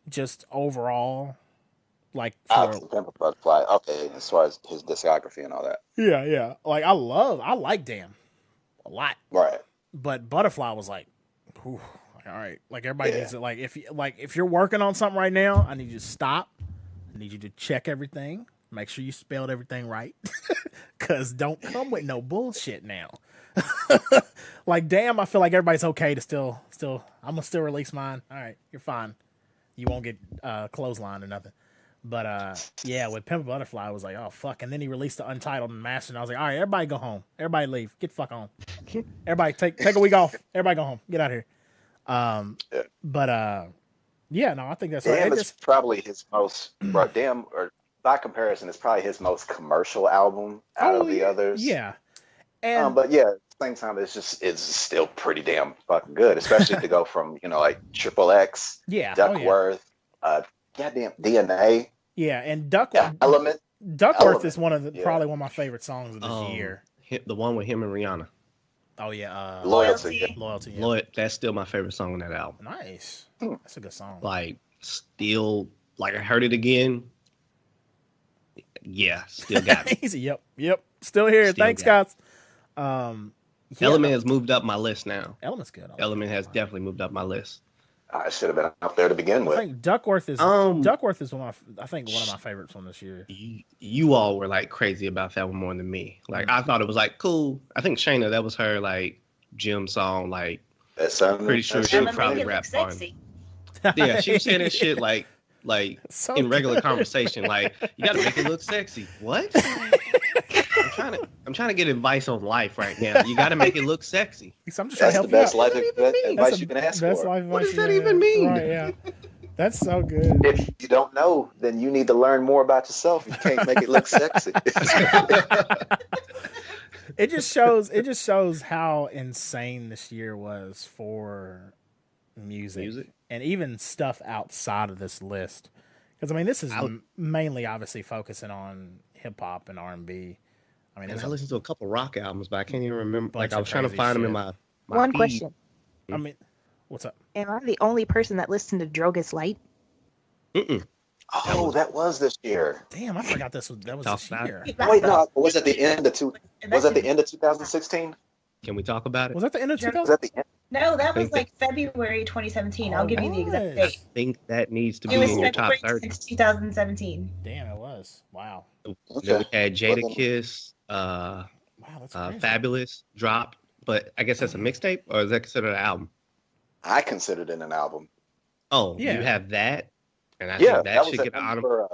just overall. Like To Pimp a Butterfly. Okay, as far as his discography and all that. yeah. Like I like Damn a lot. Right. But Butterfly was like, whew, all right. Like everybody needs to if you're working on something right now, I need you to stop. I need you to check everything. Make sure you spelled everything right. Cause don't come with no bullshit now. Like Damn, I feel like everybody's okay to still I'm gonna still release mine. All right, you're fine. You won't get clothesline or nothing. But yeah, with Pimp a Butterfly, I was like, oh fuck. And then he released the Untitled and Master, and I was like, all right, everybody go home. Everybody leave. Get the fuck home. Everybody take a week off. Everybody go home. Get out of here. But yeah, no, I think that's Damn right. is probably his most Damn, or by comparison, it's probably his most commercial album out of the others. Yeah. And but yeah, at the same time, it's still pretty damn fucking good, especially to go from like Triple X, Duckworth, goddamn DNA. Yeah, and Duckworth is probably one of my favorite songs of this year. The one with him and Rihanna. Oh yeah, Loyalty. Yeah. That's still my favorite song on that album. Nice. That's a good song. Like still, like I heard it again. Yeah, still got it. Easy. Yep. Still here. Thanks, guys. Element has moved up my list now. Element's good. Element has definitely moved up my list. I should have been up there to begin with. I think Duckworth is one of my favorites from this year. You all were like crazy about that one more than me. Like I thought it was like cool. I think Shayna, that was her like gym song. Like pretty sure she would probably rap on. Yeah, she was saying that shit like so in regular conversation. Like you got to make it look sexy. What? I'm trying to get advice on life right now. You got to make it look sexy. I'm just trying to help you out. That's the best life advice you can ask for. What does that even mean? Right, yeah. That's so good. If you don't know, then you need to learn more about yourself. You can't make it look sexy. It just shows how insane this year was for music. And even stuff outside of this list. Because I mean, this is mainly obviously focusing on hip hop and R&B. I mean, I listened to a couple rock albums, but I can't even remember. Like I was trying to find them in my One feed. question. I mean, what's up? Am I the only person that listened to Drogas Light? Oh, that was this year. Damn, I forgot that was this year. Wait, no, was it the end of 2016? Can we talk about it? Was that the end of 2000? Was that the end? No, that was like February 2017. I'll give you the exact date. I think that needs to be It was in your top February 30. 2017. Damn, it was. Wow. Then we had Jadakiss, Wow, that's crazy. Fabulous drop, but I guess that's a mixtape, or is that considered an album? I considered it an album. Oh, Yeah. you have that, and I think that should was get an honor.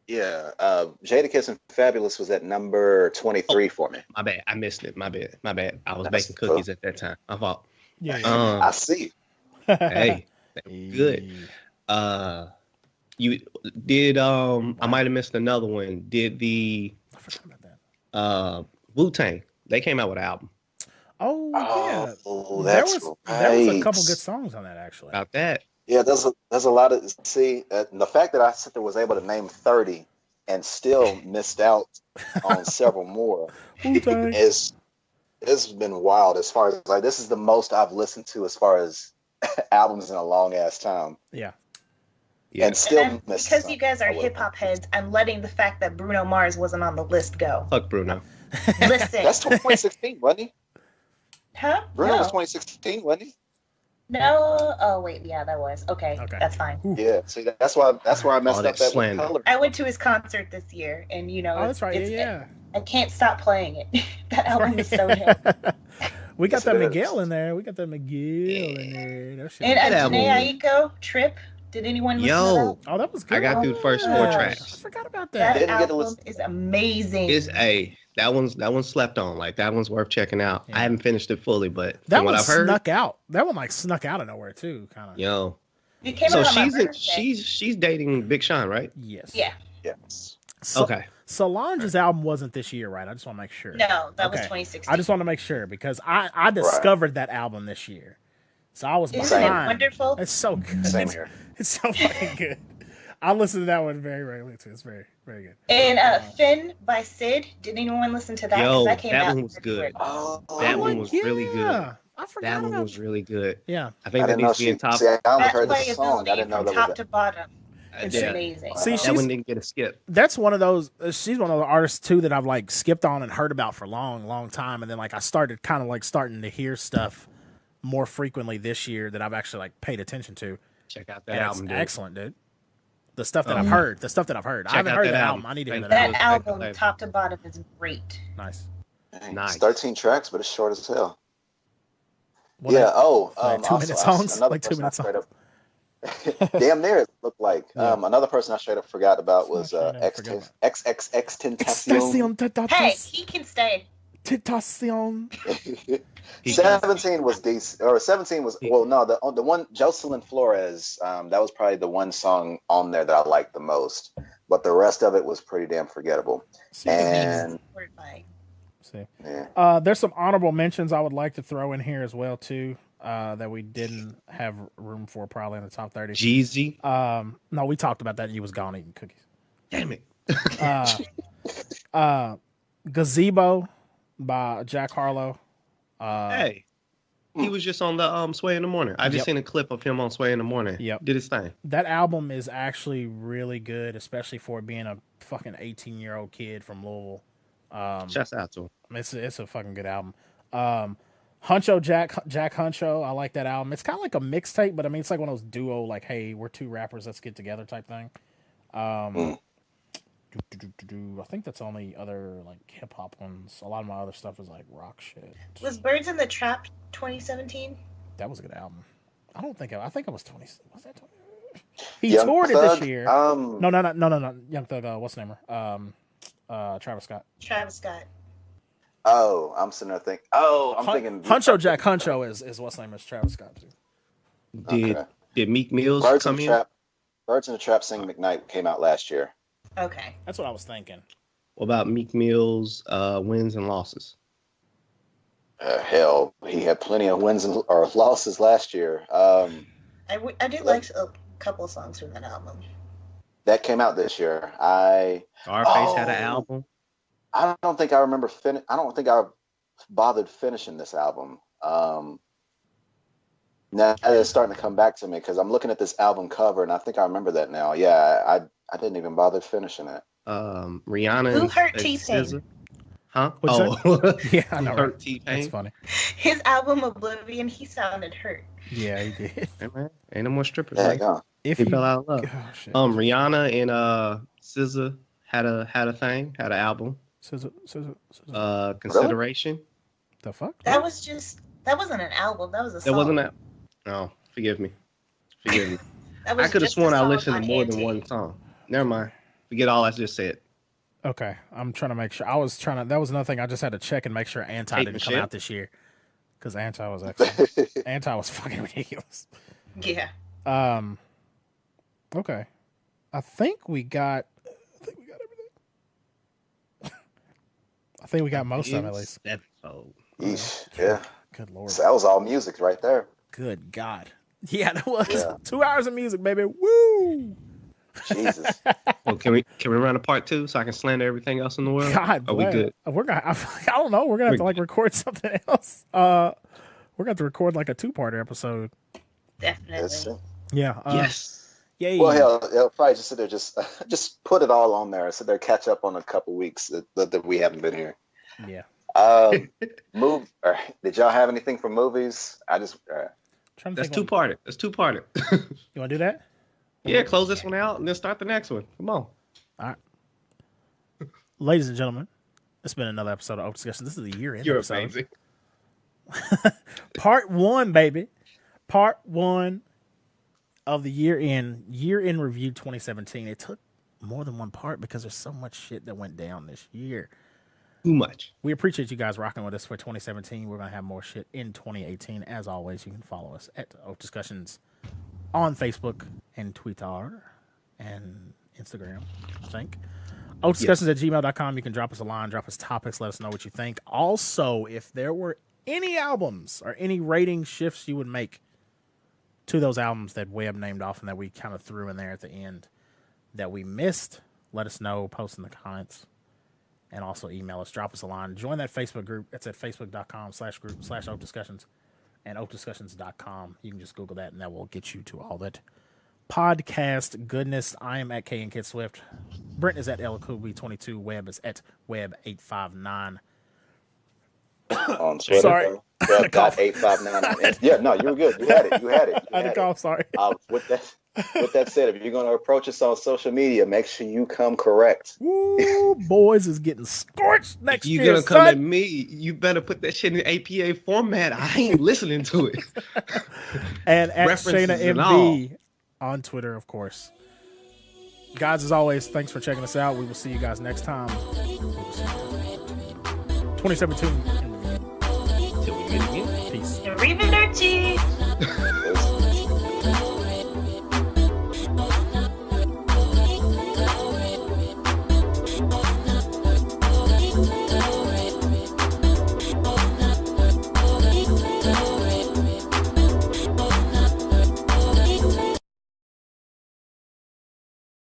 Jadakiss and Fabulous was at number 23 for me. My bad, I missed it. My bad. I was baking cookies at that time. My fault. Yeah. I see. Hey, good. You did. I might have missed another one. Did the I forgot about that. Wu-Tang? They came out with an album Oh yeah. Oh, there that's was right. a couple good songs on that actually. about that. Yeah, there's a lot of the fact that I was able to name 30 and still missed out on several more Wu-Tang. it's been wild. As far as like this is the most I've listened to as far as albums in a long ass time. Yeah. Yeah. And still And missed because some. you guys are I will. hip hop heads, I'm letting the fact that Bruno Mars wasn't on the list go. Fuck Bruno. Listen. That's 2016, wasn't he? Huh? Bruno was No. 2016, wasn't he? No. Oh wait, yeah, that was. Okay. That's fine. Yeah. See, that's where I messed All up that that slander. color. I went to his concert this year, and Oh, that's right. it's- Yeah. I can't stop playing it. That album is so hip. We got Yes, that it is. Miguel in there. That in there. That shit And was- That Janae Aiko, Trip. Did anyone listen to Yo, Oh, that was good. I got through the first 4 Yeah. tracks. I forgot about that? that. That Didn't get to album listen. is amazing. that one's slept on. Like that one's worth checking out. Yeah. I haven't finished it fully, but That from what one I've heard, snuck out. That one like snuck out of nowhere too, kind of. yo. It came So out on my birthday. she's dating Big Sean, right? Yes. Yeah. Yes. So, Okay. Solange's album wasn't this year, right? I just want to make sure. No, that was Okay. 2016. I just want to make sure because I discovered that album this year, so I was Isn't it behind. wonderful? It's so good. Same It's, here. it's so fucking good. I listen to that one very regularly too. It's very, very good. And Finn by Sid. Did anyone listen to that? 'Cause Yo, that came that out one in was February. good. Oh, That one was really good. Yeah, I forgot That one about was really good. Yeah. I think I that didn't know needs to be in top. See, I only That heard the song. I playability didn't know from that top was to bottom. And It's she- amazing. See, that one didn't get a skip. That's one of those. She's one of the artists too that I've like skipped on and heard about for a long time, and then like I started kind of like starting to hear stuff more frequently this year that I've actually like paid attention to. Check out that And album, it's dude. excellent, dude. The stuff that I've heard. I Check haven't out heard that that album. album. I need to hear Thank that you. That album. album, top to bottom, is great. Nice. Dang, Nice. It's 13 tracks, but it's short as hell. What yeah. that- Oh, like 2 minute also, songs? another Like 2 person I minute straight songs. up- Damn near it looked like. Yeah. Another person I straight up forgot about was Straight up forgot about. XXX Tentacion. Extensión Hey, he can stay. Tentacion. 17 was decent, or 17 was no, the one Jocelyn Flores. That was probably the one song on there that I liked the most, but the rest of it was pretty damn forgettable. And See. yeah, There's some honorable mentions I would like to throw in here as well too. That we didn't have room for probably in the top 30. Jeezy. No, we talked about that. And you was gone eating cookies. Damn it. Gazebo by Jack Harlow. Hey. He was just on the Sway in the Morning. I just Yep. seen a clip of him on Sway in the Morning. Yep. Did his thing. That album is actually really good, especially for being a fucking 18-year-old kid from Louisville. Shouts out to him. It's a fucking good album. Huncho Jack Huncho, I like that album. It's kind of like a mixtape, but I mean it's like one of those duo, like, hey, we're two rappers, let's get together type thing. I think that's only other like hip hop ones. A lot of my other stuff is like rock shit. Was Birds in the Trap 2017? That was a good album. I think I was 20. Was that 20? He Young toured Thug, it this year. No. No. Young Thug. What's the name? Travis Scott. Travis Scott. Oh, I'm sitting there thinking. Oh, I'm thinking. Huncho Jack Huncho is what's the name is Travis Scott too. Did Meek Mills Birds come in the in? Trap. Birds in the Trap Sing McKnight came out last year. Okay. That's what I was thinking. What about Meek Mills' wins and losses? Hell, he had plenty of wins or losses last year. I did like a couple of songs from that album. That came out this year. Scarface had an album. I don't think I remember. I don't think I bothered finishing this album. Now it's starting to come back to me because I'm looking at this album cover and I think I remember that now. Yeah, I didn't even bother finishing it. Rihanna. Who hurt and T-Pain? SZA. Huh? What'd Yeah, I know. Hurt Right? T-Pain. That's funny. His album Oblivion, he sounded hurt. Yeah, he did. Hey, man, ain't no more strippers. Yeah, Right? go. If He you, fell out of love. oh, shit. Rihanna and SZA had a thing, had an album. Consideration. The fuck? That wasn't an album. That was a song. That wasn't that. Oh, forgive me. That was I could have just a sworn I song listened to on more than Anti. one song. Never mind. Forget all I just said. Okay, I'm trying to make sure. That was another thing I just had to check and make sure Anti Hey, didn't come Michelle. out this year. Because Anti was excellent. Anti was fucking ridiculous. Yeah. Okay. I think we got everything. I think we got most of it at least. Episode. Yeesh, yeah. Good lord. So that was all music right there. Good God. Yeah, that was Yeah. 2 hours of music, baby. Woo! Jesus. Well, can we run a part 2 so I can slander everything else in the world? God, Are we bless. good? We're gonna. I don't know. We're gonna have to like record something else. We're gonna have to record like a 2-parter episode. Definitely. That's it. Yeah. Yes. Yay. Well, hell, probably just sit there, just put it all on there. Sit there, catch up on a couple weeks that we haven't been here. Yeah. Did y'all have anything for movies? I just Trying to That's think two-parted. That's two-parted. You want to do that? Yeah, close this one out and then start the next one. Come on. All right. Ladies and gentlemen, it's been another episode of Oafdiscussions. This is the year-end You're episode. amazing. Part 1, baby. Part 1 of the year-end review 2017. It took more than one part because there's so much shit that went down this year. Too much. We appreciate you guys rocking with us for 2017. We're going to have more shit in 2018. As always, you can follow us at Oafdiscussions on Facebook and Twitter and Instagram, I think. Oafdiscussions at gmail.com. You can drop us a line, drop us topics, let us know what you think. Also, if there were any albums or any rating shifts you would make to those albums that Webb named off and that we kind of threw in there at the end that we missed, let us know, post in the comments. And also email us, drop us a line. Join that Facebook group. It's at facebook.com/group/Oafdiscussions and Oafdiscussions.com. You can just Google that and that will get you to all that podcast goodness. I am at K and Kid Swift. Brent is at LKB22. Webb is at Webb859. On Twitter. Sorry. Webb.859. Yeah, no, you were good. You had it. I had to call. Sorry. With that said, if you're going to approach us on social media, make sure you come correct. Woo, boys is getting scorched next year. You're going to come at me, you better put that shit in APA format. I ain't listening to it. And at References Shayna and MD on Twitter, of course. Guys, as always, thanks for checking us out. We will see you guys next time. 2017. Till we meet again. Peace. Arrivederci.